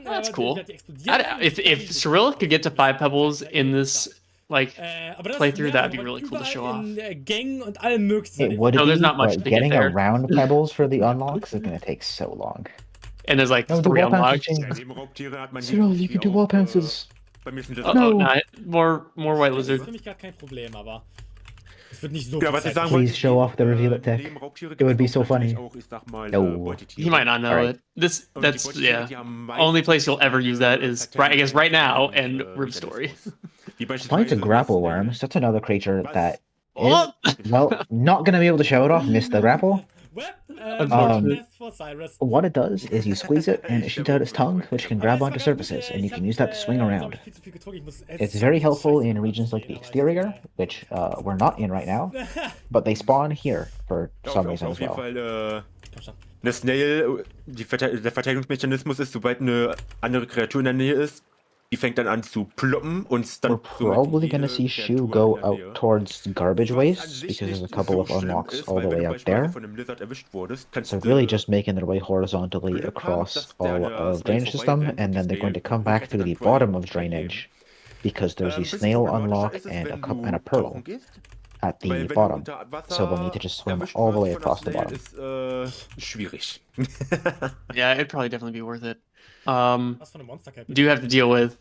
That's cool. If Syrilth could get to 5 pebbles in this like playthrough, that'd be really cool to show off. It would no, be, there's not much but to getting get there. around pebbles for the unlocks is going to take so long. And there's like 3 unlocks. Syrilth, you can do wall bounces. No, more white lizards. Please show off the Reveal-It tech. It would be so funny. No. He might not know it. That's yeah. Only place you'll ever use that is I guess right now and Room Story. Finds a grapple worm. So that's another creature that is, well, not gonna be able to show it off. Missed the grapple. What it does is you squeeze it and it shoots out its tongue, which can grab onto surfaces, and you can use that to swing around. It's very helpful in regions like the exterior, which we're not in right now, but they spawn here for some reason as well. Eine Snail, der Verteidigungsmechanismus ist, sobald eine andere Kreatur in der Nähe ist, die fängt dann an zu ploppen und We're probably going to see Shu go out towards garbage waste, because there's a couple of unlocks all the way out there. So really just making their way horizontally across all of drainage system, and then they're going to come back through the bottom of drainage, because there's the snail unlock and a pearl at the bottom. So they'll need to just swim all the way across the bottom. Schwierig. Yeah, it'd probably definitely be worth it. Do you have to deal with...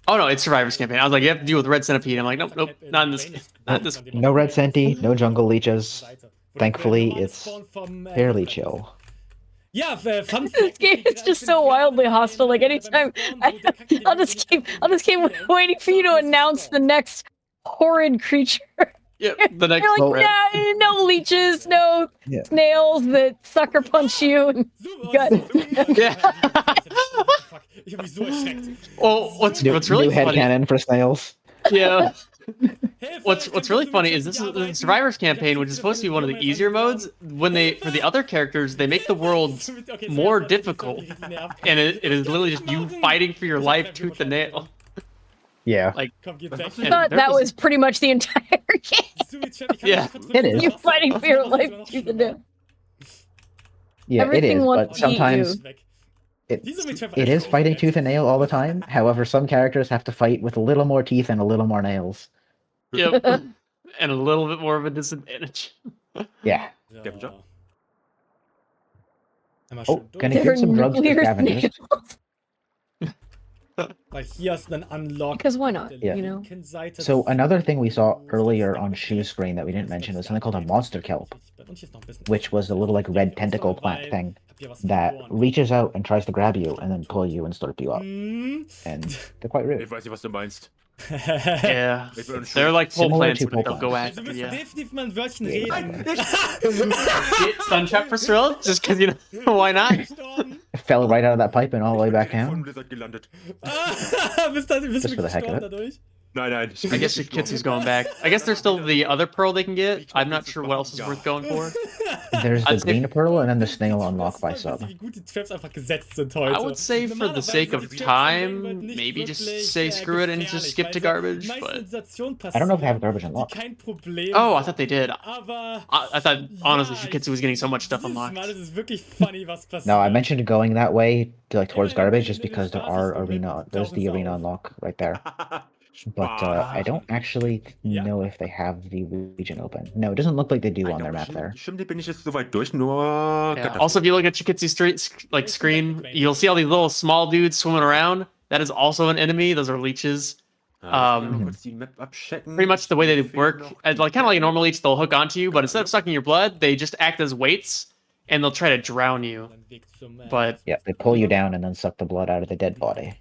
Oh no, it's Survivor's Campaign. I was like, you have to deal with Red Centipede. I'm like, nope, not in this. Not this. No red centi, no jungle leeches. Thankfully, it's fairly chill. Yeah, This game is just so wildly hostile. Like anytime, I'll just keep waiting for you to announce the next horrid creature. Yep, the next. You're like, yeah, no leeches, no snails that sucker punch you. And Yeah. Well, what's really new funny? headcanon for snails. Yeah. What's really funny is this is the Survivor's Campaign, which is supposed to be one of the easier modes. When for the other characters, they make the worlds more difficult, and it is literally just you fighting for your life tooth and nail. Yeah. Like, I thought that was pretty much the entire game. Yeah, it is. You fighting for your life tooth and nail. Yeah, Everything it is, wants but to eat sometimes you. It is fighting tooth and nail all the time. However, some characters have to fight with a little more teeth and a little more nails. Yep. And a little bit more of a disadvantage. Yeah. So. Oh, gonna They're give some drugs to nuclear scavengers. nails. Weil hier ist ein Unlock. Because why not? Yeah. You know. So another thing we saw earlier on Shuu's screen that we didn't mention was something called a monster kelp, which was a little like red tentacle plant thing that reaches out and tries to grab you and then pull you and slurp you up. And they're quite rude. Ich weiß nicht, was du meinst. Yeah. Ich bin They're like pole Similar plants, to but they'll pole go plants. after Du you. musst definitiv mal ein Wörtchen reden. Stun trap for Syrilth? Just because, you know, why not? It fell right out of that pipe and all the way back Von down. Blizzard gelandet. Bist du Just for the heck of gestorben it. dadurch? Nein, nein. I guess ShuuKitsu's going back. I guess there's still the other pearl they can get. I'm not sure what else is worth going for. There's the I'd say- green pearl and then the snail unlock by sub. Wie gut die Traps einfach gesetzt sind heute. I would say for the sake of time, maybe just say screw it and just skip to garbage, but... I don't know if they have garbage unlocked. Kein Problem. Oh, I thought they did. Aber I thought, honestly, ShuuKitsu was getting so much stuff dieses unlocked. Mal ist es wirklich funny, was passiert. No, I mentioned going that way to like towards garbage just because there's the arena unlock right there. But I don't actually know if they have the region open. No, it doesn't look like they do on their map there. Stimmt, bin ich jetzt so weit durch, nur... Yeah. Also, if you look at ShuuKitsu's screen, you'll see all these little small dudes swimming around. That is also an enemy. Those are leeches. Pretty much the way they work, like kind of like a normal leech, they'll hook onto you, but instead of sucking your blood, they just act as weights, and they'll try to drown you. But Yeah, they pull you down and then suck the blood out of the dead body.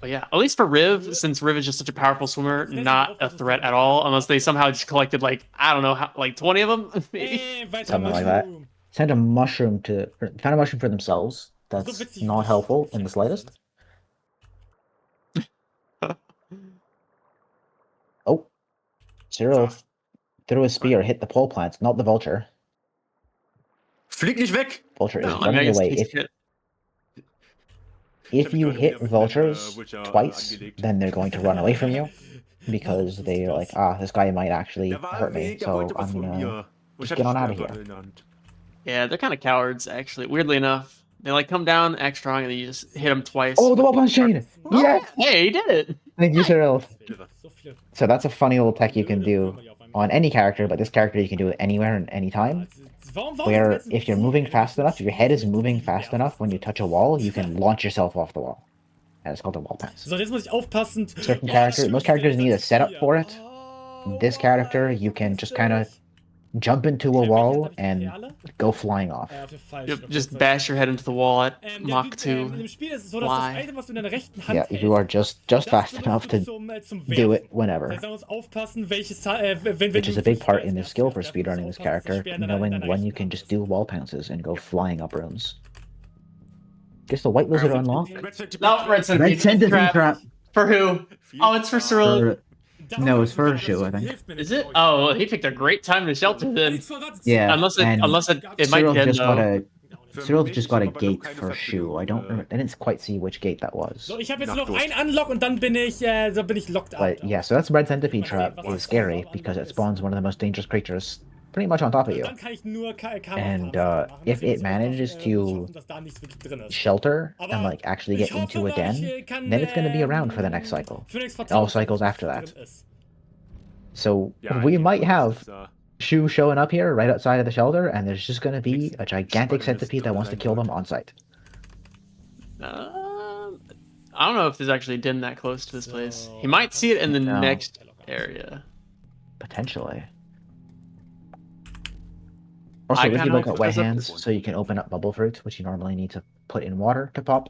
yeah, at least for Riv, since Riv is just such a powerful swimmer, not a threat at all, unless they somehow just collected like, I don't know, how, like 20 of them, maybe? Something like that. Found a mushroom for themselves. That's not helpful in the slightest. Oh, Syrilth threw a spear, hit the pole plants, not the vulture. Flieg nicht weg! Vulture is No, I mean, I running guess away. he's hit. If you hit vultures twice, then they're going to run away from you because they're like, this guy might actually hurt me, so I'm gonna just get on out of here. Yeah, they're kind of cowards, actually. Weirdly enough, they like come down act strong and then you just hit them twice. Oh, the wall punch chain! Yeah! Hey, he did it! Thank you, Syrilth. So that's a funny little tech you can do on any character, but this character you can do it anywhere and anytime. Where if you're moving fast enough, if your head is moving fast enough when you touch a wall, you can launch yourself off the wall. And it's called a wall pass. So, jetzt muss ich aufpassen. Most characters need a setup for it. This character, you can just kind of jump into a wall and go flying off. Yep, just bash your head into the wall at Mach 2. Fly. Yeah, you are just fast enough to do it whenever. Which is a big part in the skill for speedrunning this character, knowing when you can just do wall pounces and go flying up rooms. Guess the white lizard unlocked? No, red centipede trap. For who? Oh, it's for Syrilth. No, it's for Shuu, I think. Is it? Oh, he picked a great time to shelter then. Yeah, Unless it might Syrilth get just got though. Syrilth just got a gate for Shuu. I didn't quite see which gate that was. So, ich habe jetzt noch ein Unlock und dann bin ich locked out. But yeah, so that's red centipede trap is scary because it spawns one of the most dangerous creatures pretty much on top of you. And if it manages to shelter and like actually get into a den, then it's going to be around for the next cycle. And all cycles after that. So we might have Shuu showing up here right outside of the shelter, and there's just going to be a gigantic centipede that wants to kill them on sight. I don't know if there's actually a den that close to this place. He might see it in the next area. Potentially. Also, if you look at wet hands, so you can open up bubble fruit, which you normally need to put in water to pop.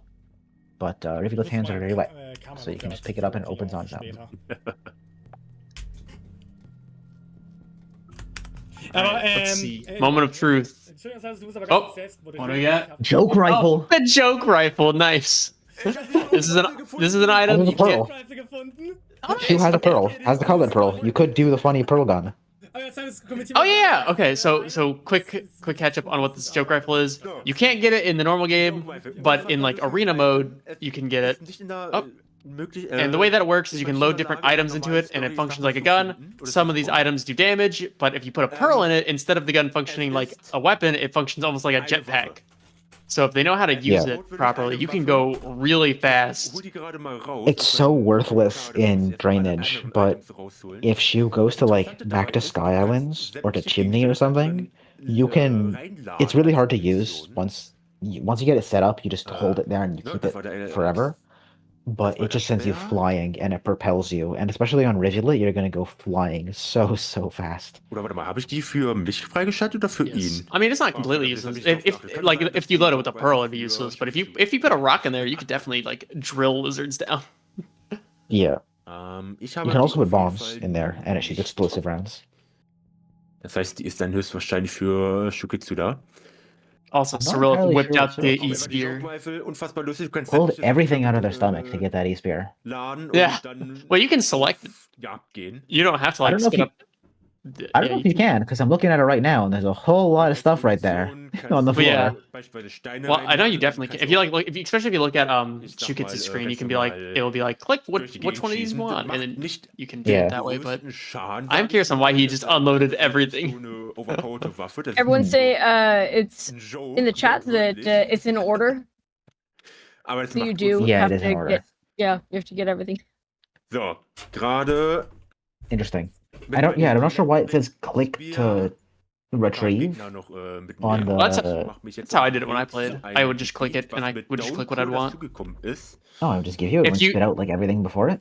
But Rivulet's hands are very wet, so you can just pick it up and it opens on its own. Let's see. Moment of truth. Oh, what do we got? Joke rifle. Oh, the joke rifle, nice. This is an item. Oh, you can't... Shuu has a pearl. Has the colored pearl. You could do the funny pearl gun. Oh yeah. Okay. So quick catch up on what this joke rifle is. You can't get it in the normal game, but in like arena mode, you can get it. Oh. And the way that it works is you can load different items into it, and it functions like a gun. Some of these items do damage, but if you put a pearl in it, instead of the gun functioning like a weapon, it functions almost like a jetpack. So if they know how to use it properly, you can go really fast. It's so worthless in drainage, but if Shu goes to like back to Sky Islands or to Chimney or something, you can. It's really hard to use once you get it set up. You just hold it there and you keep it forever. But it just sends you flying and it propels you, and especially on Rivulet, you're gonna go flying so fast. Oder warte mal, habe ich die für mich freigeschaltet oder für ihn? I mean, it's not completely useless. If you load it with a pearl, it'd be useless. But if you put a rock in there, you could definitely like drill lizards down. Yeah. Ich You habe can also die put auf jeden bombs Fall in there, and it shoots explosive rounds. Das heißt, die ist dann höchstwahrscheinlich für ShuuKitsu da. Also, I'm not Syrilth entirely whipped sure out what the Syrilth is. E-Spear. Unfassbar lustig. Du kannst Pulled sämtliche everything out of their Sachen, stomach to get that E-Spear. laden Yeah. und dann Well, you can select it. Jagd gehen. You don't have to I like don't know if spit you- up. I don't know if you can, because I'm looking at it right now, and there's a whole lot of stuff right there on the Well, yeah. floor. Beispielsweise Steine Well, I know you reinladen, definitely can. kannst If you auch like, look, especially if you look at Ich sag ShuuKitsu's mal, screen, you ganz can be like, normal it'll be like, click durch die which Gegend one of these schießen. you Das want, and macht then nicht you can do Yeah. it that way. But größten Schaden, I'm sag curious ich on why mal. he Das just ist unloaded so everything. eine overpowerte Waffe. Das Everyone ist say it's ein Joke, in the chat that wirklich. it's in order. Aber das So you macht do bloß Yeah, have it is in to order. get, yeah, you have to get everything. So, gerade Interesting. mit I don't. Yeah, I'm meinem not sure why it says click Speer to retrieve Gegner noch, mitnehmen. on the. Well, that's Macht mich jetzt That's how I auf did it when I Weg played. zu I einem would just click it, Gebiet, and was I mit would just click what I'd Downpour want. dazugekommen ist. Oh, I'll just give you it If and you- spit out like everything before it.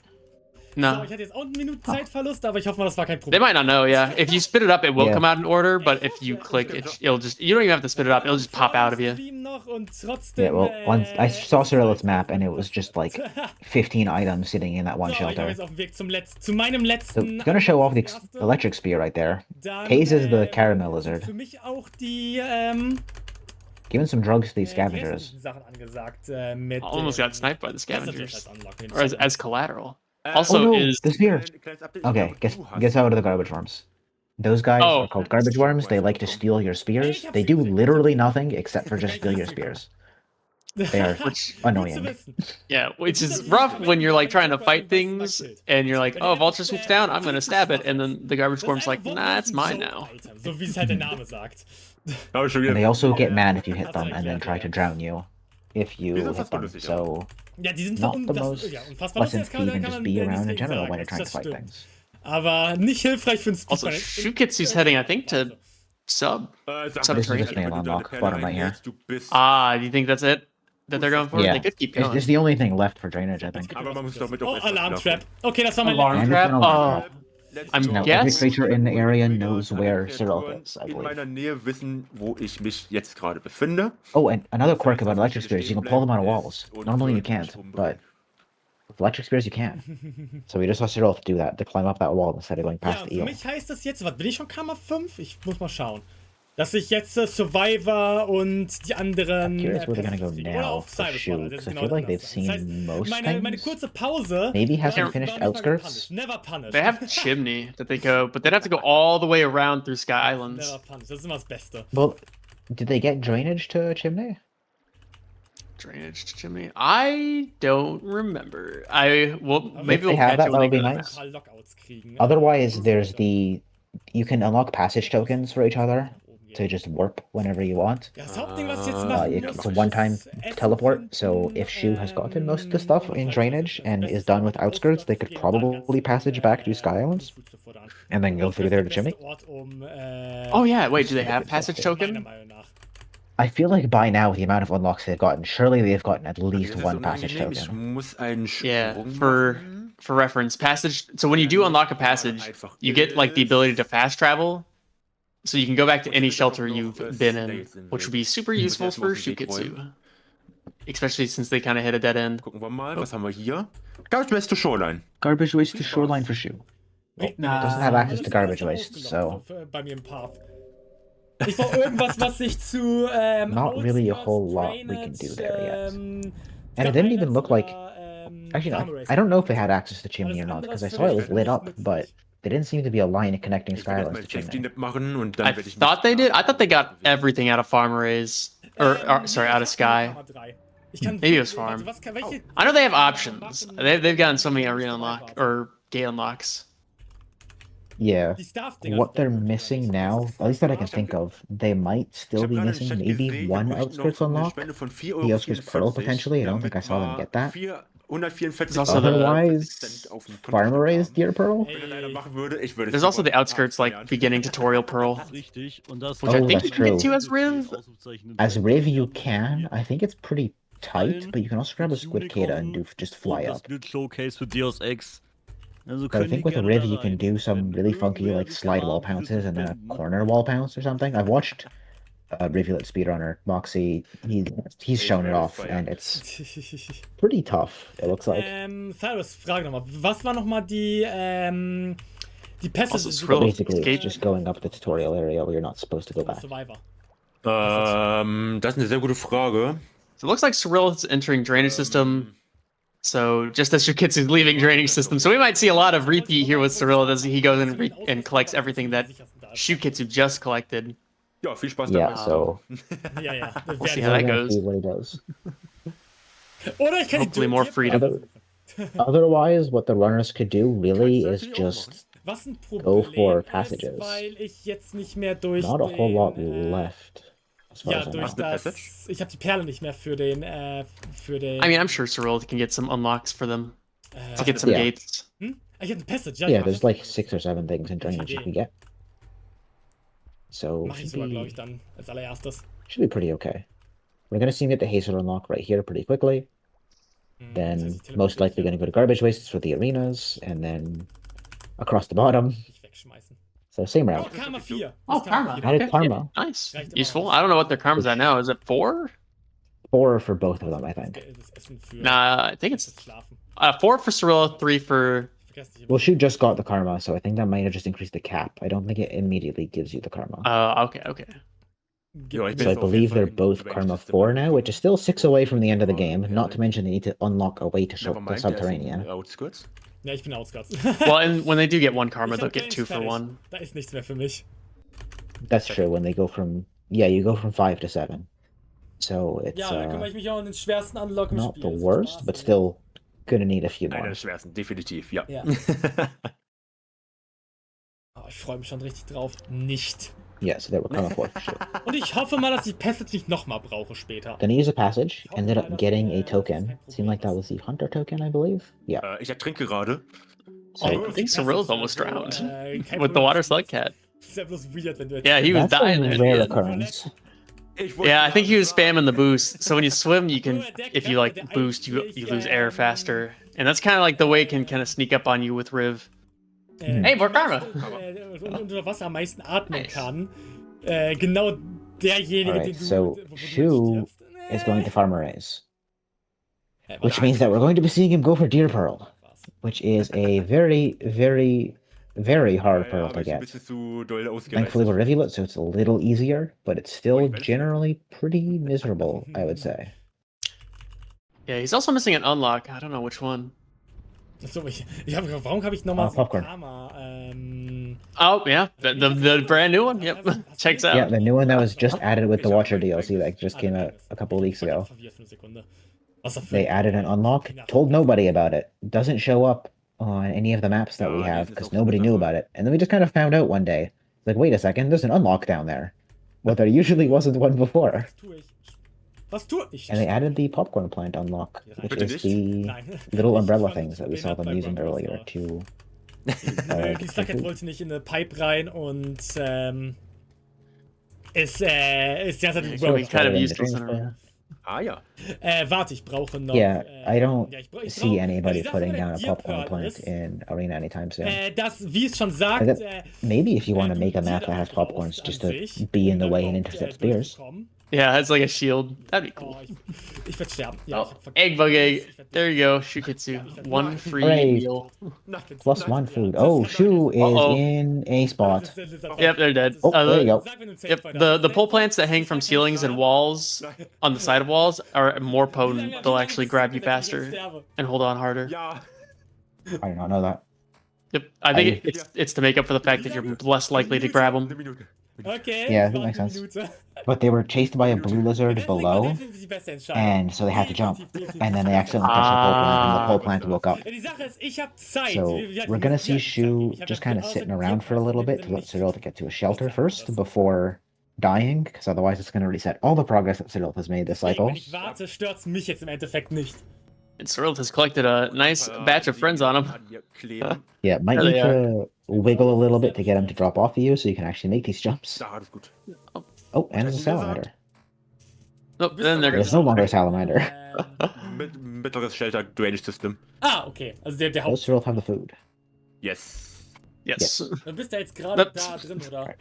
So, No, ich hatte jetzt auch eine Minute Zeitverlust, aber ich hoffe mal, das war kein they Problem. might not know. Yeah, if you spit it up, it will Yeah. come out in order. But if you click it, it'll just. You don't even have to spit it up. It'll just pop out of you. Stream noch und trotzdem, Yeah, well, once I saw Cyrill's map and it was just like 15 items sitting in that one So, ich bin shelter. jetzt auf dem Weg zu meinem So, letzten. gonna show off the Erste. electric spear right there. Dann, Case is the caramel sind lizard. Für mich auch die, Giving some drugs to these die scavengers. restlichen Sachen angesagt, mit. Almost got sniped by the das ist natürlich scavengers, als Unlock, den or ich- as collateral. Oh Also no, is the spear. Kleines Update, ich Okay, glaube, guess du hast guess out of the garbage worms. Those guys Oh. are called garbage worms. They like to steal your spears. They do literally nothing except for just steal your spears. They are which Gut zu annoying. wissen. yeah, which is rough when you're like trying to fight things and you're like, oh, Vulture swoops down, I'm gonna stab it, and then the garbage Das ist worm's like, einfach nah, it's mine Joke now. Item, so wie es halt der Name sagt. Habe ich schon wieder- And they also get mad if you hit them and then try to drown you if you Wieso hit fast them. lustig, So Ja, die sind not the das, most ja, unfassbar pleasant lustig, das to even just be around in nicht general sagen, when you're trying to das fight stimmt. things. Aber nicht hilfreich für ein Also, Speedrun. ShuuKitsu's heading, I think, to sub. Sag Some mal, training. wenn du da eine Unlock, Perle bottom right here. reinlegst, du bist- Ah, do you think that's it? That they're going for? Yeah, They could keep it's, going. it's the only thing left for drainage, I think. Aber man muss doch mit Oh, auch etwas Alarm schlafen. Trap. Okay, das war mein Alarm And letzter. it's trap? been a while. I'm Now, every guessing. creature in the area knows Alle where Kreaturen Syrilth is, I in believe. meiner Nähe wissen, wo ich mich jetzt gerade befinde. Oh, and another quirk about electric spears, you can pull them out of walls. Normally you can't, but with electric spears you can. So we just saw Syrilth do that, to climb up that wall instead of going Ja, past und the für eel. mich heißt das jetzt, was bin ich schon Karma 5? Ich muss mal schauen. Dass ich jetzt Survivor und die anderen. I'm curious where they're gonna go Passives kriege. Oder now auf for Cybersport, Shu, also das because ist I genau feel like das. they've Das heißt, seen most meine things. kurze Pause. Maybe war- hasn't war finished nicht mal Outskirts? gepunish. Never punish. They have Chimney that they go, but they'd have to go all the way around through Sky Islands. Never punish. Das ist immer das Beste. Well, did they get drainage to Chimney? Drainage to Chimney? I don't remember. Well, maybe they we'll have catch that, it when that would they be go to nice. Ein paar Lockouts kriegen. Otherwise, there's the... You can unlock passage tokens for each other to just warp whenever you want. Ja, das Hauptding, was ich jetzt machen muss, It's a one-time ist Essen teleport, so finden, if Shu has gotten most of the stuff in drainage and is done with outskirts, they could probably passage back to Sky Islands and then go through there to Chimney. Oh yeah, wait, do they have passage Meiner token? Meinung nach. I feel like by now, with the amount of unlocks they've gotten, surely they've gotten at least Das ist one passage unangenehm. Ich token. muss einen Yeah, Sprung for machen. reference, passage. So when you do unlock a passage, you get like the ability to fast travel, so you can go back to any shelter you've been in, which would be super useful for ShuuKitsu, especially since they kind of hit a dead end. Gucken wir mal, was haben wir hier? Garbage West to Shoreline. Garbage waste to shoreline for Shu. Doesn't have access to garbage waste, so Bei mir im Path. Ich brauche irgendwas, was sich zu. Not really a whole lot we can do there yet. And it didn't even look like... Actually, no, I don't know if they had access to Chimney or not, because I saw it was lit up, but there didn't seem to be a line connecting Ich werde Skylands mein to Chimney. Safety Net machen und I dann werde ich mich thought they did. I thought they got everything out of farm arrays, or sorry, out of Sky. Maybe it was farm. Welche, Oh, I know they have options. They've gotten so many arena unlock or gate unlocks. Yeah. Die Staff-Dinger What sind they're dann missing nicht now, so at least that I can Ich hab think ge- of, they might Ich still habe be gerade im missing Chat maybe gesehen, one wir bräuchten outskirts noch eine unlock. Spende von The outskirts Pearl 4,44 potentially. I don't think I damit saw them wir get that. 144 There's also the- Otherwise, auf dem Konto Farmer-raised haben. Deer Pearl? Wenn das einer machen würde, ich würde es There's also super the outskirts, hart like feiern. beginning tutorial Pearl. Richtig. Und das Which I Oh, think that's you can get true. to as Riv. As Riv you can. I think it's pretty tight, but you can also grab a Squid Kata and just fly das up. Glück Showcase für Deus Ex. Also But I think with a Riv you can do some really funky like slide wall pounces and then a corner wall pounce or something. I've watched Rivulet Speedrunner, Moxie, he's shown it off and it's pretty tough, it looks like. Cyrus, Frage nochmal. Was war nochmal die Pässe? Also die- Syrilth Basically, escape. it's just going up the tutorial area where you're not supposed to go back. Survivor. Das ist eine sehr gute Frage. So it looks like Syrilth's entering drainage system. So just as ShuuKitsu's leaving drainage system. So we might see a lot of repeat here with Syrilth as he goes and collects everything that ShuuKitsu just collected. Ja, viel Spaß Yeah, dabei. so Ja, ja. We'll see Werden how that we're gonna goes. see what he does. Oder ich kann Hopefully die more Tierpark freedom. suchen. Otherwise, what the runners could do really is just Was ein Go Problem for ist, passages. weil ich jetzt nicht mehr durch not a whole lot den, left. As far ja, as I durch know. the das. passage? Ich habe die Perle nicht mehr für den. I mean, I'm sure Syrilth can get some unlocks for them to get some Yeah. gates. Ich habe eine Passage. Yeah, there's like 6 or 7 things in drainage you can get. So Mach ich should sogar, glaube ich, be, dann als allererstes. should be pretty okay. We're gonna see him get the haste unlock right here pretty quickly. Das Then heißt, ich most likely teleportiere gonna go to garbage wastes for the arenas, and then across the bottom. dich wegschmeißen. So same Oh, route. Karma 4. Oh, Das Karma. 4. Added Okay, karma. Nice. Reicht immer Useful. noch. I don't know what their karma's at now. Is it 4? 4 for both of them, I think. Das Essen für Nah, I think it's das Schlafen. 4 for Syrilth, 3 for. Ich vergesse dich immer. Well, Shoot just got the karma, so I think that might have just increased the cap. I don't think it immediately gives you the karma. Okay. Ja, ich bin So I jetzt auf jeden believe Fall they're in both Drainage karma System 4 now, angekommen. which is still 6 away from the end of the game. Yeah, Not to mention they need to unlock a way to Never the mind, der ist subterranean. in Outskirts. Ja, ich bin Outskirts. Well, and when they do get 1 karma, Ich they'll hab get Games 2 for fertig. 1. Da ist nichts mehr für mich. That's true. When they go from you go from 5 to 7. So it's Ja, da kümmere ich mich auch um den schwersten Unlock im not Spiel. the Viel worst, Spaß, but ey. still gonna need a few Einer more. der schwersten, definitiv, ja. Ja. Oh, ich freue mich schon richtig drauf. Nicht. Yeah, so they were karma 4 for sure. Und ich hoffe mal, dass ich Passage nicht nochmal brauche später. Gonna use a passage. Ended up getting a token. Seemed like that was the hunter token, I believe. Yeah. Ich ertrinke gerade. Oh, I think Syrilth almost drowned with the Problem. water slug cat. Ist ja bloß weird, wenn du jetzt. Yeah, he was That's dying a there. rare occurrence. Yeah, I think he was spamming the boost. So when you swim, you can, if you like boost, you lose air faster, and that's kind of like the way it can kind of sneak up on you with Riv. Hey, more karma. Unter Wasser am meisten atmen kann. Genau derjenige, Alright, den du. so wofür du Shuu stirbst. is going to farmer raise, which warte. means that we're going to be seeing him go for Deer Pearl, which is a very, very, very hard pearl to Ein get. bisschen zu doll Thankfully, we're ausgereizt. Rivulet, so it's a little easier, but it's still generally pretty miserable, I would say. Yeah, he's also missing an unlock. I don't know which one. Achso, warum habe ich nochmal Popcorn. Karma? Oh yeah, the brand new one. Yep, checks out. Yeah, the new one that was just added with the Watcher DLC that just came out a couple of weeks ago. They added an unlock, told nobody about it, doesn't show up on any of the maps that we have because nobody knew about it. And then we just kind of found out one day, like, wait a second, there's an unlock down there. Well, there usually wasn't one before. Was tue ich? And they added the popcorn plant unlock, which Bitte is nicht? the Nein. little Ich umbrella fand things das that we Problem saw them bei using Rumble earlier war- to. Die Slughead wollte nicht in eine Pipe rein und ist die ganze Zeit So we kind of in used the this dreams in player. Ah ja. warte, ich brauche noch. Yeah, I don't ja, ich see brauch- anybody die Sache putting mit down a der popcorn Deer plant Pearl ist, in Arena anytime soon. dass, wie es schon sagt, Like that- Maybe if you want to du make a die map that Tiere has popcorns brauchst just an to sich, be in the um way and überhaupt, intercept spears. durchzukommen. Yeah, it's like a shield. That'd be cool. Oh, ich werde sterben. Ja, Oh, ich hab vergessen. egg bug egg. Ich werd- There you go, ShuuKitsu. One free Hooray. meal. Plus 1 food. Oh, Shuu is Uh-oh. in a spot. Yep, they're dead. Oh, there you go. Sag, wenn du einen Yep, Safe-Fighter the hast. pole plants that hang from ceilings and walls on the side of walls are more Wie potent. lange- They'll wie lange actually bist grab du you denn, wenn ich jetzt faster sterbe? and hold on harder. Ja. I did not know that. Yep, I think it's to make up for the fact that you're less likely to grab them. Eine Minute. Okay, Yeah, that warte makes eine sense. Minute. But they were chased by a blue lizard Das war below, definitiv die beste Entscheidung. and so they had to jump. Definitiv. And then they accidentally touched the pole plant, and the pole plant woke up. Ja, die Sache ist, ich habe Zeit. So we're gonna see Shu Ich hab just ja kind of außer sitting dir around for a was little in dem bit to Sinne let nicht Syrilth get to a shelter nichts anderes. first before dying, because otherwise it's gonna reset all the progress that Syrilth has made this Deswegen, cycle. wenn ich warte, stört's mich jetzt im Endeffekt nicht. And Syrilth has collected a nice batch of friends on him. Yeah, might There need they to wiggle a little bit to get him to drop off of you so you can actually make these jumps. Da, alles gut. Oh, and there's a salamander. Nope, then they're There's gonna. no longer a salamander. Mittleres Shelter Drainage System. Okay. Also der Does Haupt... Syrilth have the food? Yes. Yes. Du bist ja jetzt gerade Nope. da drin, oder?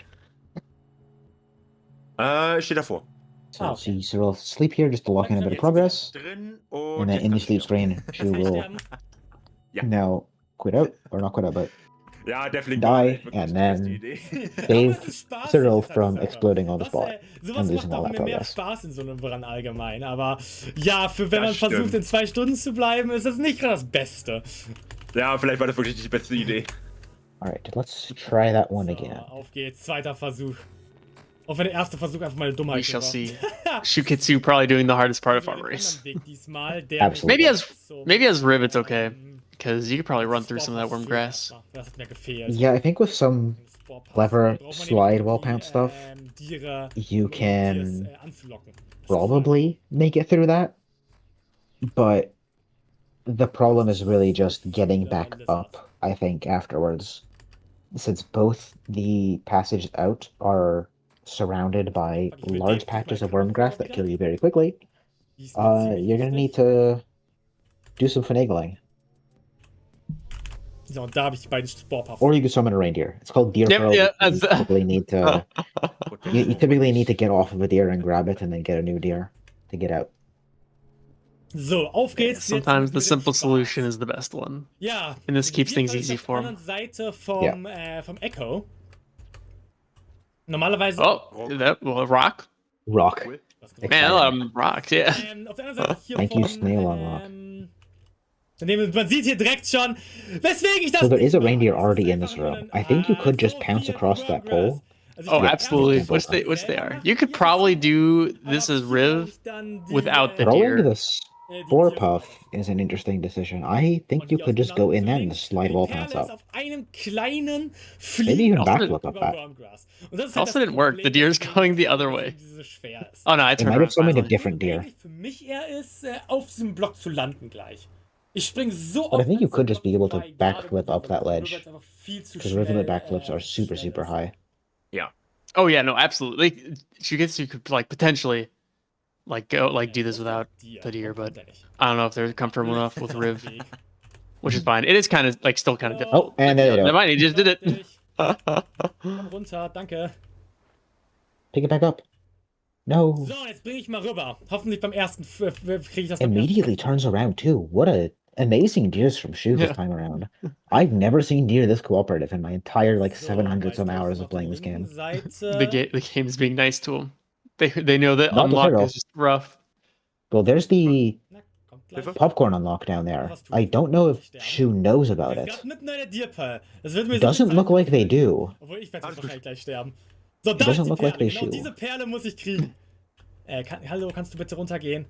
Steht davor. So Ah, see Syrilth sleep here just to lock in a bit of progress, Drin and then in the sleep screen, Shu will Ja. now quit out, or not quit out, but Ja, der Flink Die, war wirklich and die then- beste Idee. save Aber es ist spaßig, Syrilth ist halt from die Sache. exploding on the spot. Sowas and macht losing all auch that mir mehr progress. Spaß in so einem Run allgemein. Aber ja, für wenn Das man versucht, stimmt. in 2 Stunden zu bleiben, ist das nicht gerade das Beste. Ja, vielleicht war das wirklich die beste Idee. Alright, let's try that one So, again. auf geht's, zweiter Versuch. Auch wenn der erste Versuch einfach mal eine Dummheit We shall war. see. ShuuKitsu probably doing the hardest part of Wir our gehen einen race. anderen Weg diesmal, der Absolutely. Maybe as Riv it's okay, because you could probably run through some of that worm grass. Das hat mir gefehlt. Yeah, I think with some clever slide wall pound stuff, Tiere, you um can Tiers, anzulocken. probably make it through that. But the problem is really just getting back up, I think, afterwards. Since both the passages out are surrounded by large patches of worm grass that kill you very quickly, Die ist mir ziemlich you're gonna need wichtig. to do some finagling. So, und da habe ich die beiden Sportpuffs. Or you could summon a reindeer. It's called deer Yep, pearl. yeah, because that's- you typically need to you typically need to get off of a deer and grab it and then get a new deer to get out. So, auf Yeah, geht's. sometimes jetzt the mit dem simple Spaß. solution is the best one. Ja. And this keeps things Jedenfalls easy auf for der 'em. anderen Seite vom Normalerweise. Oh, that well, rock. Rock. Man, a lot of them rocked. Yeah. Auf der anderen Seite hier Thank you, Snail Unlock. Man sieht hier direkt schon, weswegen ich das. So there is a nicht mache. reindeer Das ist already in einfach this nur room. ein- I think you could so just pounce viel across that Wormgrass. pole. Also ich Oh, bin absolutely. ehrlich, Which they are. You could probably do this as Riv without the Throwing deer. the spore puff is an interesting decision. I think you could just go in there and slide wall pounce up. Auf einem kleinen Maybe even Also- backflip up that. Also didn't work. The deer's going the other way. Oh no, I It turned might have around summoned a finally. different deer. Für mich eher ist, auf diesem Block zu landen gleich. Ich spring so But I oft think you an could diesem just be Block able to vorbei, backflip gerade up that weil ledge. es einfach viel zu Because rivulet schnell, backflips are super, schnell super ist. high. Oh yeah, no, absolutely. ShuuKitsu could like potentially like go like do this without the deer, but I don't know if they're comfortable enough with Riv, which is fine. It is kind of like still kind of difficult. Oh, and there they Never go. mind, he just did it. Komm runter, danke. Pick it back up. No. So, jetzt bringe ich mal rüber. Hoffentlich beim ersten kriege ich das beim Immediately turns around too. What a amazing deers from Shu this Yeah. time around. I've never seen deer this cooperative in my entire like So, 700 some weißt du, hours auf of playing der this game. linken Seite- The game is being nice to him. They know that Not the unlock turtle. is just rough. Well, there's the Na, kommt gleich. popcorn unlock down there. I don't know if Shu knows about Jetzt it. gerade mitten in der Deerpal. Das wird mir Doesn't look like they do. Obwohl, ich werde wahrscheinlich gleich sterben. So, da Doesn't ist die look Perle. like they Genau should. diese Perle muss ich kriegen. Hallo, kannst du bitte runtergehen?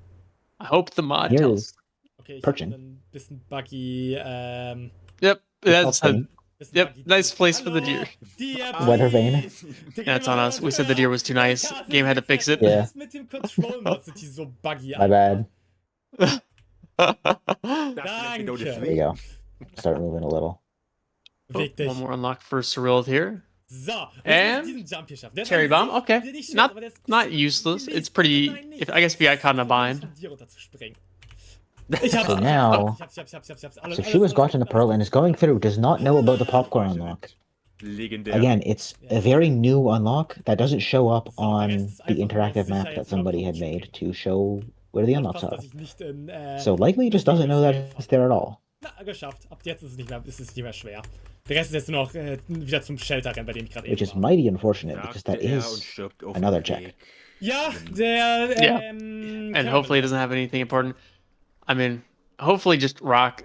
I hope the mod Here tells. is Okay, ich Perching. habe ein bisschen buggy, Yep, that's Okay. bisschen Yep, buggy nice place for the Hallo, deer. Weather vane. That's on us. We said the deer was too nice. Game had to fix it. Yeah. Mit dem Control-Mod sind die so buggy. My bad. Das Danke. genau There you deswegen. go. Start moving a little. Beweg dich. One more unlock for Syrilth here. So, And diesen Jump hier schaffen. Der ist Cherry an Bomb, sich- okay. der nicht schwer, Not aber der ist not bisschen useless. gelegt. It's pretty. Nein, nicht. If I guess if you got caught in a bind. Von dir runterzuspringen. Ich hab's. So now- Ich hab's. So Shu has gotten the pearl and is going through, does not know about the popcorn unlock. Legendär. Again, it's a very new unlock that doesn't show up on the interactive map that somebody had made to show where the unlocks Aufpassen, are. dass ich nicht in, So likely he just doesn't know that it's there at all. Na, geschafft. Ab jetzt ist es nicht mehr schwer. Der Rest ist jetzt nur noch wieder zum Shelter rennen, bei dem ich gerade Which eben is war. mighty unfortunate because that Sagte er und is stirbt auf another dem check. Weg. Ja, der, Yeah. And And hopefully it doesn't have anything important. I mean, hopefully just rock.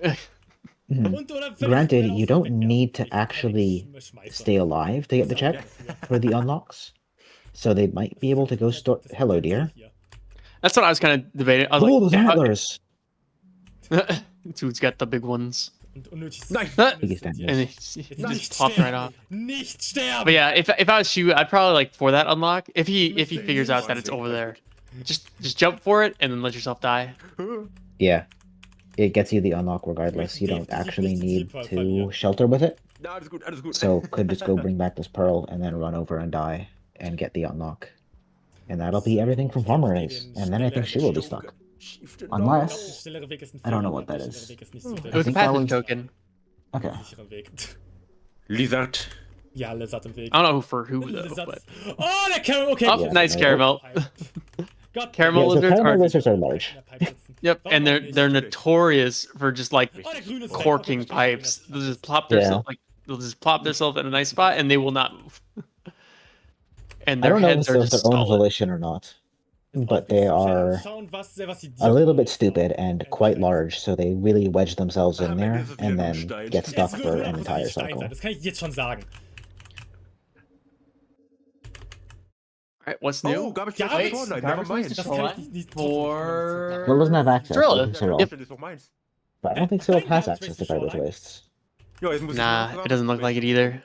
Mhm. Granted, you don't need to actually stay alive to get the check for the unlocks. So they might be able to go store. Hello, dear. That's what I was kind of debating. I was Oh, like, those antlers! Dude's got the big ones. Und unnötig Biggest And antlers. he just popped right off. Nicht sterben! But yeah, if I was Shu, I'd probably like for that unlock. If he figures out that it's over there, just jump for it and then let yourself die. Yeah. It gets you the unlock regardless. You don't actually need to shelter with it. Na, alles gut, alles gut. So could just go bring back this pearl and then run over and die and get the unlock. And that'll be everything from Farmer Race. And then I think she will be stuck. Unless I don't know what that is. It was a think that passive was- token. Okay. Lizard. Ja, Lizard im Weg. I don't know for who though. Lizard. But... Oh, der Caramel. Okay. Oh, Yeah, nice no. caramel. Gott. Caramel Yeah, so lizards caramel are. lizards are large. Yep, and they're notorious for just like Oh, der grüne ist corking weg. pipes. They'll just plop Yeah. themselves they'll just plop themselves in a nice spot and they will not move. And I their don't know if heads it's are of just their own solid. volition or not. But they are Schauen, was sie a little bit stupid and quite large, so they really wedge themselves in there and then get stuck Es wird for an einfach entire ein Stein cycle. sein, das kann ich jetzt schon sagen. Alright, what's Oh, new? garbage Ja, Paper wait, Spotlight, garbage never mind. Das Paper kann ich nicht For- Cyril doesn't have access to Syrilth. Cyril, Yep. Das ist doch meins. but I don't think Cyril has access to Garbage Wastes. Ja, jetzt muss ich Nah, noch it doesn't look like it either.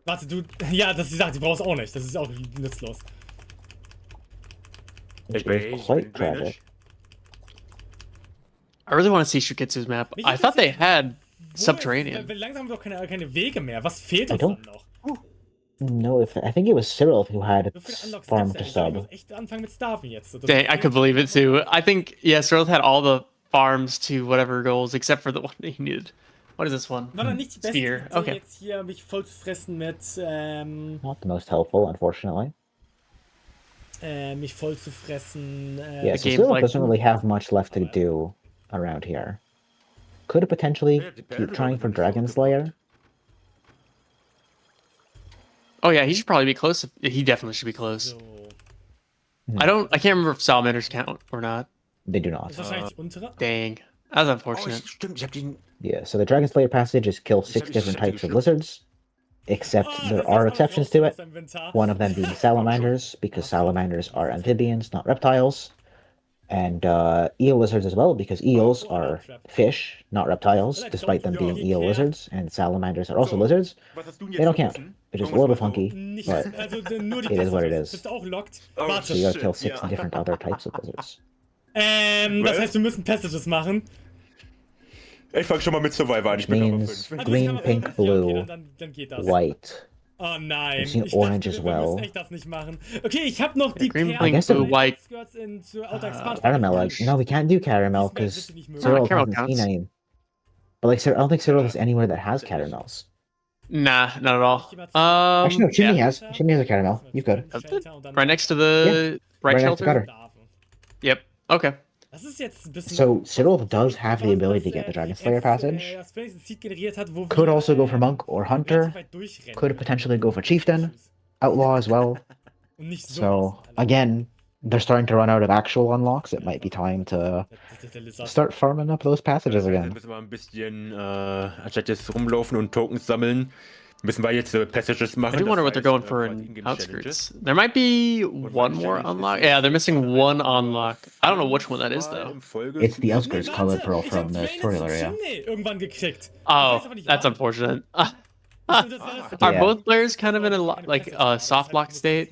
Warte, du. Ja, das ist die Sache, die brauchst du auch nicht. Das ist auch nutzlos. Which is quite tragic. I really want to see ShuuKitsu's map. I thought they had subterranean. Langsam haben wir doch keine Wege mehr. Was fehlt I uns don't- dann noch? No, I think it was Cyril who had So viele Unlocks farm gibt's to ja nicht. Ich sub. muss echt anfangen mit Starven jetzt. Das Dang, ist- I could believe it too. I think, yeah, Syrilth had all the farms to whatever goals except for the one that he needed. What is this one? War dann nicht die beste Spear. Idee, Okay. jetzt hier mich voll zu fressen mit, Not the most helpful, unfortunately. mich voll zu fressen, Yeah, so game, Cyril like- doesn't really have much left to do around here. Could potentially keep trying for Dragon Slayer. Oh yeah, he should probably be close. He definitely should be close. so. I can't remember if salamanders count or not. They do Das not. ist wahrscheinlich die untere. Dang, that's Oh, unfortunate. stimmt, ich hab den. Yeah, so the Dragon Slayer passage is kill 6 different types of lizards, except Ah, there das are ist exceptions alles to raus it. aus dem Inventar. One of them being salamanders, because salamanders are amphibians, not reptiles. And eel lizards as well, because eels are fish, not reptiles, despite them being eel lizards. And salamanders are also lizards. Was hast du They don't count, which is a little bit funky, Nicht, but also nur die it is what it Passages. is. Bist du auch locked? Oh, Warte. so you gotta kill Shit, 6 yeah. different other types of lizards. Das heißt, wir müssen Passages machen. Ich fang schon mal mit Survivor an, ich bin Nummer Means 5. Also, green, das kann man- pink, ja, okay, blue, dann geht das. white. Oh nein. I've seen Ich orange dachte, as wir well. müssen echt das nicht machen. Okay, ich habe noch die green, Perlen- pink, blue, white. Skirts in zu Outer Expansion. Caramel, like, no, we can't do caramel because Cyril caramel hasn't counts. seen any. But like, I don't think Cyril has anywhere that has caramels. Nah, not at all. Actually, no, Chimney Yeah, has. Chimney has a caramel. You could. right next to the right right next to shelter. gutter. Yep. Okay. Das ist jetzt ein bisschen. So Cyril does have the ability to get the Dragon Slayer passage. Das wenigstens Seed generiert hat, wo Could wir, also go for Monk or Hunter. relativ weit durchrennen Could können. potentially go for Chieftain. Outlaw as well. Und nicht So sowas. again, they're starting to run out of actual unlocks. It might be time to Der Lizard. start farming up those passages Dann again. müssen wir ein bisschen, anstatt jetzt rumlaufen und Tokens sammeln, müssen wir jetzt Passages machen. I do wonder what they're going for in outskirts. There might be one more unlock. Yeah, they're missing one unlock. I don't know which one that is though. It's the outskirts Nee, colored warte, pearl ich from hab the Drainage tutorial und area. Chimney irgendwann gekriegt. Oh, Ich weiß aber nicht that's wann. unfortunate. Das war das- Are Yeah. both players kind of in a like a soft lock state?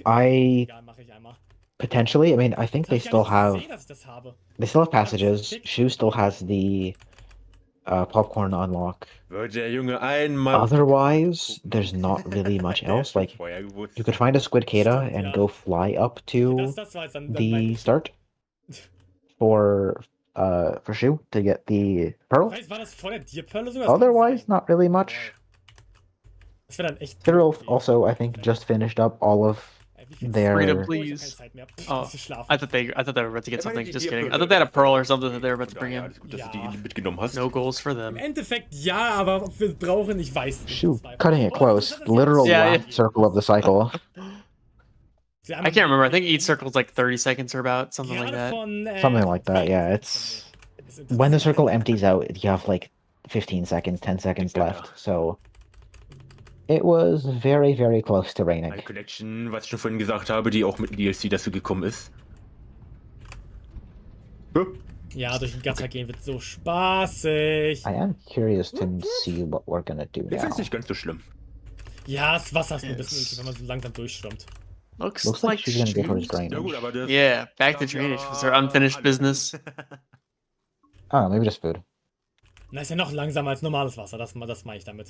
I Ja, mach ich einmal. potentially. I mean, I think they Das hab ich still gar have. nicht gesehen, dass ich das habe. They still have passages. Shu still has the popcorn unlock. Wird der Junge einmal. Otherwise, there's not really much else. Like, you could find a Squid Kata and Yeah. go fly up to Das war jetzt dann the mein- start for Shu to get the pearl. Weiß, war das vor der Dierperle sogar? Das kann Otherwise, sein. not really much. Das wäre dann echt. Cyril also, I think, just finished up all of Wie viel their. Freedom, Oh, ich hab keine please. Zeit mehr. Oh, Ich muss schlafen. I thought they were about to get something. die Just Dierperle- kidding. I thought they had a pearl or something that they were about to bring Ja, in. ist gut, dass du Ja. die mitgenommen hast. No goals for Im them. Endeffekt ja, aber ob wir es brauchen, ich weiß nicht. Shu, Zweifel. cutting it Oh, close. das ist Literal Yeah, last circle of the cycle. Sie haben I can't remember. I think each circle's like 30 seconds or about something like gerade that. von, Something like that, yeah. It's when the circle empties out, you have like 15 seconds, 10 seconds left. So It was very, very close to raining. Eine Collection, was ich schon vorhin gesagt habe, die auch mit dem DLC dazu gekommen ist. Ja, durch den Gatter gehen wird so spaßig. I am curious to see what we're gonna do Ich now. finde es nicht ganz so schlimm. Ja, das Wasser ist ein bisschen eklig, wenn man so langsam durchschwimmt. Looks like she's gonna go for his Ja drainage. gut, aber das... Yeah, back to drainage was their unfinished business. Oh, maybe just food. Na, ist ja noch langsamer als normales Wasser, das meine ich damit.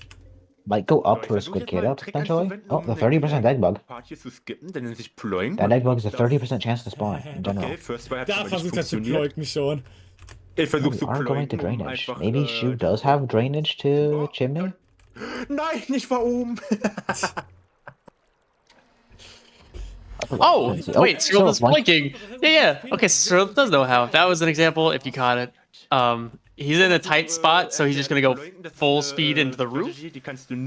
Might go up Aber for a ich versuche squid jetzt mal kid einen up, Trick potentially. anzuwenden, Oh, um the eine 30% egg bug. Part hier zu skippen, der nennt sich Ploying. That egg bug is a 30% chance to spawn, in general. Okay, First Try hat Da schon mal nicht versucht er zu funktioniert. ploiken schon. Ich Oh, versuche we zu are going to ployen, um drainage. einfach... Maybe Shu does have drainage to chimney? Nein, ich war oben. Oh, wait, Syrilth is one. blinking. Yeah. Okay, Syrilth does know how. That was an example if you caught it. He's in a tight spot, so he's just gonna go full speed into the roof,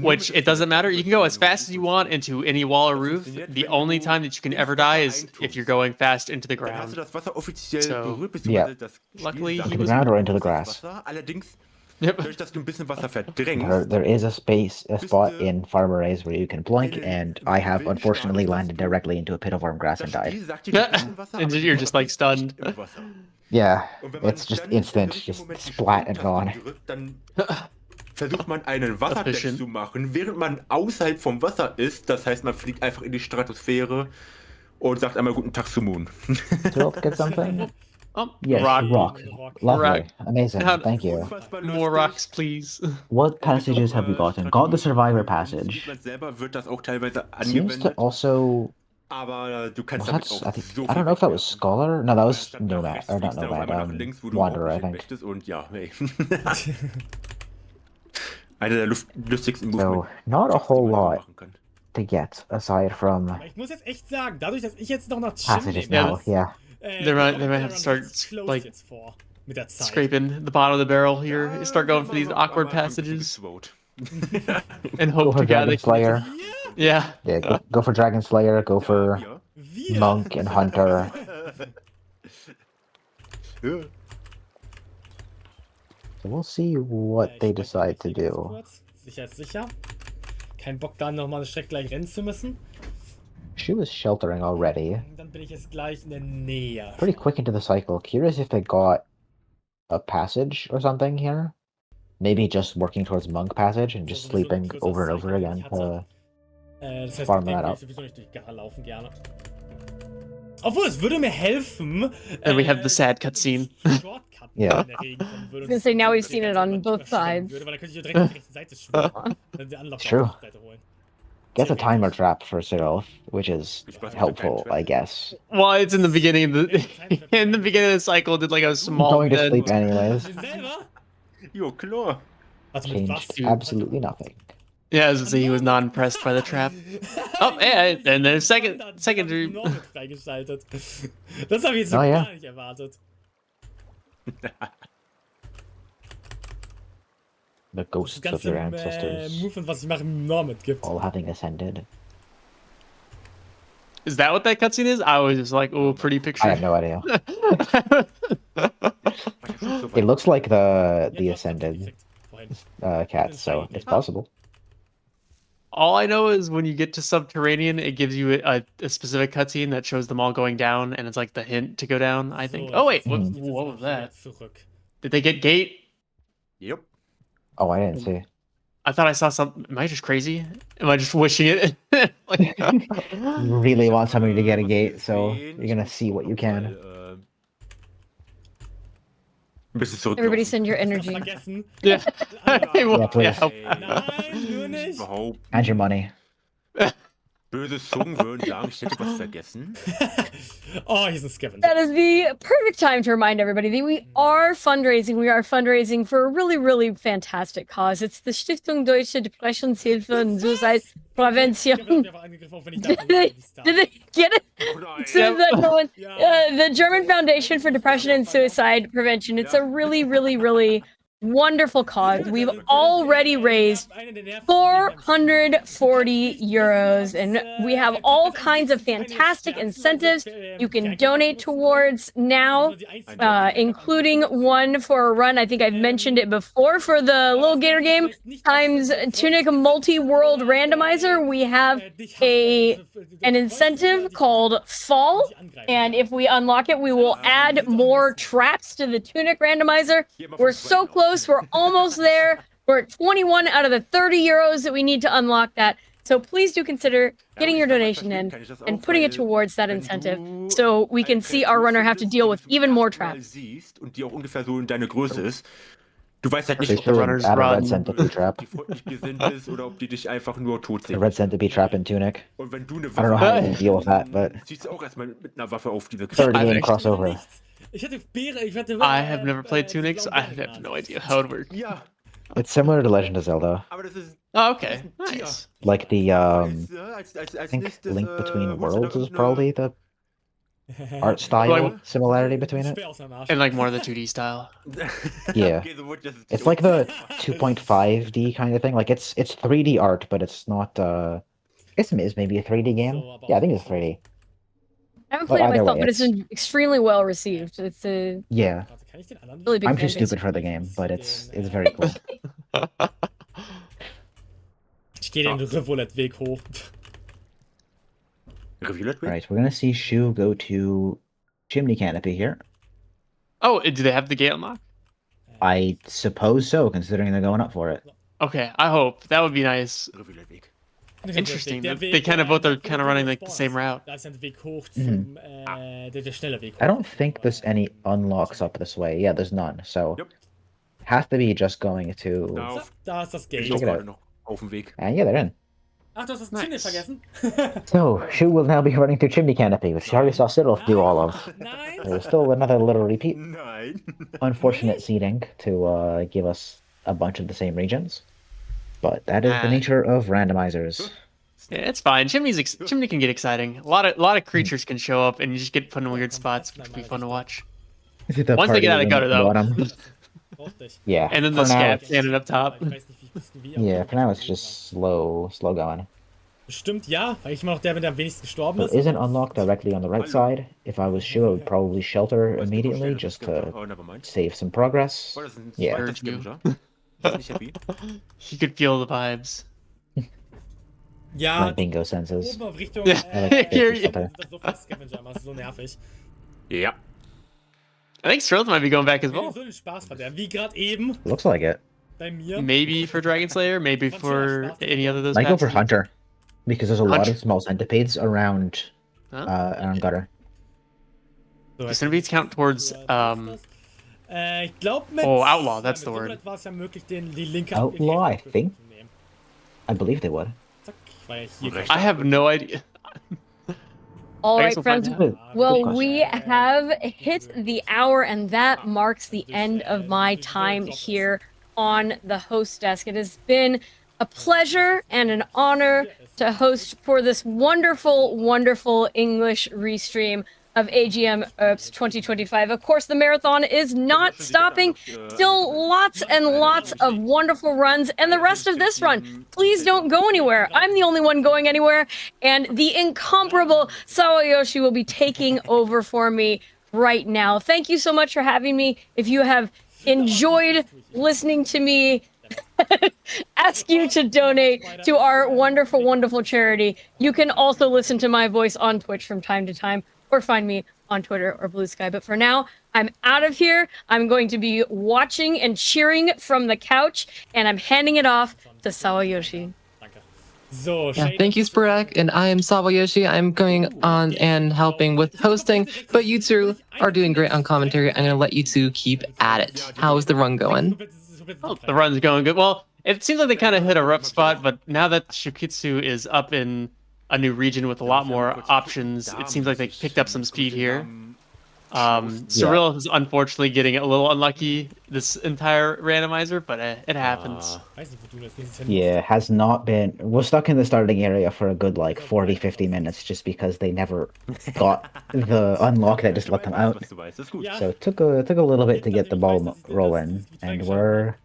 which it doesn't matter. You can go as fast as you want into any wall or roof. The only time that you can ever die is if you're going fast into the Dann hast du ground. das Wasser offiziell So, berührt, yeah. beziehungsweise das Luckily, Spiel he Into the was- ground or into the grass? Allerdings, Yep. dadurch, dass du ein bisschen Wasser verdrängst, There is a spot in Farmer A's where you can blink, and I have unfortunately landed directly into a pit of worm grass and das died. Spiel sagt dir, du bist im Wasser, And aber you're du just like bist stunned. im Wasser. Yeah, Und wenn man it's just dann instant, im richtigen just Moment die splat and gone. Sprungtaste drückt, dann versucht man einen Wasserdash Efficient. zu machen, während man außerhalb vom Wasser ist. Das heißt, man fliegt einfach in die Stratosphäre und sagt einmal guten Tag zu Moon. Syrilth, get something? Oh, Yes, rock. rock. Lovely. Rock. Amazing. How- Thank you. Unfassbar More lustig. rocks, please. What passages have we gotten? Got the Survivor Im passage. Speedrun selber wird das auch teilweise Seems to angewendet, also... aber du kannst Was damit that's, auch I think, so I viel don't know if that was wegwerfen. Scholar? No, that was Statt nach Nomad, rechts or not fliegst du dann auf Nomad, einmal nach links, wo du überhaupt Wanderer, I nicht hin think. möchtest und ja, hey. Einer der lustigsten So, Movements, not a die whole man so lot machen kann. to get, aside from Aber ich muss jetzt echt sagen, dadurch, dass ich jetzt noch nach passages Yeah, now, yeah. They might have to start, like, jetzt vor. Mit der Zeit. Scraping the bottom of the barrel here. Ja, Start going for these am awkward Anfang ein bisschen passages geswot. and Go hope for to God they Dragon can get Slayer. Yeah. Yeah, go for Dragon Slayer, go for Ja, Wir? Monk and Hunter. ja. So we'll see what they decide to do. Kurz. Sicher ist sicher. Kein Bock, da nochmal eine Strecke gleich rennen zu müssen. She was sheltering already. Dann bin ich jetzt gleich in der Nähe. Pretty quick into the cycle. Curious if they got a passage or something here. Maybe just working towards Monk passage and just sleeping over and over again. Das heißt, farm ich that will up. sowieso nicht durch Gatter laufen gerne. Obwohl, es würde mir helfen. And we have the sad cutscene. Shortcut Yeah. in der Regel kommen würde. I was gonna say, now we've seen it on both sides. Würde, weil dann könnte ich direkt auf die rechte Seite schwimmen. Dann den Anlauf auf True. die rechte Seite holen. Gets a timer trap for Syrilth, which is helpful, I guess. Well, it's in the beginning of the in the beginning of the cycle. Did like a small Going to bend. sleep anyways. Den selber? Jo, klar. Warte, mit was? Changed absolutely nothing. Yeah, as I say, he was not impressed by the trap. Oh, yeah, and then second dream. Normal freigeschaltet. Das habe ich jetzt so Oh, ja. gar nicht erwartet. The Das ghosts of ganze their ancestors Movement, was ich mache, im Normal gibt. all having ascended. Is that what that cutscene is? I was just like, oh, pretty picture. I have no idea. It looks like the Ja, du hast ascended gekriegt vorhin. cat, so it's possible. All I know is when you get to Subterranean, it gives you a specific cutscene that shows them all going down, and it's like the hint to go down, I think. So, Oh, wait, jetzt what, geht es what auch was wieder that? Zurück. Did they get gate? Yep. Oh, I didn't see. I thought I saw something. Am I just crazy? Am I just wishing it? Like, You really want somebody to get a gate, so you're gonna see what you can. Weil, ein bisschen zurück. Everybody send your energy. Vergessen. yeah. Yeah, please. Yeah. Nein, nur nicht. Überhaupt. And your money. Böse Zungen würden sagen, ich hätte was vergessen. Oh, hier ist ein Scavenger. That is the perfect time to remind everybody that we are fundraising. We are fundraising for a really, really fantastic cause. It's the Stiftung Deutsche Depressionshilfe und Suicide Prävention. Ich werde einfach angegriffen, auch wenn ich Did dachte, they, das did they get it? Oh nein. So that no one, Ja. the German Foundation for Depression and Suicide Prevention. It's a really, really, really wonderful cause. We've already raised 440 euros, and we have all kinds of fantastic incentives you can donate towards now, including one for a run. I think I've mentioned it before for the Little Gator game times Tunic Multi-World Randomizer. We have an incentive called Fall, and if we unlock it, we will add more traps to the Tunic Randomizer. We're so close. We're almost there. We're at 21 out of the 30 euros that we need to unlock that. So please do consider getting your donation in and putting it towards that incentive so we can see our runner have to deal with even more traps. Du weißt halt nicht, They ob der should runners add a run. red centipede trap. die freundlich gesinnt ist oder ob die dich einfach nur tot A sehen. red centipede trap in Tunic. Und wenn du eine I don't know how you deal with that, but ziehst du auch erstmal mit einer Waffe auf diese third I've game actually- crossover. Ich hatte Beere, ich hatte. I have never played Tunic, so I have no idea how it works. Ja, It's similar to Legend of Zelda. aber das ist Oh, okay, das ist ein Tier. nice. Like the Als I think nächstes, Link Between holst du Worlds da is eine- probably the art style Like- similarity between it. And like more of the 2D style. Yeah. Okay, so wird das- It's like the 2.5D kind of thing. Like it's 3D art, but it's not. I guess it is maybe a 3D game. Yeah, I think it's 3D. I haven't But played it either myself, way, but it's it's- been extremely well received. It's a Yeah, really big I'm fan too base. stupid for the game, but it's very cool. Ich gehe den Revolette-Weg hoch. Revealed All right, we're gonna see Shu go to Chimney Canopy here. Oh, do they have the gate unlock? I suppose so, considering they're going up for it. Okay, I hope. That would be nice. Revealed Weg. Interesting. They kind of both are kind of running like the same route. Da ist ein Weg hoch zum, der schnelle Weg. I don't think there's any unlocks up this way. Yeah, there's none. So Yep. has to be just going to. Da So, auf, da ist das ich Gate. Check it gerade out. noch auf dem Weg. And yeah, they're in. Ach, du hast das Chimney vergessen? So Shu will now be running through Chimney Canopy, which she already saw Syrilth do all of. Nein. There's still another little repeat. Nein. Unfortunate seeding to give us a bunch of the same regions, but that is the Ah. nature of randomizers. Yeah, it's fine. Chimney can get exciting. A lot of creatures can show up, and you just get put in weird spots, which can be fun to watch. The Once they get out of party gutter, though. bottom. Richtig. Yeah. And then the for now, scat standing up top. Ich weiß nicht, wie ich das wie yeah, for now it's just slow going. Bestimmt ja, weil ich immer noch der, der am wenigsten gestorben There ist. is an unlock directly on the right side. If I was Shu, I would probably shelter immediately just to Oh, never mind. save some progress. Oh, das ist ein Yeah. zweiter Scavenger. Das ist nicht happy. You could feel the vibes. Ja, My bingo senses. oben auf Richtung. Ja. Hier- sind das so viele Scavenger, das ist so nervig. Ja. I think Syrilth might be going back as Ich will well. so den Spaß verderben, wie gerade eben Looks like it. bei mir. Maybe for Dragon Slayer, maybe for any other of those. Might go for patches. Hunter, because there's a lot Hunter. of small centipedes around Huh? around gutter. So, Do centipedes count towards ich glaube mit. Oh, Outlaw, that's mit the word. Revolette war es ja möglich, die linke Outlaw, I Abkürzung think. zu nehmen. I believe they would. Zack, weil hier Recht. I have no idea. All I right, guess we'll find friends. out. Well, Good we have hit the hour, and that marks the end of my time here on the host desk. It has been a pleasure and an honor to host for this wonderful, wonderful English restream of AGMHerbst25. Of course, the marathon is not stopping. Still lots and lots of wonderful runs, and the rest of this run. Please don't go anywhere. I'm the only one going anywhere, and the incomparable Sawayoshi will be taking over for me right now. Thank you so much for having me. If you have enjoyed listening to me ask you to donate to our wonderful, wonderful charity, you can also listen to my voice on Twitch from time to time, or find me on Twitter or Blue Sky. But for now, I'm out of here. I'm going to be watching and cheering from the couch, and I'm handing it off to Sawayoshi. Danke. So, Yeah, Shane, thank you, Sporak, and I am Sawayoshi. I'm going on and helping with hosting, but you two are doing great on commentary. I'm going to let you two keep at it. How is the run going? Oh, the run's going good. Well, it seems like they kind of hit a rough spot, but now that ShuuKitsu is up in a new region with a lot more options, it seems like they picked up some speed here. Syrilth is unfortunately getting a little unlucky this entire randomizer, but it happens. Yeah, has not been. We're stuck in the starting area for a good like 40, 50 minutes just because they never got the unlock that just let them out. So it took a little bit to get the ball rolling, and we're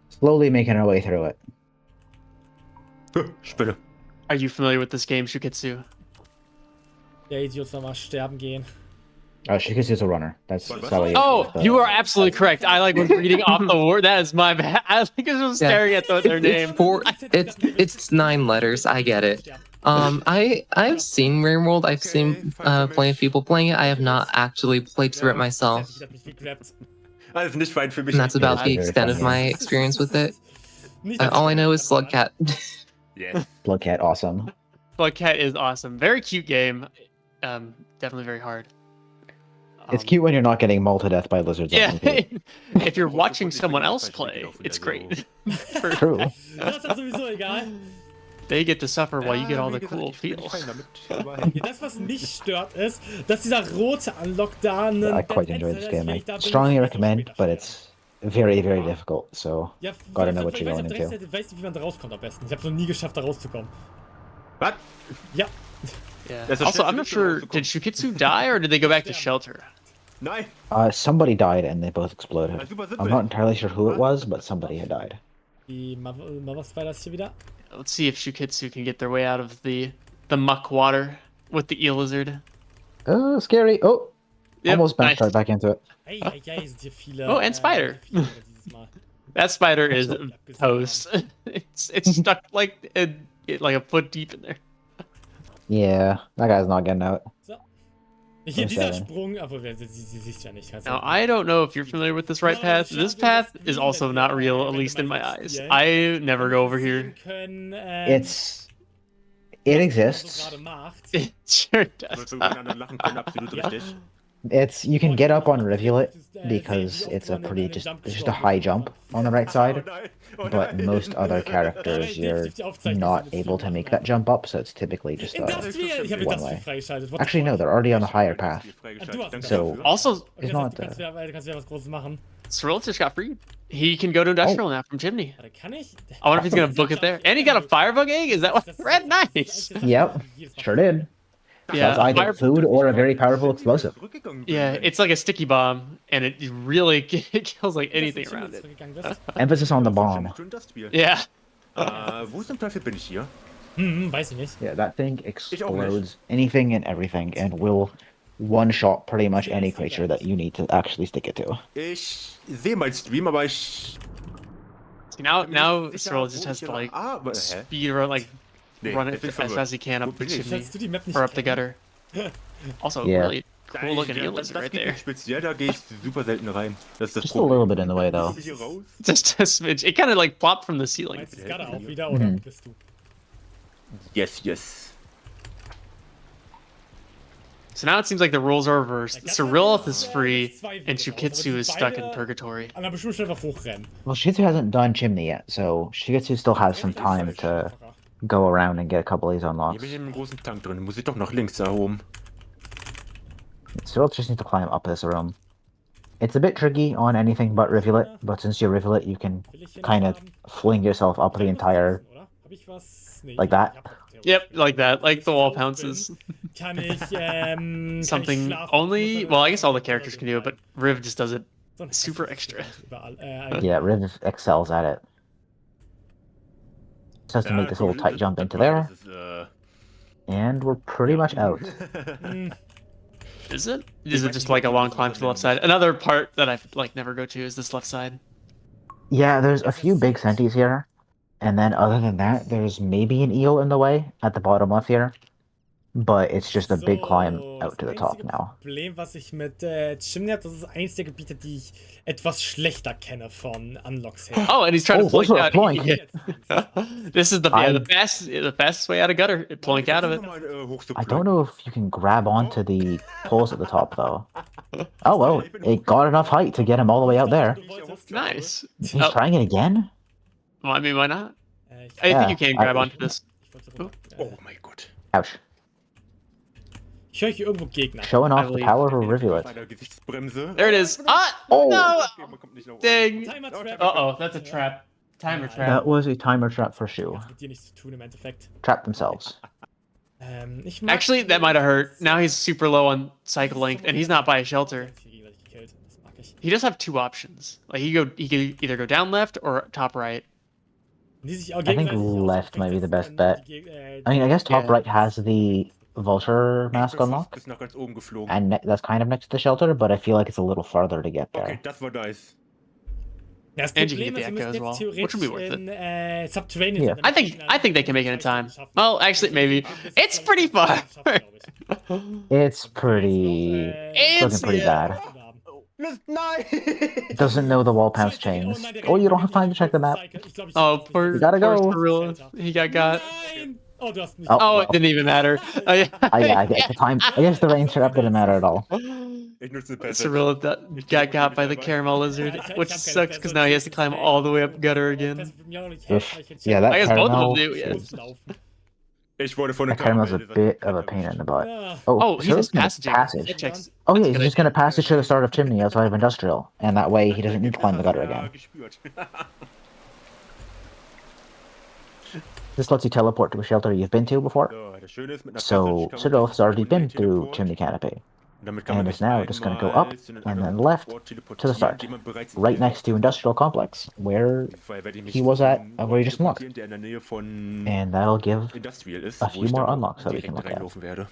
slowly making our way through it. Spinne. Are you familiar with this game, ShuuKitsu? Der Idiot soll mal sterben gehen. Oh, ShuuKitsu's a runner. That's how he Oh, you are absolutely correct. I like was reading off the word. That is my bad. I think I was staring at their name. It's 9 letters. I get it. I've seen Rainworld. I've seen plenty of people playing it. I have not actually played through it myself. Alles nicht weit für mich. And that's about the extent of my experience with it. All I know is Slugcat. Yeah. Slugcat, awesome. Slugcat is awesome. Very cute game. Definitely very hard. It's cute when you're not getting mauled to death by lizards. Yeah. If you're watching someone else play, it's great. True. Das ist sowieso egal. They get to suffer while you get all the cool feels. Das, was mich stört, ist, dass dieser rote Unlock da... I quite enjoy this game. I strongly recommend, but it's very, very difficult, so gotta know what you're going into. Ich weiß nicht, wie man da rauskommt am besten. Ich habe noch nie geschafft, da rauszukommen. What? Ja. Yeah. Also, I'm not sure, did ShuuKitsu die or did they go back to shelter? Nein. Somebody died and they both exploded. I'm not entirely sure who it was, but somebody had died. Was war das hier wieder? Let's see if ShuuKitsu can get their way out of the muck water with the eel lizard. Oh, scary. Oh, Yep, almost bounced nice. right back into it. Sind hier viele, Oh, and spider. That spider is toast. It's stuck like a foot deep in there. Yeah, that guy's not getting out. So. Hier dieser Seven. Sprung, aber sie siehst ja nicht. Now, I don't know if you're familiar with this right path. This path is also not real, at least in my eyes. I never go over here. It exists. It sure does. You can get up on Rivulet because it's it's just a high jump on the right side, but most other characters you're not able to make that jump up, so it's typically just one way. Actually, no, they're already on the higher path. So Also, it's not. Syrilth just got freed. He can go to Industrial now from Chimney. Kann ich? I wonder if he's gonna book it there. And he got a firebug egg. Is that what? Red, nice. Yep, sure did. Yeah, That's either food or a very powerful explosive. Yeah, it's like a sticky bomb, and it really kills like anything around it. Emphasis on the bomb. Yeah. Wo zum Teufel bin ich hier? Weiß ich nicht. Yeah, that thing explodes anything and everything and will one-shot pretty much any creature that you need to actually stick it to. Ich sehe mein Stream, aber ich... See, now Syrilth just has to like speed run, like run it as fast as he can up the chimney or up the gutter. Also, really cool looking eel lizard right there. Speziell, da gehe ich super selten rein. Das ist das Just a little bit in the way, though. Just a smidge. It kind of like plopped from the ceiling. Meinst du gerade auch wieder, oder bist du? Yes, yes. So now it seems like the rules are reversed. Syrilth is free, and ShuuKitsu is stuck in purgatory. An einer bestimmten Stelle einfach hochrennen. Well, ShuuKitsu hasn't done Chimney yet, so ShuuKitsu still has some time to go around and get a couple of these Hier unlocks. bin ich in einem großen Tank drin. Muss ich doch nach links da oben. Syrilth just needs to climb up this room. It's a bit tricky on anything but Rivulet, but since you're Rivulet, you can kind of fling yourself up the entire... like that. Yep, like that, like the wall pounces. Kann ich, Something only, well, I guess all the characters can do it, but Riv just does it super extra. Yeah, Riv excels at it. Just has to make this little tight jump into there, and we're pretty much out. Is it? Is it just like a long climb to the left side? Another part that I like never go to is this left side. Yeah, there's a few big senties here, and then other than that, there's maybe an eel in the way at the bottom left here. But it's just a big climb out to the top now. Das Problem, was ich mit Chimney habe, das ist eins der Gebiete, die ich etwas schlechter kenne von Unlocks her. Oh, and he's trying to those plink are out. ploink. This is the fastest way out of gutter. Ploink out of it. I don't know if you can grab onto the poles at the top, though. Oh, well, it got enough height to get him all the way out there. Nice. He's trying it again? Well, I mean, why not? I think you can grab onto this. Oh my God. Ouch. Ich höre hier irgendwo Gegner. Showing I off the believe- power of a rivulet. Bei der Gesichtsbremse. There it is. Ah! Oh. No! Okay, man kommt nicht nach oben. Dang. Timer Trap. Uh-oh, that's a trap. Timer trap. That was a timer trap for Shu. Hat mit dir nichts zu tun im Endeffekt. Trapped themselves. Ich mag Actually, that might have hurt. Now he's super low on cycle length, and he's not by a shelter. Das mag ich. He does have two options. Like he could either go down left or top right. Die sich auch I think gegenseitig left might be the best bet. Die I mean, I guess top Yeah. right has the vulture mask Ich bin fast unlock, bis nach ganz oben geflogen. and that's kind of next to the shelter, but I feel like it's a little farther to get Okay, there. das war nice. Ja, das And you Problem get ist, the wir echo müssen as jetzt well, which would be theoretisch worth in Subterranean Yeah. sein, I think they can make it in time. Well, actually, maybe. It's pretty far. It's pretty... It's looking pretty bad. Nein! Doesn't know the wall paths changed. Oh, you don't have time to check the map. Oh, poor, You gotta poor go. Syrilth. He got. Nein! Oh, du hast mich. Oh. Oh, it didn't even matter. Oh, yeah. I guess the time. I guess the rain trap didn't matter at all. Ich nutze Passage. Syrilth got by the caramel lizard, which sucks because now he has to climb all the way up gutter again. Oof. Yeah, that I guess both caramel. of them do. Yeah. Ich wurde von der That caramel's a Karamell- bit of a pain in the butt. Oh, Oh, he has Syrilth's gonna passage. passage. That checks. Oh yeah, That's he's good just gonna passage to the start of chimney outside of industrial, and that way he doesn't need to climb the gutter Ja, again. gespürt. This lets you teleport to a shelter you've been to before. So, das Schöne ist, mit einer So Passage kann man Syrilth has already sich been ohne through Teleport- chimney canopy, Damit kann man and is sich now just gonna go up einmal zu einem and anderen then left Ort to the teleportieren, start, den man bereits right gesehen next to industrial complex, where hat. Vorher werde ich mich he was at, zu einem where he Ort just unlocked. teleportieren, der in der Nähe von and that'll give Industrial ist, a wo few ich more dann auch unlocks that we can direkt look at. reinlaufen werde.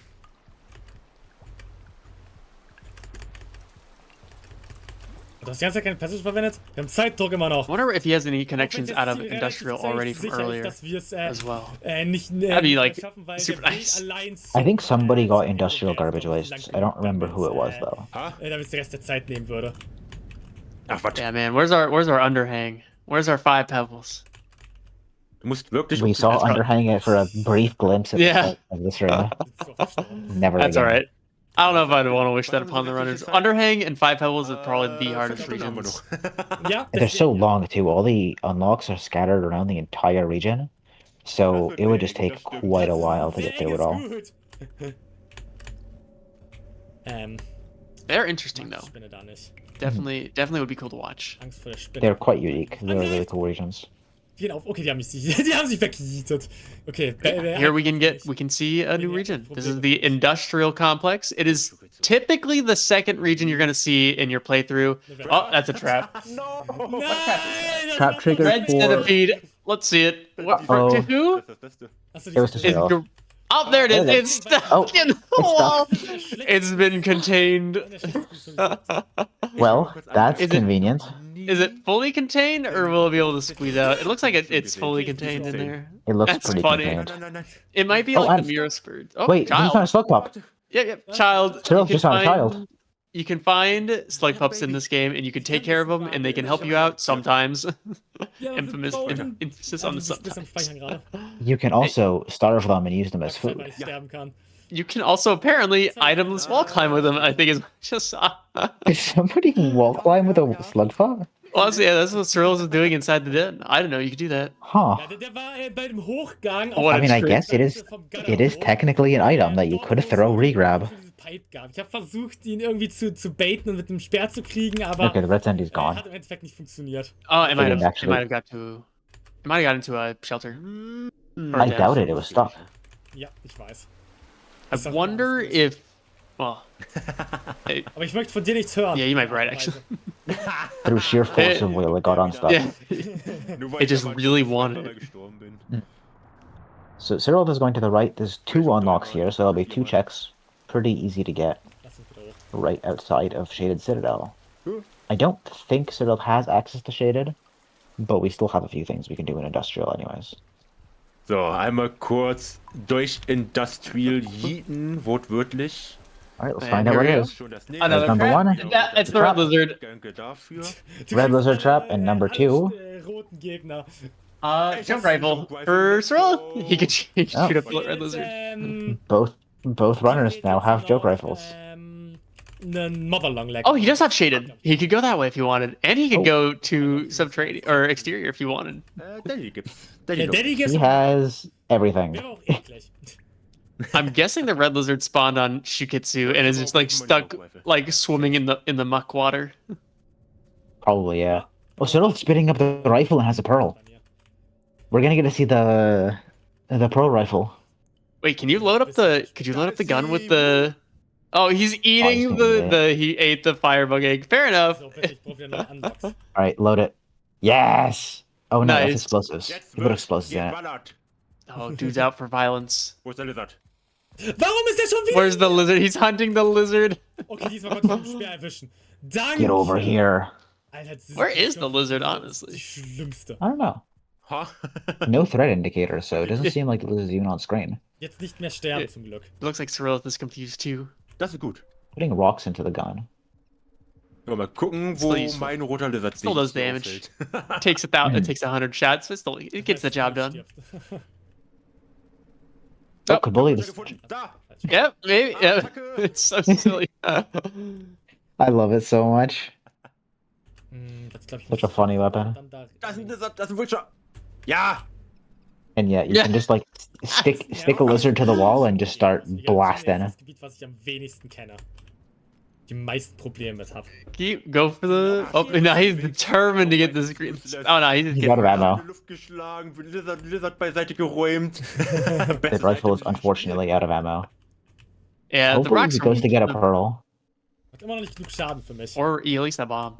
Du hast die ganze Zeit keine Passage verwendet? Wir haben Zeitdruck immer noch. I wonder if he has any Auch connections wenn out das of Ziel industrial relativ already from sicher ist, earlier dass wir es, as well. nicht That'd be, like, schaffen, weil super der Weg nice. allein I think somebody got zu- industrial garbage lang wastes. I don't remember who it was though. damit es den Rest der Zeit nehmen würde. Ach, warte. Yeah, man. Where's our underhang? Where's our 5 pebbles? Du musst wirklich... We saw That's right. underhang it for a brief glimpse at the Yeah. start of this room. Das ist doch verstorben. Never That's again. alright. I don't know if I'd want to wish that upon the runners. Underhang and 5 pebbles is probably the hardest Viertel haben wir regions. noch. Ja, They're so long too. All the unlocks are scattered around the entire region, so it would just take quite a while to get through it all. They're interesting though. Spinne da nicht. Definitely would be cool to watch. Angst vor der Spinne. They're quite unique. They're really cool regions. Die gehen auf. Okay, die haben sich verkietet. Okay. Here we can see a new region. This is the industrial complex. It is typically the second region you're gonna see in your playthrough. Oh, that's a trap. Nein! Trap trigger Red for. centipede. Let's see it. What for, Uh-oh. to who? Das ist das Beste. Achso, It was to Is Syrilth. your- Oh, there it is. There it It's is. stuck Oh, in the wall. It's been contained. Well, that's Is it- convenient. Is it fully contained, or will it be able to squeeze out? It looks like it's fully contained in there. It looks That's pretty funny. contained. Nein, nein, nein. It might be Oh, like and- the mirror spurt. Oh, Wait, he found a child. slug pup. Yeah, child. Syrilth You can just found a find- child. You can find slug pups in this game, and you can take care of them, and they can help you out sometimes. Infamous emphasis on the sometimes. You can also starve them and use them as food. Weil ich sterben kann. You can also apparently itemless wall climb with them. I think is just. Is somebody wall climb with a slug pup? Honestly, yeah, that's what Syrilth is doing inside the den. I didn't know you could do that. Huh. Ja, der war bei dem Hochgang. What I mean, I trick. guess it is technically an item that you could throw regrab. Ich habe versucht, ihn irgendwie zu baiten und mit dem Speer zu kriegen, aber Okay, the red sand is gone. hat im Endeffekt nicht funktioniert. Oh, it might have. actually- It might have got into a shelter. Or I dead. doubt it. It was stuck. Ja, ich weiß. I wonder if. Well, Aber ich möchte von dir nichts hören. yeah, you might be right actually. Through sheer force of will, it got unstuck. Yeah. Nur weil It ich just damals really schon wanted dabei it. gestorben bin. So Syrilth is going to the right. There's 2 unlocks here, so there'll be 2 checks. Pretty easy to get Lass uns bitte hoch. right outside of Shaded Citadel. I don't think Syrilth has access to Shaded, but we still have a few things we can do in Industrial anyways. So, einmal kurz durch Industrial yeeten, wortwörtlich. Alright, let's And find out here what we it go. is. Schon das Another Number trap. one. It's the red lizard. Danke dafür. Red Lizard Trap, and number 2. Roten Gegner. Jump rifle for Syrilth. He could shoot Oh. a red lizard. Both runners now have joke rifles. Nen Motherlong Leg. Oh, he does have shaded. He could go that way if he wanted, and he could Oh. go to subterranean or exterior if he wanted. Daddy gibt's. Der Daddy Daddy He ist has everything. wäre auch eklig. I'm guessing the red lizard spawned on ShuuKitsu and is just like stuck, like swimming in the muck water. Probably, yeah. Oh, Syrilth's spitting up the rifle and has a pearl. We're gonna get to see the pearl rifle. Wait, can you load up the? Could you load up the gun with the? Oh, he's eating he ate the firebug egg. Fair enough. All right, load it. Yes. Oh no, Nice. that's explosives. You put explosives in it. Oh, dude's out for violence. Wo ist der Lizard? Warum ist der schon wieder? Where's the lizard? He's hunting the lizard. Okay, diesmal konnte ich den Speer erwischen. Danke. Get over here. Alter, das Where is doch the lizard, das honestly? Schlimmste. I don't know. Huh? No threat indicator, so it doesn't seem like the lizard's even on screen. Jetzt nicht mehr sterben, zum Glück. It looks like Syrilth is confused too. Das ist gut. Putting rocks into the gun. Mal gucken, wo mein roter Lizard Still does damage. Takes 100 shots, but still it gets the job done. Oh, Kabuli. Da! Yep, maybe. Yeah, it's so silly. I love it so much. Das glaub ich Such a funny weapon. Da ist ein Lizard, da ist ein Witcher! Ja! And yet you can just like stick a lizard to the wall and just start blasting. Das Gebiet, was ich am wenigsten kenne. Die meisten Probleme mit habe. Go for the. Oh, now he's determined to get this green. Oh no, he's He's out of ammo. Luft geschlagen, Lizard beiseite geräumt. The rifle is unfortunately out of ammo. Yeah, the Hopefully rocks he goes to get a pearl. Hat immer noch nicht genug Schaden für mich. Or at least a bomb.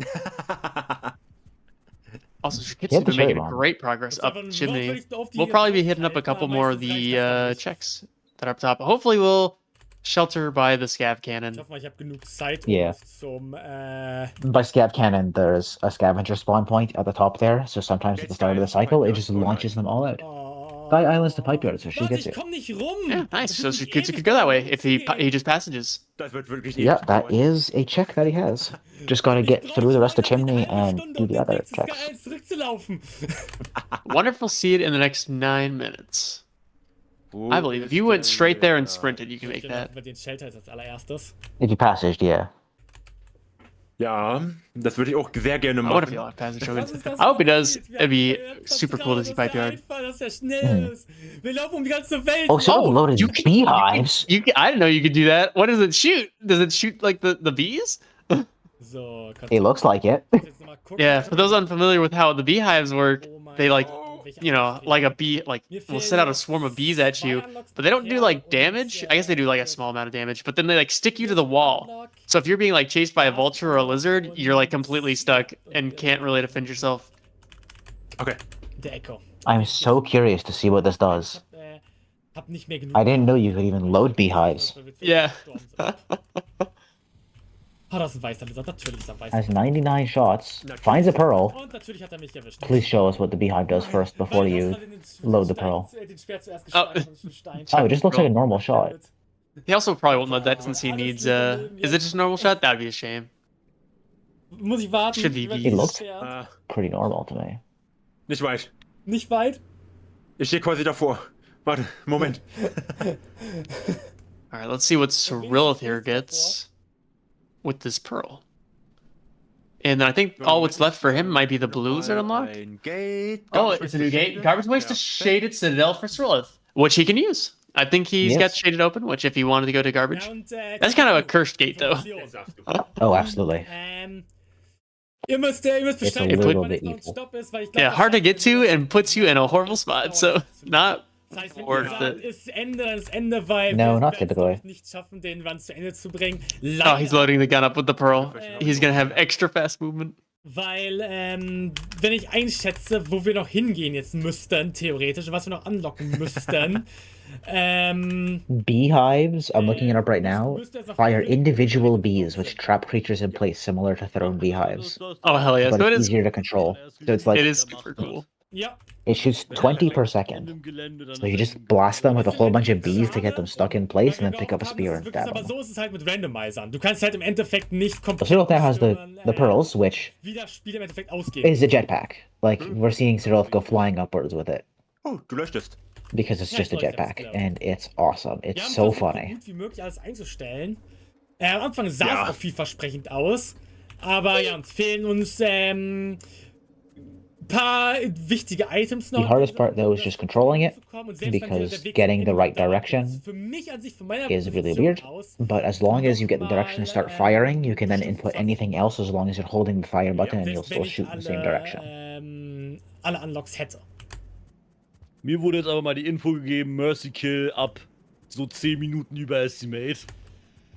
Also, Yeah, ShuuKitsu's the been making cherry bomb. great progress up Einfach chimney. notwendig auf die We'll probably be hitting up a couple more of the checks that are up top. Hopefully, we'll shelter by the scav Ich cannon. hoffe mal, ich habe genug Zeit, Yeah. zum By scav cannon, there's a scavenger spawn point at the top there, so sometimes at the start of the cycle, it just launches them all out. Sky Island's the pipe yard, so she Warte, gets ich it. komm nicht rum! Yeah, nice. So Das wird ShuuKitsu ewig could go that way dauern. if he just passages. Das wird wirklich Yeah, ewig that dauern. is a check that he has. Just gotta get through the rest of Chimney and do the other checks. Zurückzulaufen. Wonderful seed in the next 9 minutes. Wo I believe if ist you went der straight there and Lizard? sprinted, you can make Dann that. machen wir den Shelter jetzt als allererstes. If you passaged, yeah. Ja, das würde ich auch sehr gerne I wonder if machen. he'll have passage Was tokens. ist das I hope he für ein does. Lied? It'd be Wir super vertrauen, cool to see dass er Pipe Yard. einfach, dass er schnell ist. Wir laufen um die ganze Welt. Oh, so loaded you beehives. I didn't know you could do that. What does it shoot? Does it shoot like the bees? So, It looks like it. jetzt noch mal gucken. Yeah, for those unfamiliar with how the beehives work, they like, you know, like a bee, like will send out a swarm of bees at you, but they don't do like damage. I guess they do like a small amount of damage, but then they like stick you to the wall. So if you're being like chased by a vulture or a lizard, you're like completely stuck and can't really defend yourself. Okay. Der Echo. I'm so curious to see what this does. Hab nicht mehr genug. I didn't know you could even load beehives. Yeah. Oh, das ist ein weißer Lizard. Natürlich ist er ein weißer. Has 99 shots, finds a pearl. Und natürlich hat er mich erwischt. Please show us what the beehive does first before Weil you das hat den load the Stein- pearl. Den Speer zuerst Oh. geschlagen und den Stein. Oh, it just looks like a normal shot. He also probably won't let that since he needs, is it just a normal shot? That'd be a shame. Muss ich warten? Should be über It dieses looks- Schwert? Pretty normal to me. Nicht weit. Nicht weit? Ich stehe quasi davor. Warte, Moment. Alright, let's see what Syrilth here gets with this pearl. And then I think all what's left for him might be the blue lizard unlocked. Ein Gate. Oh, it's a new gate. Garbage waste to shaded citadel for Syrilth, which he can use. I think he's got Yes. shaded open, which if he wanted to go to garbage. Ja, und, That's kind of a cursed gate, though. Oh, absolutely. Ihr müsst It's a beschreiben, little wann bit es noch evil. Stopp ist, weil ich glaub, Yeah, das hard to schafft get ihr to nicht. and puts you in a horrible spot. So not Das heißt, wenn ihr worth sagt, it. ist Ende, dann ist Ende, weil No, wir not werden es, typically. glaub ich, nicht schaffen, den Run zu Ende zu bringen. Oh, he's Leider. loading the gun up with the pearl. He's gonna have extra fast movement. Weil, wenn ich einschätze, wo wir noch hingehen jetzt müssten, theoretisch, was wir noch anlocken müssten, Beehives, I'm looking it up right now, fire individual bees which trap creatures in place similar to thrown beehives. Oh hell yeah! But So it it's is. easier to control. So it's like, It is super cool. ja, it shoots 20 per second. So you just blast them with a whole bunch of bees to get them stuck in place and then pick up a spear and stab aber them. so ist es halt mit Randomizern. Du kannst halt im Endeffekt nicht komplett Syrilth now has the zerstören, pearls, which wie das Spiel im Endeffekt ausgeht. is a jetpack. Like, we're seeing Syrilth go flying upwards with it. Oh, du leuchtest. Because it's just a jetpack, and it's awesome. Wir It's haben so versucht, funny. so gut wie möglich alles einzustellen. Am Anfang sah Ja. es auch vielversprechend aus. Aber ja, uns fehlen uns paar wichtige Items noch. The hardest part, though, is just controlling it, because getting the right direction is really weird. But as long as you get the direction to start firing, you can then input anything else as long as you're holding the fire button and you'll still shoot in the same direction. Alle Unlocks hätte. Mir wurde jetzt aber mal die Info gegeben, Mercy Kill ab so 10 Minuten über Estimate.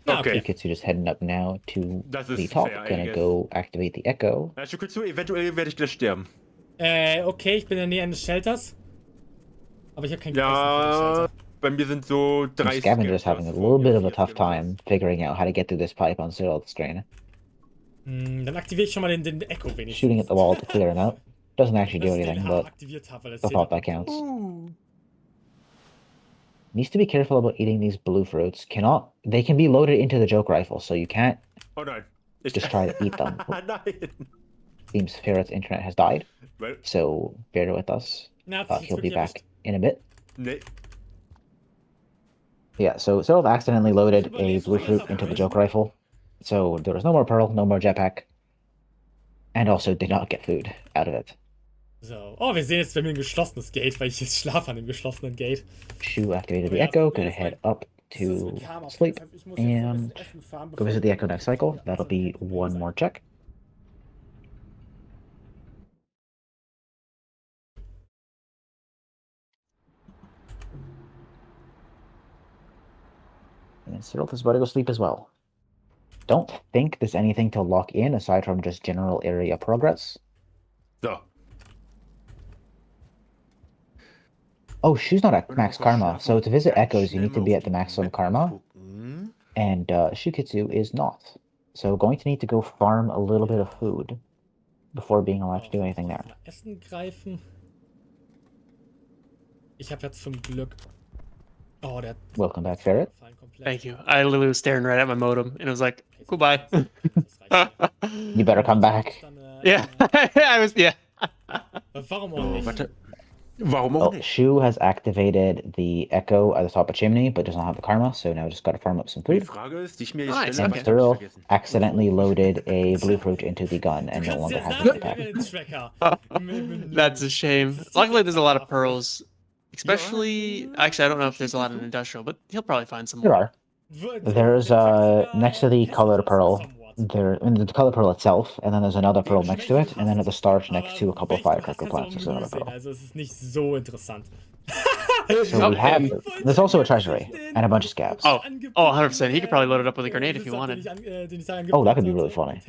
Okay. ShuuKitsu just heading up now to Das the ist top. fair, I Gonna guess. go activate the echo. ShuuKitsu, eventuell werde ich gleich sterben. Okay, ich bin in der Nähe eines Shelters. Aber ich habe kein Gewissen für Ja, den Shelter. bei mir sind so The 30 scavenger's having a little bit of a tough time figuring out how to get through this pipe on Syrilth's screen. Dann aktiviere ich schon mal den Echo wenigstens. Shooting at the wall to clear him out. Doesn't actually do Dass ich den anything, H but aktiviert habe, weil das the thought that counts. Needs to be careful about eating these blue fruits. They can be loaded into the joke rifle, so you can't Oh nein. just try to eat them. Nein. Seems Ferret's internet has died, Well, so bear with us. Na, hat sich jetzt He'll be wirklich back in a bit. nee. Yeah, so Syrilth accidentally loaded a blue fruit into the joke rifle, so there was no more pearl, no more jetpack, and also did not get food out of it. So. Oh, wir sehen jetzt bei mir ein geschlossenes Gate, weil ich jetzt schlafe an dem geschlossenen Gate. Shu activated the echo, gonna head up to sleep and go visit the echo next cycle. That'll be one more check. And Syrilth is about to go sleep as well. Don't think there's anything to lock in aside from just general area progress. So. Oh, Shu's not at max karma, so to visit echoes you need to be at the maximum karma, and ShuuKitsu is not. So going to need to go farm a little bit of food before being allowed to do anything there. Essen greifen. Ich habe jetzt zum Glück. Oh, der. Welcome back, Ferret. Thank you. I literally was staring right at my modem and it was like, goodbye. You better come back. Yeah, I was, yeah. Warum auch nicht? Warte. Warum auch Oh, nicht? Shu has activated the echo at the top of chimney, but does not have the karma, so now just gotta farm up some Die food. Frage ist, die ich mir jetzt Nice, stelle, And okay. was hab ich Syrilth vergessen? accidentally loaded a blue fruit into the gun and no longer has the jetpack. That's a shame. Luckily, there's a lot of pearls. Especially, actually, I don't know if there's a lot in industrial, but he'll probably find some. There are. There's next to the colored pearl. In the color pearl itself, and then there's another pearl next to it, and then at the start next to a couple of firecracker plants, there's another pearl. Also es ist nicht so interessant. So we have. There's also a treasury and a bunch of scabs. Oh, 100%. He could probably load it up with a grenade if he wanted. Oh, that could be really funny.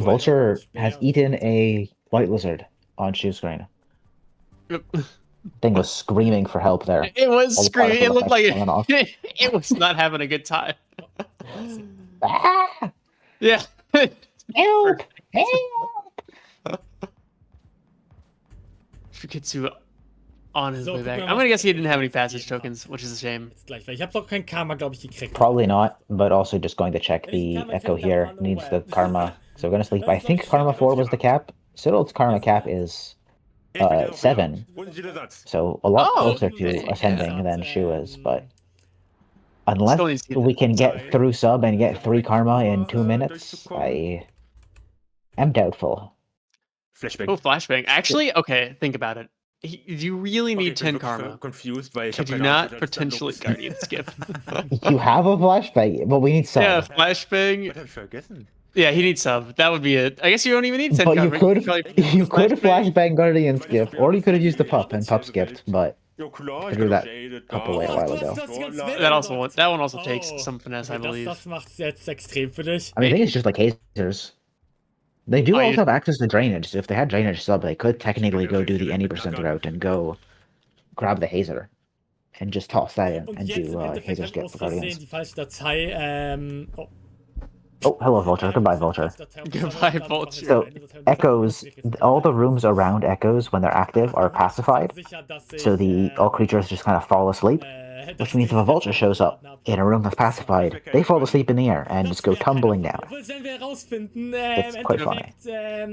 Vulture has eaten a white lizard on Shu's screen. Thing was screaming for help there. It was All the screaming. It particle looked like effects going off. it was not having a good time. Ah! Yeah. Help! Help! ShuuKitsu on his So, way guck back. mal, I'm gonna was guess he didn't have any passiert passage war. tokens, which is a shame. Jetzt gleich, weil ich habe doch kein Karma, glaube ich, gekriegt. Probably not, but also just going to check the echo here. Needs the karma. So we're gonna sleep. I think karma 4 was the cap. Syrilth's karma cap is 7. Und jeder Satz. So a lot Oh, closer to okay. ascending than Shu is, but Still unless needs to see we can that. get through sub and get 3 karma in 2 minutes, I am doubtful. Flashback. Oh, flashbang. Actually, okay, think about it. You really need 10 karma. Confused, weil ich Could hab you keine Ahnung, not wie das potentially dann los guardian skip? You have a flashbang, but we need sub. Yeah, flashbang. Was hab ich vergessen? Yeah, he needs sub. That would be it. I guess you don't even need 10 But you karma. could probably you could flashbang. flashbang guardian skip, or you could have used the pup and pup skipped, but Ja, klar, I ich drew kann that doch shaded pup da. away a while ago. That one also takes some finesse, I believe. Das macht es jetzt extrem für dich. I mean, I think it's just like hazers. They do Oh, also you- have access to drainage, so if they had drainage sub, they could technically go do the any percent route and go grab the hazer and just toss that in Und and jetzt do im Endeffekt hazer habe ich skip aus for Versehen guardians. die falsche Datei. Oh, hello, Vulture. Goodbye, Vulture. Goodbye, Vulture. So, Echoes, all the rooms around Echoes, when they're active, are pacified, so all creatures just kind of fall asleep, which means if a Vulture shows up in a room that's pacified, they fall asleep in the air and just go tumbling down. It's quite funny.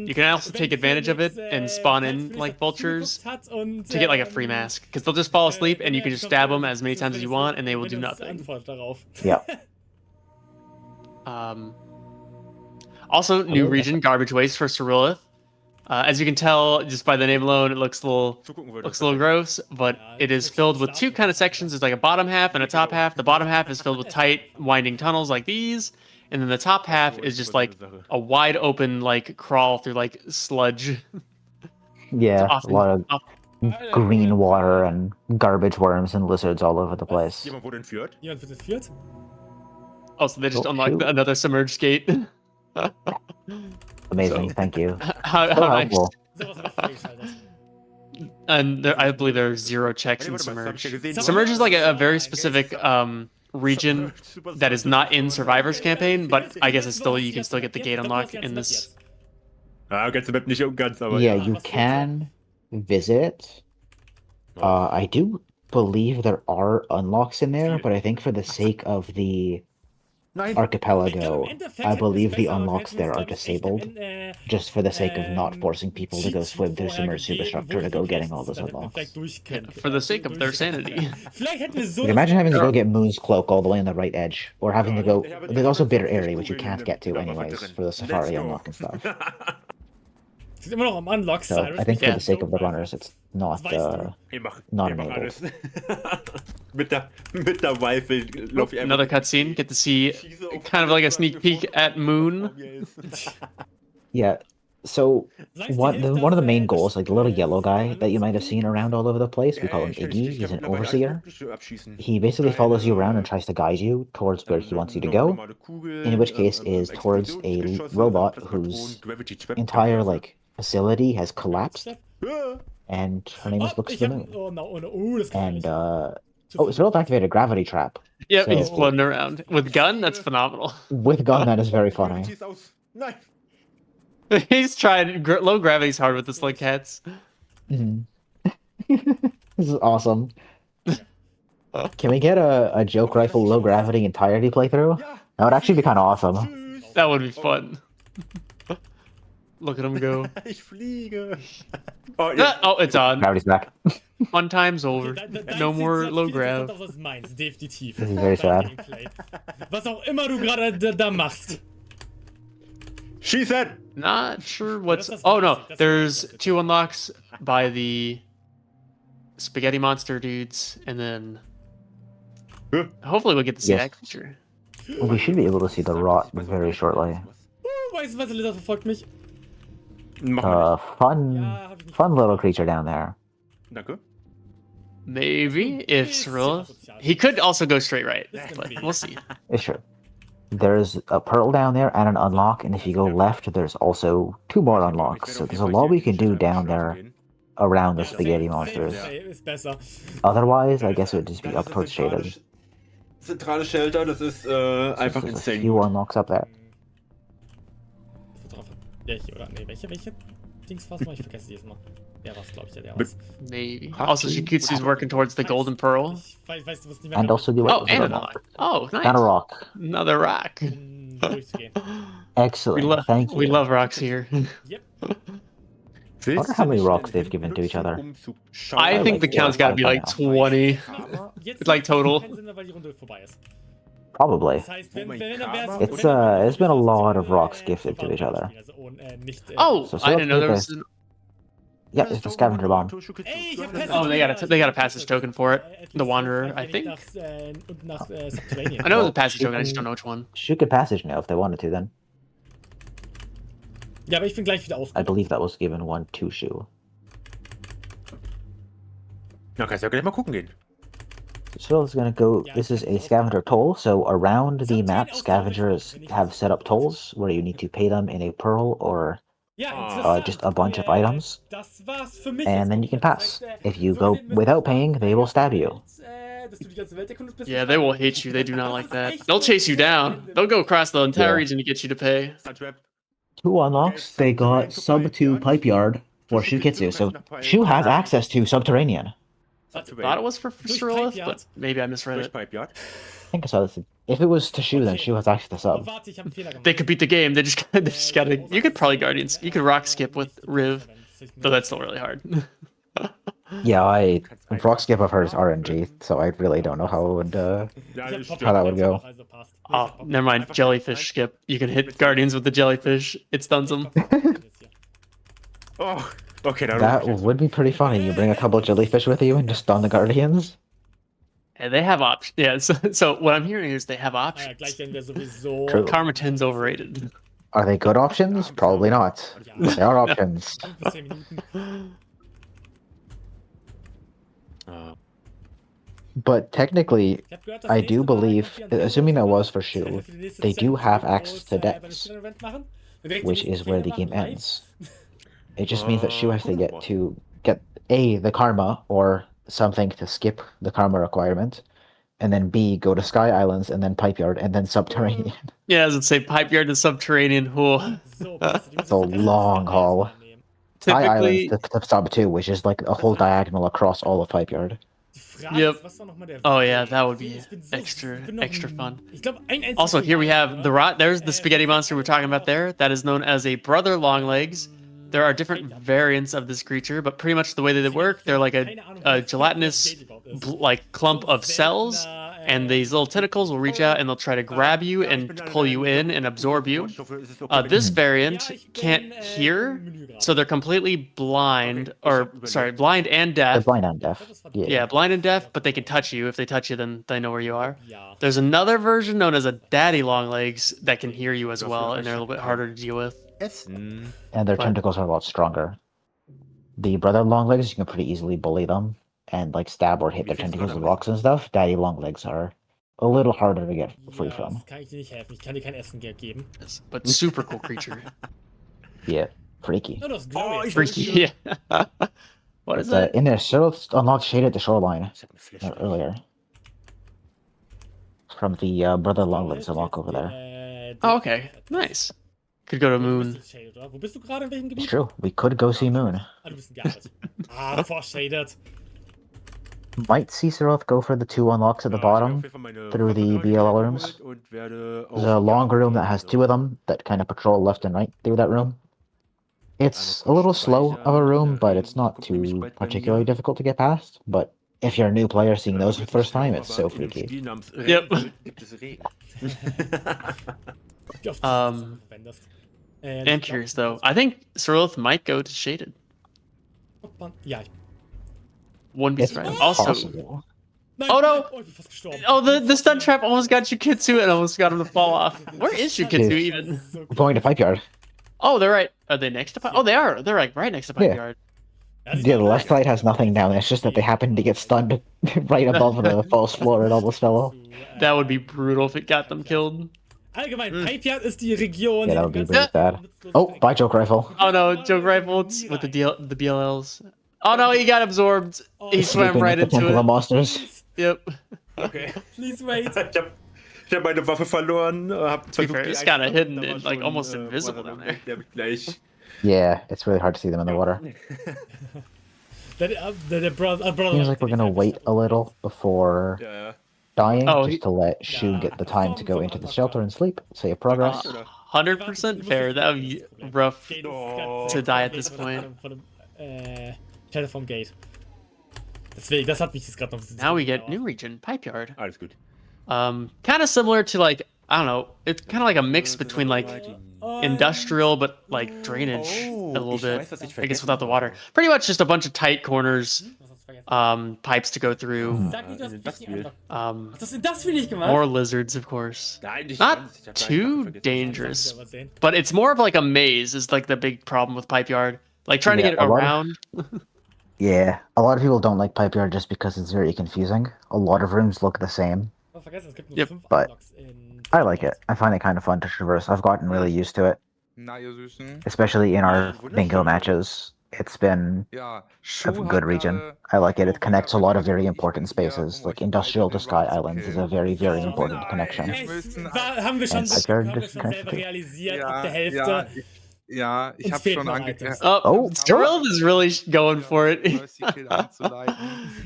You can also take advantage of it and spawn in like vultures to get like a free mask, because they'll just fall asleep and you can just stab them as many times as you want and they will do nothing. Yeah. Also, new region, garbage waste for Syrilth. As you can tell, just by the name alone, it looks a little gross, but it is filled with two kind of sections. There's like a bottom half and a top half. The bottom half is filled with tight, winding tunnels like these, and then the top half is just like a wide open like crawl through like sludge. Yeah, Often- a lot of green water and garbage worms and lizards all over the place. Jemand wurde entführt. Jemand wird entführt? Also, they just Oh, unlocked shoot. another submerged gate. Amazing, thank you. How So nice. helpful. Sowas habe ich freigeschaltet. And there, I believe there are 0 checks in Warte mal, das hab ich ja Submerge. gesehen. Submerge is like a very specific region that is not in Survivor's campaign, but I guess it's still you can still get the gate unlock in this. Ah, ganze Map nicht ganz, aber Yeah, you can visit. I do believe there are unlocks in there, but I think for the sake of the archipelago, I believe the unlocks there are disabled, just for the sake of not forcing people to go swim through submerged superstructure to go getting all those unlocks. For the sake of their sanity. Like, imagine having to go get Moon's Cloak all the way on the right edge, or having to go. There's also Bitter Area, which you can't get to anyways for the Safari unlock and stuff. Es ist immer noch am Unlock So sein. I think for the sake of the runners, it's not not enabled. alles. mit der Wife lauf ich Another cutscene. Get to see kind of like a sneak peek at Moon. Yeah. So one of the main goals, like the little yellow guy that you might have seen around all over the place, we call him Iggy. He's an overseer. He basically follows you around and tries to guide you towards where he wants you to go. In which case is towards a robot whose entire like facility has collapsed, and her name is Looks Ich to the hab, Moon. oh, no, das kann ich And nicht. Syrilth activated a gravity trap. Yep, So- he's floating around with gun. That's phenomenal. With gun, that is very funny. Nein. He's tried low gravity's hard with the slick cats. Mhm. This is awesome. Can we get a joke rifle low gravity entirety playthrough? That would actually be kind of awesome. That would be fun. Look at him go. Ich fliege. Oh, ja. Oh, it's on. Gravity's back. Fun time's over. No more low grav. Das ist meins, definitiv. This is very sad. Gameplay. Was auch immer du gerade da machst. She said. Not sure what's. Oh no, there's 2 unlocks by the spaghetti monster dudes, and then hopefully we'll get to see Yes. that creature. We should be able to see the rot very shortly. Weißt du was, Lisa verfolgt mich? Mach mal Fun little creature down there. nicht. Danke. Maybe if Syrilth. He could also go straight right, but we'll see. It's true. There's a pearl down there and an unlock, and if you go left, there's also 2 more unlocks. So there's a lot we can do down there around the spaghetti monsters. Ist besser. Otherwise, I guess it would just be up towards Shaded. Zentrale Shelter, das ist einfach There's a insane. few unlocks up there. Der hier, oder? Nee, welche Dings war's mal? Ich vergesse jedes Mal. Der war's, glaube ich, der war's. Maybe. Also, ShuuKitsu's working towards the golden pearl. Weißt du, was nicht mehr And also the Oh, and an unlock. unlock. Oh, nice. And a rock. Another rock. durchzugehen. Excellent. Thank you. We love rocks here. Yep. I wonder how many rocks they've given to each other. I think the count's got to be like 20. Aber jetzt Like total. keinen Sinn mehr, weil die Runde vorbei ist. Probably. Das heißt, wenn er wär's, It's been a lot of rocks gifted to each other. Oh, So I didn't know there Syrilth was. Yeah, it's the scavenger bomb. Ey, ich hab Passage Oh, they got a passage token for it. The Wanderer, I think. Und nach Subterranean. I know it's a passage token. I just don't know which one. Shoot could passage now if they wanted to. Then Ja, aber ich bin gleich wieder I ausgegangen. believe that was given one to Shu. Na, kannst du ja gleich mal gucken gehen. So it's gonna go. This is a scavenger toll. So around the map, scavengers have set up tolls where you need to pay them in a pearl or Ja, interessant. just a bunch of items, Das war's für mich. and then you can pass. If you go without paying, they will stab you. Dass du die ganze Welt erkundest bist. Yeah, they will hate you. They do not like that. They'll chase you down. They'll go across the entire Yeah. region to get you to pay. 2 unlocks. They got sub to pipe yard for ShuuKitsu. So Shu has access to subterranean. I thought it was for Syrilth, but maybe I misread Durch it. Pipe Yard. I think I saw this. If it was to Shu, then Shu has access to Oh, sub. warte, ich hab einen Fehler gemacht. They could beat the game. They just gotta. You could probably Guardians. You could rock skip with Riv, though that's still really hard. Yeah, rock skip I've heard is RNG, so I really don't know how it would. Ja, Ich das hab stimmt. How that would go. Also passt. Oh, never mind. Jellyfish skip. You can hit Guardians with the jellyfish. It stuns them. Oh, okay, That would be pretty funny. You bring a couple of jellyfish with you and just stun the guardians. And they have options. Yeah, so what I'm hearing is they have Ah ja, options. gleich werden wir sowieso... True. Karma 10's overrated. Are they good options? Probably not. But they are options. 5 bis 10 Minuten. But technically, Ich hab gehört, das I nächste do Mal believe, kommt die assuming that Antwort was for für Shu, die nächste they do Challenge, have die wir access to bei dem depths, Speedrun Event machen. Wir direkt die which nächsten is where the Fehler game machen, ends. live. It just means that Shu has to get A, the karma, or something to skip the karma requirement, and then B, go to Sky Islands, and then Pipe Yard, and then Subterranean. Yeah, as it say, pipe yard to subterranean. Cool. So, Pisse, die It's a müssen wir long erstmal haul. nehmen. Sky Islands Typically, to Sub 2, which is like a whole diagonal across all of Pipe Yard. Die Frage Yep. ist, was war noch mal der oh yeah, Weg? that would be Ich bin so- extra ich bin noch extra fun. Ich glaub, ein einziges Also, here we have Mal, the oder? there's the spaghetti monster we're talking about there. That is known as a brother longlegs. There are different variants of this creature, but pretty much the way that they work, they're like a gelatinous like clump of cells, and these little tentacles will reach out and they'll try to grab you and pull you in and absorb you. This variant can't hear, so they're completely blind, or sorry, blind and They're deaf. blind and deaf. Yeah, blind and deaf, but they can touch you. If they touch you, then they know where you are. Ja. There's another version known as a daddy longlegs that can hear you as well, and they're a little bit harder to deal with. Essen. And their But- tentacles are a lot stronger. The brother longlegs, you can pretty easily bully them and like stab or hit their tentacles with rocks and stuff. Daddy longlegs are a little harder to get free Ja, from. das kann ich dir nicht helfen. Ich kann dir kein Essen geben. Yes, but super cool creature. Yeah, freaky. Ja, das glaube ich. Freaky. Yeah. What is that? In there, Syrilth unlocked shade at the shoreline earlier. From the brother longlegs unlock over there. Oh, okay. Nice. Could go to Moon. Wo bist du gerade? In welchem It's Gebiet? true. We could go see Moon. Ah, du bist in Garnet. Ah, vorshaded. Might see Syrilth go for the 2 unlocks at the bottom through the BLL rooms. There's a long room that has 2 of them that kind of patrol left and right through that room. It's a little slow of a room, but it's not too particularly difficult to get past. But if you're a new player seeing those for the first time, it's so freaky. Yep. Wie oft Um, du das verwendest. I'm curious though. I think Syrilth might go to Shaded. Ja, ich... Wouldn't be It's surprised. Also, possible. Nein, Oh, no! Oh, ich bin fast gestorben. oh, the stun trap almost got ShuuKitsu and almost got him to fall off. Where is ShuuKitsu Yeah. even? So We're going to Pipe Yard. Oh, they're right. Are they next to Pipe? Oh, they are. They're like right next to Pipe Yeah. Yard. Yeah, the left side has nothing down. It's just that they happen to get stunned right above the false floor and almost fell off. That would be brutal if it got them killed. Allgemein, Pipe Yard ist die Region, Yeah, that die would be ganz really sad. nutzlos Oh, direkt- bye, joke rifle. Oh no, joke rifles with the BLLs. Oh no, he got absorbed. He swam Sleeping right with the into tentacle it. monsters. Yep. Okay. Please wait. Ich hab meine Waffe verloren. Hab To be fair, die it's kinda einzusammeln, hidden da war and, like, schon, almost invisible war down dann there. gleich. Yeah, it's really hard to see them in the water. Der Brother... Seems like we're gonna wait a little before Ja, ja. dying, Oh, just to let Shu get the time to go into the shelter and sleep, save Uh, progress. 100% fair. That would be rough to die at this point. Shelter vom Gate. Deswegen, das hat mich jetzt gerade noch... Now we get new region, Pipe Yard. Alles gut. Kind of similar to like, I don't know, it's kind of like a mix between like industrial but like drainage a little bit. I guess without the water. Pretty much just a bunch of tight corners, pipes to go through. Sag nicht, du hast mich nicht einfach... Um, Was hast du denn das für nicht gemacht? more lizards, of course. Nein, ich Not ich hab too vergessen. dangerous, Mal sehen. but it's more of like a maze is like the big problem with Pipe Yard. Like trying Yeah, to get a lot of- around. Yeah, a lot of people don't like Pipe Yard just because it's very confusing. A lot of rooms look the same. Oh, vergessen, es gibt nur Yep. 5 But Unlocks in... I like it. I find it kind of fun to traverse. I've gotten really used to it, Na, ihr Süßen. especially in our wunderschön. bingo matches. It's been Ja, a Shu good hat region. gerade I like it. It so connects a wieder lot of very ich important bin hier, spaces. um Like euch Industrial to beide Sky den Run Islands zu is killen. a very, very Oh, important nein, connection. wir müssen Haben wir schon, And haben Pipe Yard wir is schon connected selber too. realisiert, ab der Ja, Hälfte. ja, ich Uns habe fehlt schon noch angekündigt. Items. Oh, Oh, Syrilth is really going for it. Mercy Kill anzuleiten.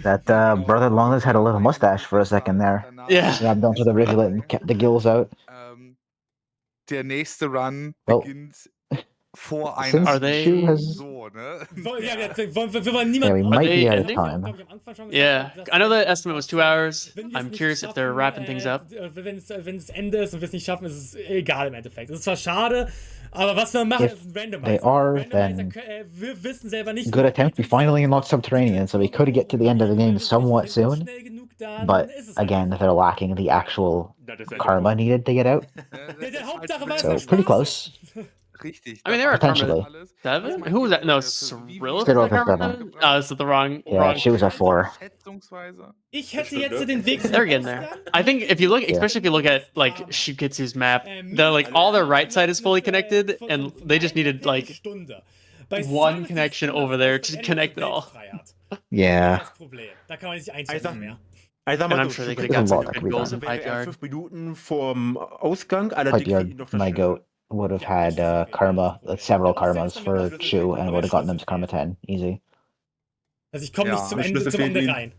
That brother Longless had a little mustache for a second there. Yeah. Grabbed onto the rivulet and kept the gills out. Der nächste Run Oh. beginnt vor einer Since Are they- Shu has, so, ne? Ja, wir wollen yeah, we niemanden... might they be out of ending? time. Glaub ich, am Anfang schon gesagt, Yeah, dass I know wir- the estimate was 2 hours. Wenn wir es I'm nicht curious if they're schaffen, wrapping things up. Wenn es Ende ist und wir es nicht schaffen, ist es egal im Endeffekt. Es ist zwar schade, Aber was wir machen, If ist ein Randomizer. they are, Randomizer then wir wissen selber nicht, good attempt. We finally unlocked Subterranean, so we could get to the end of the game somewhat soon. But again, they're lacking the actual karma needed to get out. So pretty close. Richtig. I mean, there are Potentially. karma 7? Who was that? No, Syrilth? Syrilth is 7. Oh, this is the wrong. Yeah, she was at 4. Ich hätte jetzt den Weg They're getting there. I think if you look, especially if you look at like ShuuKitsu's map, they're like all their right side is fully connected, and they just needed like one connection over there to connect it all. Yeah. Da kann man nicht einschätzen mehr. Also And I'm sure they could have got some good goals in Pipe Yard. 5 Minuten vorm Ausgang, Pipe allerdings Yard, my goat, would have had karma, several karmas for Shu, and would have gotten them to karma 10. Easy. Also ich komme nicht zum Ende rein.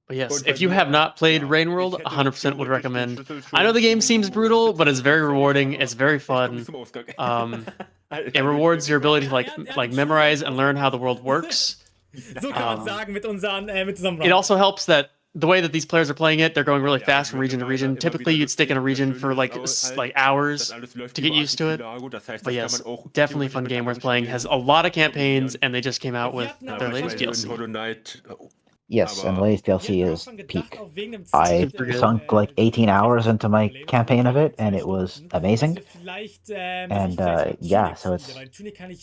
But yes, if you have not played Rain World, 100% would recommend. I know the game seems brutal, but it's very rewarding. It's very fun. It rewards your ability to like memorize and learn how the world works. So kann man sagen mit unserem It also helps that the way that these players are playing it, they're going really fast from region to region. Typically, you'd stick in a region for like hours to get used to it. But yes, definitely a fun game worth playing. Has a lot of campaigns, and they just came out with their latest DLC. Yes, and the latest DLC is peak. I sunk like 18 hours into my campaign of it, and it was amazing. And yeah, so it's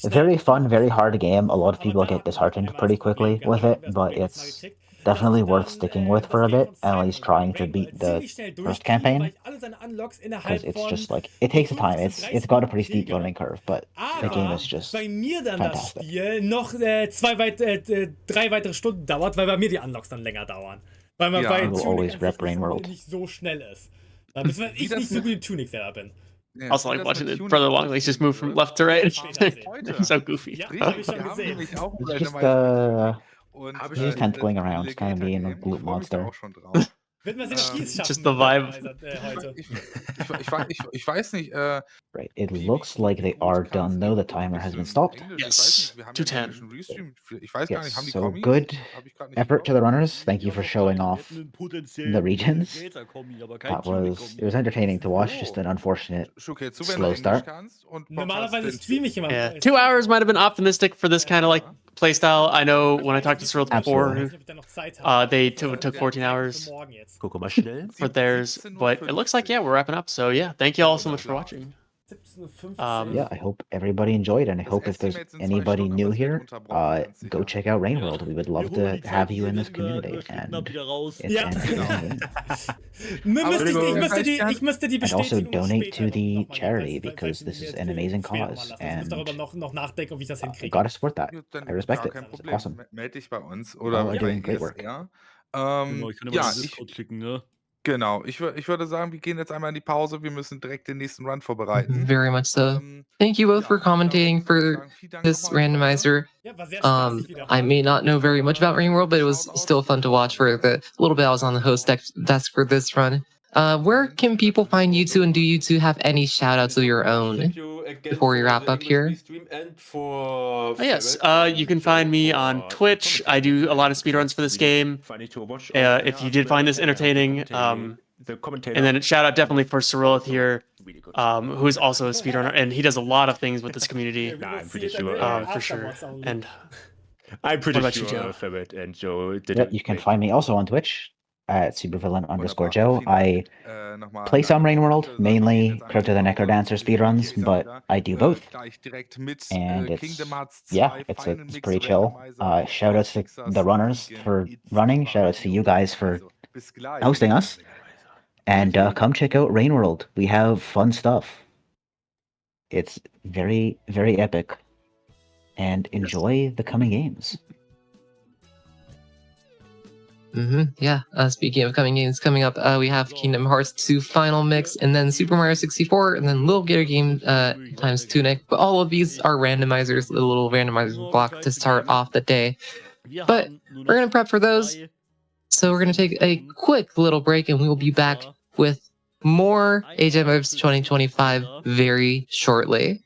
a very fun, very hard game. A lot of people get disheartened pretty quickly with it, but it's definitely worth sticking with for a bit, and at least trying to beat the first campaign, because it's just like, it takes time. It's got a pretty steep learning curve, but the game is just fantastic. Noch 3 weitere Stunden dauert, weil bei mir die Unlocks dann länger dauern. Weil man bei always rep Rain World nicht so schnell ist. Da müssen ich nicht so gut in Tunic selber bin. Also like watching it Brother Longley's just move from left to right. So goofy. Ja, hab ich schon gesehen. He's just kind of going around, kind of being a loot monster. Wird man es in Skis Just the vibe. Ich weiß nicht. Right. It looks like they are done, though. The timer has been stopped. Yes. 210. Yes, so good effort to the runners. Thank you for showing off the regions. It was entertaining to watch, just an unfortunate slow start. Normalerweise streame ich immer. Yeah, 2 hours might have been optimistic for this kind of like playstyle. I know when I talked to Syrilth before, they took 14 hours for theirs, but it looks like, yeah, we're wrapping up. So yeah, thank you all so much for watching. Yeah, I hope everybody enjoyed, and I hope if there's anybody new here, go check out Rain World. We would love to have you in this community. And and also donate to the charity, because this is an amazing cause, and gotta support that. I respect it. It's awesome. Meld dich bei uns Y'all oder are doing great work. Genau, ich würde sagen, wir gehen jetzt einmal in die Pause. Wir müssen direkt den nächsten Run vorbereiten. Very much so. Thank you both for commentating for this randomizer. I may not know very much about Rain World, but it was still fun to watch for the little bit I was on the host desk for this run. Where can people find you two, and do you two have any shout outs of your own before we wrap up here? Yes, you can find me on Twitch. I do a lot of speedruns for this game. If you did find this entertaining, and then a shout out definitely for Syrilth here, who is also a speedrunner, and he does a lot of things with this community. For sure. And I'm pretty what about sure you, Joe? Ferret and Joe did Yep, you can find me also on Twitch at Supervillain_Joe. I play some Rain World, mainly Crypto the Necrodancer speedruns, but I do both. And it's pretty chill. Shout outs to the runners for running, shout outs to you guys for hosting us. And come check out Rain World. We have fun stuff. It's very, very epic. And enjoy the coming games. Yeah. Speaking of coming games coming up, we have Kingdom Hearts 2 Final Mix, and then Super Mario 64, and then Little Gator Game times Tunic. But all of these are randomizers, a little randomizer block to start off the day. But we're gonna prep for those. So we're gonna take a quick little break, and we will be back with more AGMHerbst 2025 very shortly.